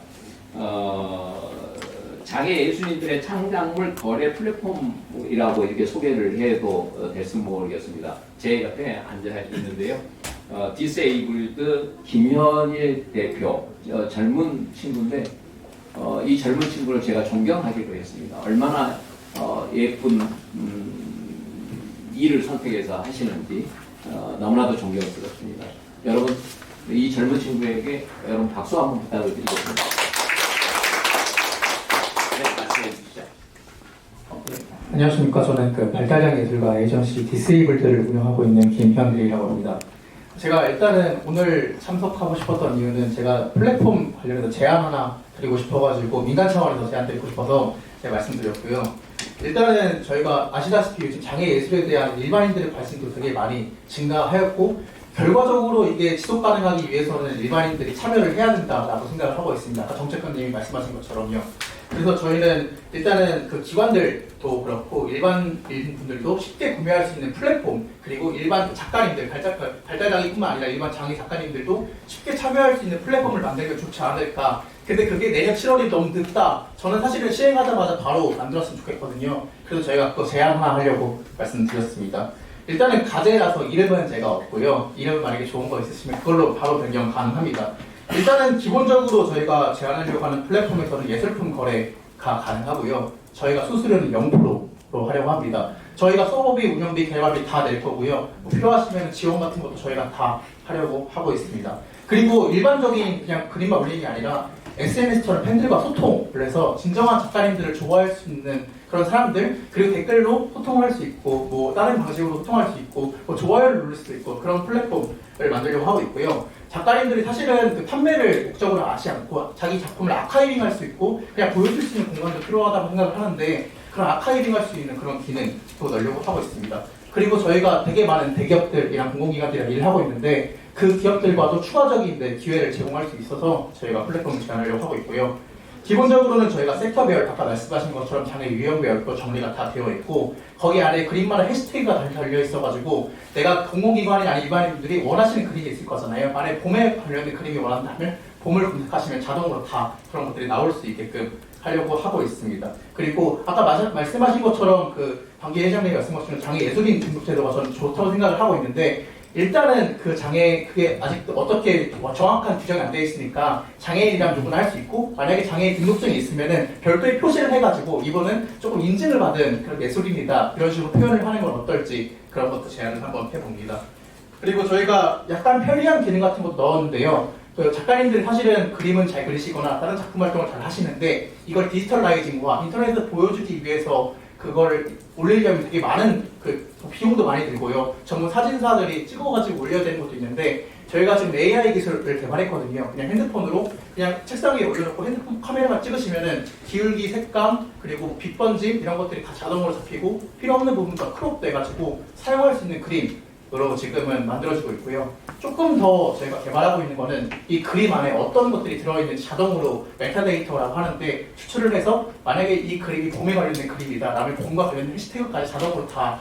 장애 예술인들의 창작물 거래 플랫폼이라고 이렇게 소개를 해도 됐으면 모르겠습니다. 제 옆에 앉아 있는데요. 디세이블드 김현일 대표, 젊은 친구인데, 이 젊은 친구를 제가 존경하기로 했습니다. 얼마나 예쁜 일을 선택해서 하시는지 너무나도 존경스럽습니다. 여러분, 이 젊은 친구에게 여러분 박수 한번 부탁을 드리겠습니다. 네, 말씀해 주시죠. 안녕하십니까. 저는 그 발달장애 예술가 에이전시 디세이블드를 운영하고 있는 김현일이라고 합니다. 제가 일단은 오늘 참석하고 싶었던 이유는 제가 플랫폼 관련해서 제안 하나 드리고 싶어가지고 민간 차원에서 제안 드리고 싶어서 제가 말씀드렸고요. 일단은 저희가 아시다시피 요즘 장애 예술에 대한 일반인들의 관심도 되게 많이 증가하였고, 결과적으로 이게 지속 가능하기 위해서는 일반인들이 참여를 해야 된다라고 생각을 하고 있습니다. 아까 정책관님이 말씀하신 것처럼요. 그래서 저희는 일단은 그 기관들도 그렇고 일반인분들도 쉽게 구매할 수 있는 플랫폼, 그리고 일반 작가님들, 발달장애뿐만 아니라 일반 장애 작가님들도 쉽게 참여할 수 있는 플랫폼을 만들면 좋지 않을까. 근데 그게 내년 7월이 너무 늦다. 저는 사실은 시행하자마자 바로 만들었으면 좋겠거든요. 그래서 저희가 그거 제안 하나 하려고 말씀드렸습니다. 일단은 가제라서 이름은 제가 없고요. 이름 만약에 좋은 거 있으시면 그걸로 바로 변경 가능합니다. 일단은 기본적으로 저희가 제안하려고 하는 플랫폼에서는 예술품 거래가 가능하고요. 저희가 수수료는 0%로 하려고 합니다. 저희가 서버비, 운영비, 개발비 다 낼 거고요. 뭐 필요하시면 지원 같은 것도 저희가 다 하려고 하고 있습니다. 그리고 일반적인 그냥 그림만 올리는 게 아니라 SNS처럼 팬들과 소통을 해서 진정한 작가님들을 좋아할 수 있는 그런 사람들, 그리고 댓글로 소통할 수 있고, 뭐 다른 방식으로 소통할 수 있고, 뭐 좋아요를 누를 수도 있고, 그런 플랫폼을 만들려고 하고 있고요. 작가님들이 사실은 그 판매를 목적으로 하지 않고 자기 작품을 아카이빙 할 수 있고 그냥 보여줄 수 있는 공간도 필요하다고 생각을 하는데, 그런 아카이빙 할 수 있는 그런 기능도 넣으려고 하고 있습니다. 그리고 저희가 되게 많은 대기업들이랑 공공기관들이랑 일을 하고 있는데, 그 기업들과도 추가적인 기회를 제공할 수 있어서 저희가 플랫폼을 제안하려고 하고 있고요. 기본적으로는 저희가 섹터별, 아까 말씀하신 것처럼 장애 유형별로 정리가 다 되어 있고, 거기 안에 그림마다 해시태그가 달려 있어가지고 내가 공공기관이 아닌 일반인들이 원하시는 그림이 있을 거잖아요. 만약에 봄에 관련된 그림이 원한다면 봄을 검색하시면 자동으로 다 그런 것들이 나올 수 있게끔 하려고 하고 있습니다. 그리고 아까 말씀하신 것처럼 그 방기 회장님이 말씀하신 장애 예술인 등록제도가 저는 좋다고 생각을 하고 있는데, 일단은 그 장애, 그게 아직도 어떻게 정확한 규정이 안 되어 있으니까 장애인이라면 누구나 할 수 있고, 만약에 장애인 등록증이 있으면은 별도의 표시를 해가지고 이거는 조금 인증을 받은 그런 예술인이다, 이런 식으로 표현을 하는 건 어떨지, 그런 것도 제안을 한번 해봅니다. 그리고 저희가 약간 편리한 기능 같은 것도 넣었는데요. 그 작가님들이 사실은 그림은 잘 그리시거나 다른 작품 활동을 잘 하시는데, 이걸 디지털라이징과 인터넷에서 보여주기 위해서 그걸 올리려면 되게 많은 비용도 많이 들고요. 전문 사진사들이 찍어가지고 올려야 되는 것도 있는데, 저희가 지금 AI 기술을 개발했거든요. 그냥 핸드폰으로 그냥 책상 위에 올려놓고 핸드폰 카메라만 찍으시면은 기울기, 색감, 그리고 빛 번짐 이런 것들이 다 자동으로 잡히고, 필요 없는 부분도 크롭 돼가지고 사용할 수 있는 그림으로 지금은 만들어지고 있고요. 조금 더 저희가 개발하고 있는 거는 이 그림 안에 어떤 것들이 들어있는지 자동으로 메타데이터라고 하는데 추출을 해서, 만약에 이 그림이 봄에 관련된 그림이다 라면 봄과 관련된 해시태그까지 자동으로 다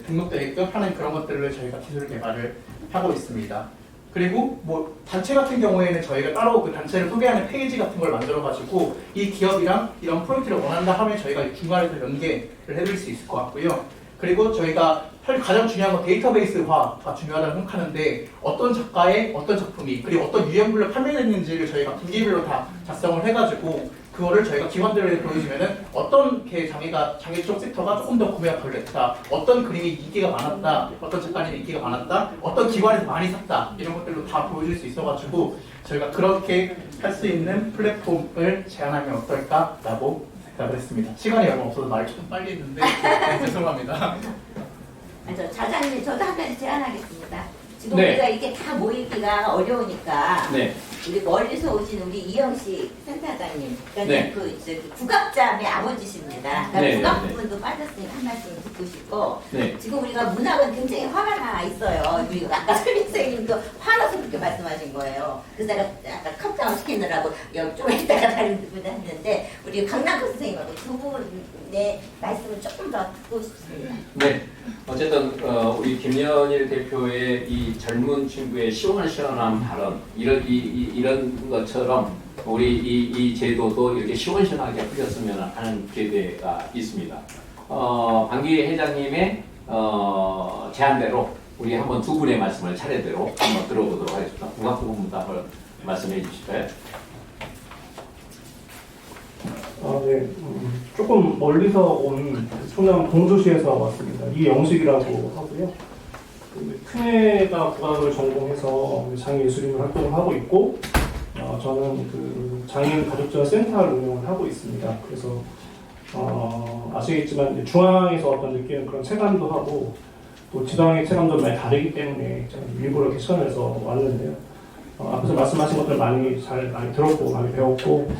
등록되게끔 하는 그런 것들을 저희가 기술 개발을 하고 있습니다. 그리고 뭐 단체 같은 경우에는 저희가 따로 그 단체를 소개하는 페이지 같은 걸 만들어가지고 이 기업이랑 이런 프로젝트를 원한다 하면 저희가 중간에서 연계를 해드릴 수 있을 것 같고요. 그리고 저희가 가장 중요한 건 데이터베이스화가 중요하다고 생각하는데, 어떤 작가의 어떤 작품이, 그리고 어떤 유형별로 판매됐는지를 저희가 분기별로 다 작성을 해가지고 그거를 저희가 기관들에 보여주면은 어떤 장애 쪽 섹터가 조금 더 구매가 덜 됐다, 어떤 그림이 인기가 많았다, 어떤 작가님이 인기가 많았다, 어떤 기관에서 많이 샀다, 이런 것들도 다 보여줄 수 있어가지고 저희가 그렇게 할 수 있는 플랫폼을 제안하면 어떨까라고 생각을 했습니다. 시간이 얼마 없어서 말을 조금 빨리 했는데 죄송합니다. 자장님, 저도 한 가지 제안하겠습니다. 지금 네. 우리가 이게 다 모이기가 어려우니까 네. 우리 멀리서 오신 우리 이영식 센터장님, 그러니까 네. 국악자의 아버지십니다. 그러니까 네, 국악 네, 네. 부분도 빠졌으니까 한 말씀 듣고 싶고, 네. 지금 우리가 문학은 굉장히 화가 나 있어요. 우리 아까 설민 선생님도 화나서 그렇게 말씀하신 거예요. 그래서 내가 약간 컵다운 시키느라고 좀 이따가 다른 분들 했는데, 우리 강남구 선생님하고 두 분의 말씀을 조금 더 듣고 싶습니다. 네. 어쨌든 우리 김연일 대표의 이 젊은 친구의 시원시원한 발언, 이런 것처럼 우리 이 제도도 이렇게 시원시원하게 풀렸으면 하는 기대가 있습니다. 방기 회장님의 제안대로 우리 한번 두 분의 말씀을 차례대로 한번 들어보도록 하겠습니다. 국악부분부터 한번 말씀해 주실까요? 네. 조금 멀리서 온 충남 공주시에서 왔습니다. 이영식이라고 하고요. 큰애가 국악을 전공해서 장애예술인을 활동을 하고 있고, 저는 그 장애인 가족지원 센터를 운영을 하고 있습니다. 그래서 아시겠지만 중앙에서 어떤 느끼는 그런 체감도 하고 또 지방의 체감도 많이 다르기 때문에 저는 일부러 이렇게 시간을 내서 왔는데요. 앞에서 말씀하신 것들 많이 들었고 많이 배웠고,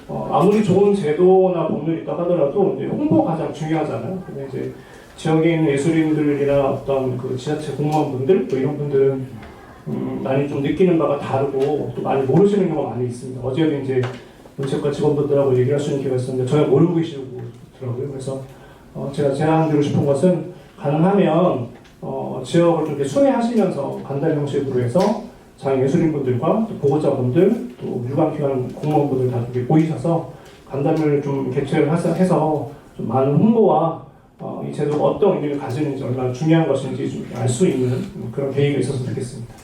아무리 좋은 제도나 법률이 있다 하더라도 이제 홍보가 가장 중요하잖아요. 근데 이제 지역에 있는 예술인들이나 어떤 그 지자체 공무원분들 또 이런 분들은 많이 좀 느끼는 바가 다르고 또 많이 모르시는 경우가 많이 있습니다. 어제도 이제 문체과 직원분들하고 얘기할 수 있는 기회가 있었는데 전혀 모르고 계시더라고요. 그래서 제가 제안드리고 싶은 것은 가능하면 지역을 좀 이렇게 순회하시면서 간담회 형식으로 해서 장애예술인분들과 또 보호자분들 또 유관기관 공무원분들 다 이렇게 모이셔서 간담회를 좀 개최를 해서 좀 많은 홍보와 이 제도가 어떤 의미를 가지는지 얼마나 중요한 것인지 좀 알 수 있는 그런 계기가 있었으면 좋겠습니다.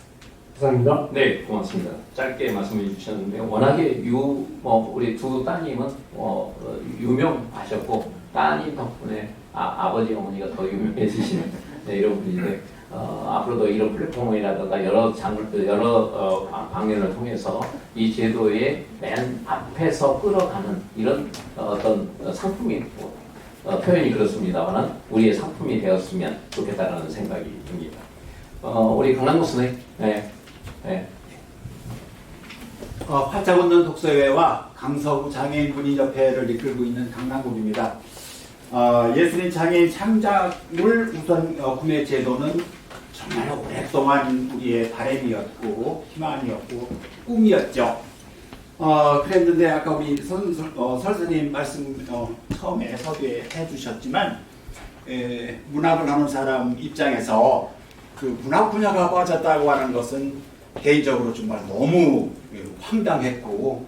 감사합니다. 네, 고맙습니다. 짧게 말씀해 주셨는데 워낙에 우리 두 따님은 유명하셨고 따님 덕분에 아버지 어머니가 더 유명해지시는 이런 분인데 앞으로도 이런 플랫폼이라든가 여러 방면을 통해서 이 제도의 맨 앞에서 끌어가는 이런 어떤 상품이 표현이 그렇습니다만 우리의 상품이 되었으면 좋겠다는 생각이 듭니다. 우리 강남구 선생님. 네. 활짝 웃는 독서회와 강서구 장애인문의협회를 이끌고 있는 강남구입니다. 예술인 장애인 창작물 우선 구매 제도는 정말 오랫동안 우리의 바람이었고 희망이었고 꿈이었죠. 그랬는데 아까 우리 설사님 말씀 처음에 서두에 해주셨지만 문학을 하는 사람 입장에서 그 문학 분야가 빠졌다고 하는 것은 개인적으로 정말 너무 황당했고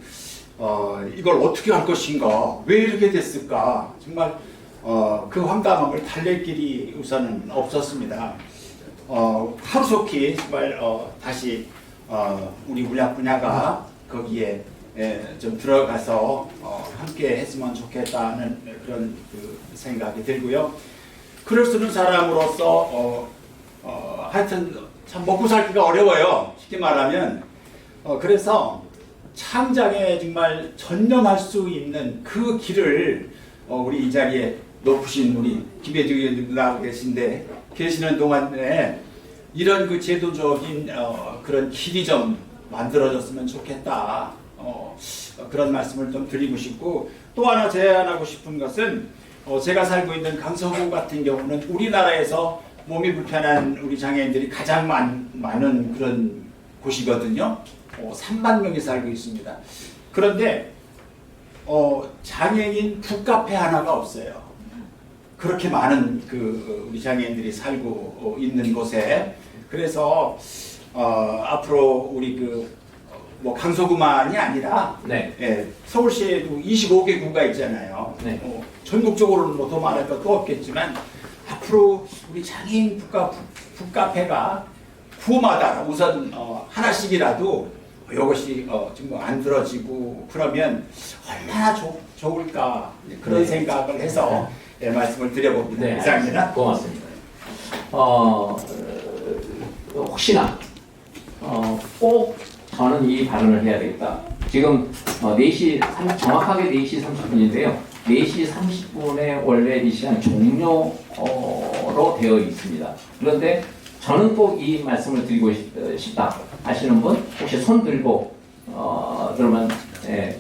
이걸 어떻게 할 것인가, 왜 이렇게 됐을까, 정말 그 황당함을 달랠 길이 우선은 없었습니다. 하루속히 정말 다시 우리 문학 분야가 거기에 좀 들어가서 함께 했으면 좋겠다는 그런 그 생각이 들고요. 글을 쓰는 사람으로서 하여튼 참 먹고 살기가 어려워요. 쉽게 말하면. 그래서 창작에 정말 전념할 수 있는 그 길을 우리 이 자리에 높으신 우리 김혜주 의원님 나오고 계시는 동안에 이런 그 제도적인 그런 길이 좀 만들어졌으면 좋겠다. 그런 말씀을 좀 드리고 싶고, 또 하나 제안하고 싶은 것은 제가 살고 있는 강서구 같은 경우는 우리나라에서 몸이 불편한 우리 장애인들이 가장 많은 그런 곳이거든요. 3만 명이 살고 있습니다. 그런데 장애인 북카페 하나가 없어요. 그렇게 많은 그 우리 장애인들이 살고 있는 곳에. 그래서 앞으로 우리 뭐 강서구만이 아니라 서울시에도 25개 구가 있잖아요. 전국적으로는 뭐 더 말할 것도 없겠지만 앞으로 우리 장애인 북카페가 구마다 우선 하나씩이라도 이것이 좀 만들어지고 그러면 얼마나 좋을까 그런 네. 생각을 해서 말씀을 드려봅니다. 네, 이상입니다. 고맙습니다. 혹시나 꼭 저는 이 발언을 해야 되겠다. 지금 4시 정확하게 4시 30분인데요. 4시 30분에 원래 이 시간 종료로 되어 있습니다. 그런데 저는 꼭 이 말씀을 드리고 싶다 하시는 분 혹시 손 들고 그러면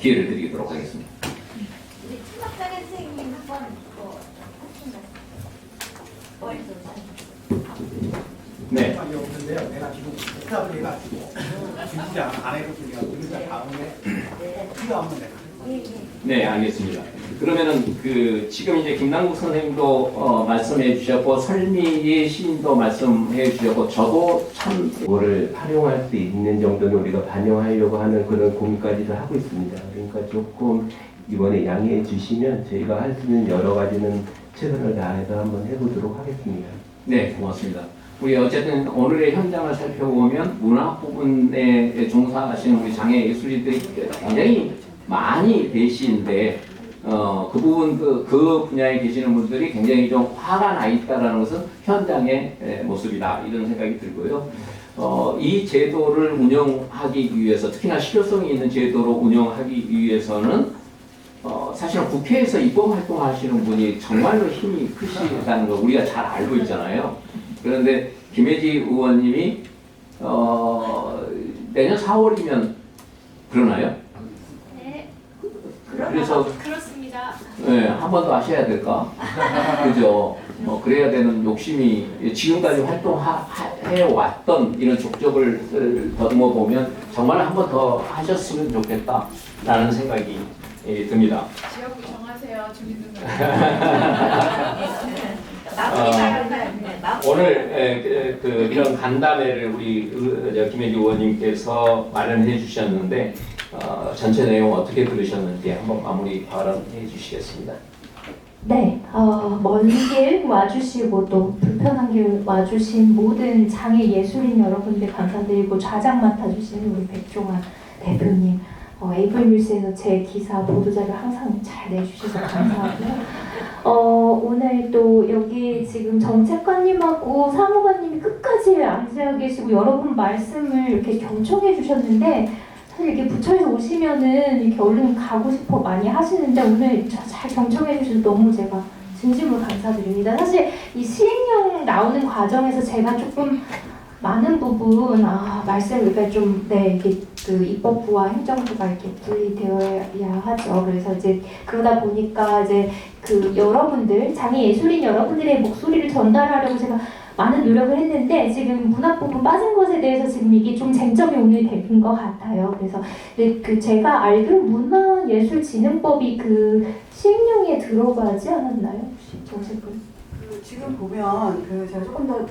기회를 드리도록 하겠습니다. 우리 추석장애 선생님 한번 네. 없는데요. 내가 지금 복잡을 해가지고 준비를 안 해봤으니까 우리가 다음에 필요하면 내가. 네, 알겠습니다. 그러면은 지금 이제 김남국 선생님도 말씀해 주셨고 설미희 시인도 말씀해 주셨고 저도 참 그거를 활용할 수 있는 정도는 우리가 반영하려고 하는 그런 고민까지도 하고 있습니다. 그러니까 조금 이번에 양해해 주시면 저희가 할 수 있는 여러 가지는 최선을 다해서 한번 해보도록 하겠습니다. 네, 고맙습니다. 우리 어쨌든 오늘의 현장을 살펴보면 문화 부분에 종사하시는 우리 장애 예술인들이 굉장히 많이 계시는데 그 부분 그 분야에 계시는 분들이 굉장히 좀 화가 나 있다라는 것은 현장의 모습이다 이런 생각이 들고요. 이 제도를 운영하기 위해서 특히나 실효성이 있는 제도로 운영하기 위해서는 사실은 국회에서 입법 활동하시는 분이 정말로 힘이 크시다는 거 우리가 잘 알고 있잖아요. 그런데 김혜지 의원님이 내년 4월이면 그러나요? 네. 그래서 그렇습니다. 네, 한 번 더 하셔야 될까? 그죠? 그래야 되는 욕심이 지금까지 활동해왔던 이런 족적을 더듬어 보면 정말 한 번 더 하셨으면 좋겠다라는 생각이 듭니다. 지역구 정하세요. 주민등록. 오늘 이런 간담회를 우리 김혜지 의원님께서 마련해 주셨는데 전체 내용 어떻게 들으셨는지 한번 마무리 발언해 주시겠습니다. 네, 먼 길 와주시고 또 불편한 길 와주신 모든 장애 예술인 여러분들 감사드리고 좌장 맡아주신 우리 백종환 대표님, 에이블뉴스에서 제 기사 보도자료 항상 잘 내주셔서 감사하고요. 오늘 또 여기 지금 정책관님하고 사무관님이 끝까지 앉아 계시고 여러분 말씀을 이렇게 경청해 주셨는데 사실 이렇게 부처에서 오시면은 이렇게 얼른 가고 싶어 많이 하시는데 오늘 잘 경청해 주셔서 너무 제가 진심으로 감사드립니다. 사실 이 시행령 나오는 과정에서 제가 조금 많은 부분 말씀을 그러니까 좀 이게 입법부와 행정부가 이렇게 분리되어야 하죠. 그래서 이제 그러다 보니까 이제 여러분들 장애 예술인 여러분들의 목소리를 전달하려고 제가 많은 노력을 했는데 지금 문학 부분 빠진 것에 대해서 지금 이게 좀 쟁점이 오늘 되는 것 같아요. 그래서 제가 알기로 문화예술진흥법이 시행령에 들어가지 않았나요? 혹시 정책은? 지금 보면 제가 조금 더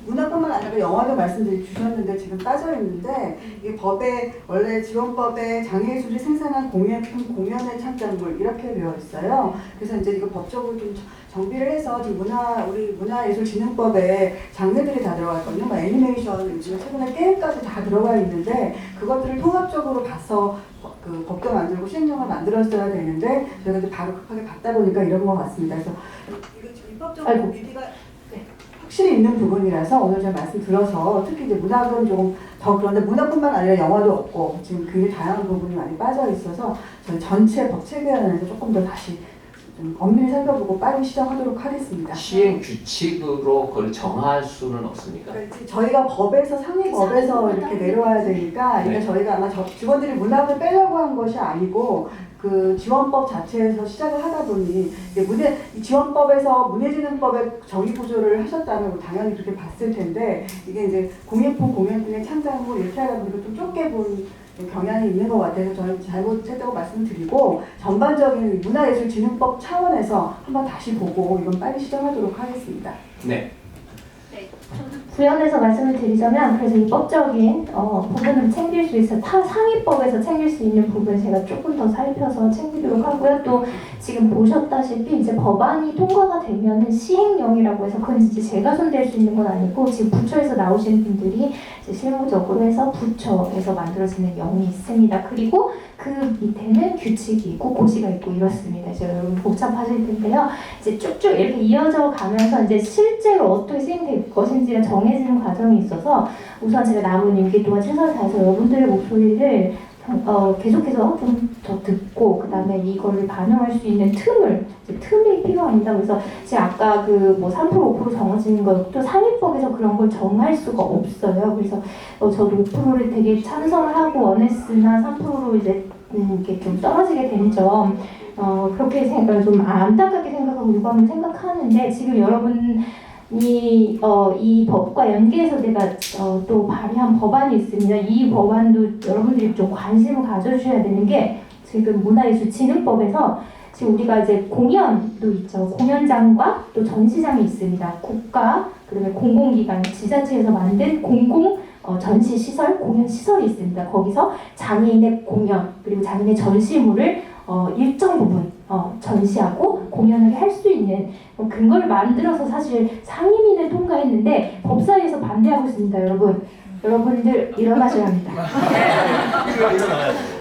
문화뿐만 아니라 영화도 말씀드리 주셨는데 지금 빠져 있는데 이 법에 원래 지원법에 장애예술이 생산한 공예품 공연의 창작물 이렇게 되어 있어요. 그래서 이제 이거 법적으로 좀 정비를 해서 지금 우리 문화예술진흥법에 장르들이 다 들어가 있거든요. 뭐 애니메이션, 요즘에 최근에 게임까지 다 들어가 있는데 그것들을 통합적으로 봐서 법도 만들고 시행령을 만들었어야 되는데 저희가 이제 바로 급하게 받다 보니까 이런 것 같습니다. 그래서 이거 지금 입법적으로 위기가 확실히 있는 부분이라서 오늘 제가 말씀 들어서 특히 이제 문학은 좀 더 그런데 문학뿐만 아니라 영화도 없고 지금 굉장히 다양한 부분이 많이 빠져 있어서 저희 전체 법 체계안에서 조금 더 다시 좀 엄밀히 살펴보고 빨리 시정하도록 하겠습니다. 시행 규칙으로 그걸 정할 수는 없습니까? 저희가 법에서 상위 법에서 이렇게 내려와야 되니까 이게 저희가 아마 직원들이 문학을 빼려고 한 것이 아니고 지원법 자체에서 시작을 하다 보니 이 지원법에서 문예진흥법의 정의 구조를 하셨다면 당연히 그렇게 봤을 텐데 이게 이제 공예품 공연등의 창작물 이렇게 하다 보니까 좀 좁게 본 경향이 있는 것 같아서 저는 잘못했다고 말씀드리고 전반적인 문화예술진흥법 차원에서 한번 다시 보고 이건 빨리 시정하도록 하겠습니다. 네. 네, 저는 부연해서 말씀을 드리자면 그래서 입법적인 부분을 챙길 수 있어요. 상위법에서 챙길 수 있는 부분 제가 조금 더 살펴서 챙기도록 하고요. 또 지금 보셨다시피 이제 법안이 통과가 되면은 시행령이라고 해서 그건 이제 제가 손댈 수 있는 건 아니고 지금 부처에서 나오신 분들이 이제 실무적으로 해서 부처에서 만들어지는 영이 있습니다. 그리고 그 밑에는 규칙이 있고 고시가 있고 이렇습니다. 이제 여러분 복잡하실 텐데요. 이제 쭉쭉 이렇게 이어져 가면서 이제 실제로 어떻게 시행될 것인지가 정해지는 과정이 있어서 우선 제가 남은 임기 동안 최선을 다해서 여러분들의 목소리를 계속해서 좀 더 듣고 그 다음에 이거를 반영할 수 있는 틈이 필요합니다. 그래서 제가 아까 그 뭐 3% 5% 정해지는 것도 상위법에서 그런 걸 정할 수가 없어요. 그래서 저도 5%를 되게 찬성을 하고 원했으나 3%로 이제 이렇게 좀 떨어지게 된 점 그렇게 좀 안타깝게 생각하고 유감을 생각하는데 지금 여러분 이 법과 연계해서 내가 또 발의한 법안이 있습니다. 이 법안도 여러분들이 좀 관심을 가져주셔야 되는 게 지금 문화예술진흥법에서 지금 우리가 이제 공연도 있죠. 공연장과 또 전시장이 있습니다. 국가 그다음에 공공기관 지자체에서 만든 공공 전시시설, 공연시설이 있습니다. 거기서 장애인의 공연 그리고 장애인의 전시물을 일정 부분 전시하고 공연을 할 수 있는 근거를 만들어서 사실 상임위는 통과했는데 법사위에서 반대하고 있습니다. 여러분들 일어나셔야 합니다.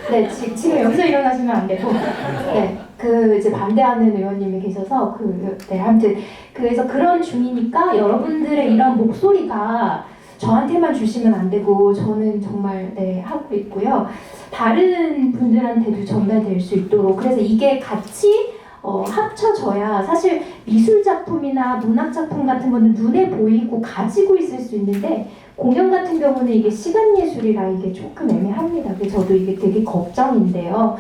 네, 지금 여기서 일어나시면 안 되고, 네, 이제 반대하는 의원님이 계셔서 네, 아무튼 그래서 그런 중이니까 여러분들의 이런 목소리가 저한테만 주시면 안 되고 저는 정말 네 하고 있고요. 다른 분들한테도 전달될 수 있도록 그래서 이게 같이 합쳐져야 사실 미술 작품이나 문학 작품 같은 거는 눈에 보이고 가지고 있을 수 있는데 공연 같은 경우는 이게 시간 예술이라 이게 조금 애매합니다. 그래서 저도 이게 되게 걱정인데요.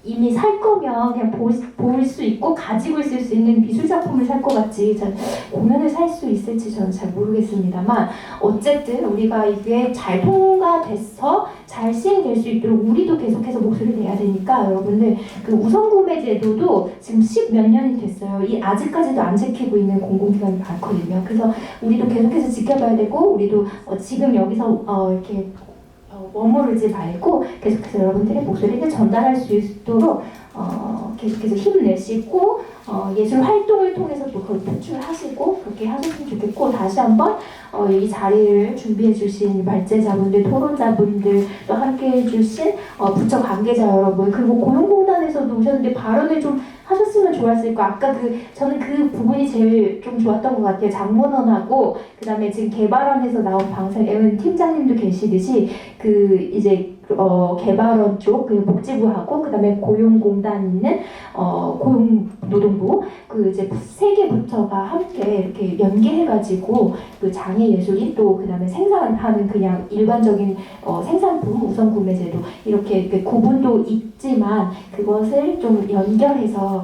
이미 살 거면 그냥 볼 수 있고 가지고 있을 수 있는 미술 작품을 살 것 같지 전 공연을 살 수 있을지 저는 잘 모르겠습니다만 어쨌든 우리가 이게 잘 통과돼서 잘 시행될 수 있도록 우리도 계속해서 목소리를 내야 되니까 여러분들 그 우선구매 제도도 지금 10몇 년이 됐어요. 아직까지도 안 지키고 있는 공공기관이 많거든요. 그래서 우리도 계속해서 지켜봐야 되고 우리도 지금 여기서 이렇게 머무르지 말고 계속해서 여러분들의 목소리를 전달할 수 있도록 계속해서 힘내시고 예술 활동을 통해서 또 그걸 표출하시고 그렇게 하셨으면 좋겠고 다시 한번 이 자리를 준비해 주신 말제자분들, 토론자분들 또 함께해 주신 부처 관계자 여러분 그리고 고용공단에서도 오셨는데 발언을 좀 하셨으면 좋았을 거. 아까 저는 그 부분이 제일 좀 좋았던 것 같아요. 장본원하고 그다음에 지금 개발원에서 나온 방송 팀장님도 계시듯이 이제 개발원 쪽 복지부하고 그다음에 고용공단 있는 고용노동부 이제 세 개 부처가 함께 이렇게 연계해가지고 그 장애 예술인 또 그다음에 생산하는 그냥 일반적인 생산품 우선 구매제도 이렇게 구분도 있지만 그것을 좀 연결해서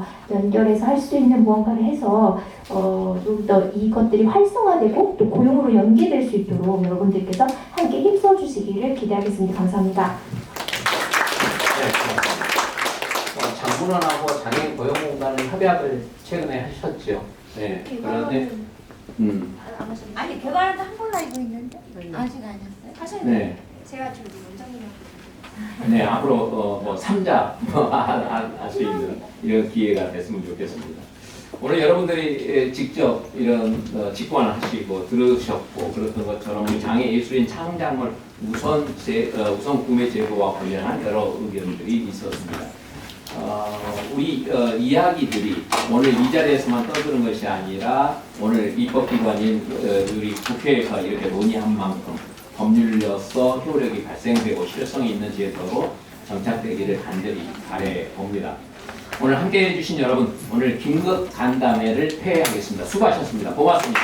할 수 있는 무언가를 해서 좀 더 이것들이 활성화되고 또 고용으로 연계될 수 있도록 여러분들께서 함께 힘써 주시기를 기대하겠습니다. 감사합니다. 장본원하고 장애인 고용공단은 협약을 최근에 하셨죠. 네. 그런데 아니 개발한테 한 번 알고 있는데 아직 안 했어요? 하셨나요? 네. 제가 지금 원장님하고 네, 앞으로 3자 할 수 있는 이런 기회가 됐으면 좋겠습니다. 오늘 여러분들이 직접 이런 직관을 하시고 들으셨고 그랬던 것처럼 장애 예술인 창작물 우선 구매 제도와 관련한 여러 의견들이 있었습니다. 우리 이야기들이 오늘 이 자리에서만 떠드는 것이 아니라 오늘 입법기관인 우리 국회에서 이렇게 논의한 만큼 법률로서 효력이 발생되고 실효성이 있는 제도로 정착되기를 간절히 바라봅니다. 오늘 함께해 주신 여러분 오늘 긴급 간담회를 폐회하겠습니다. 수고하셨습니다. 고맙습니다.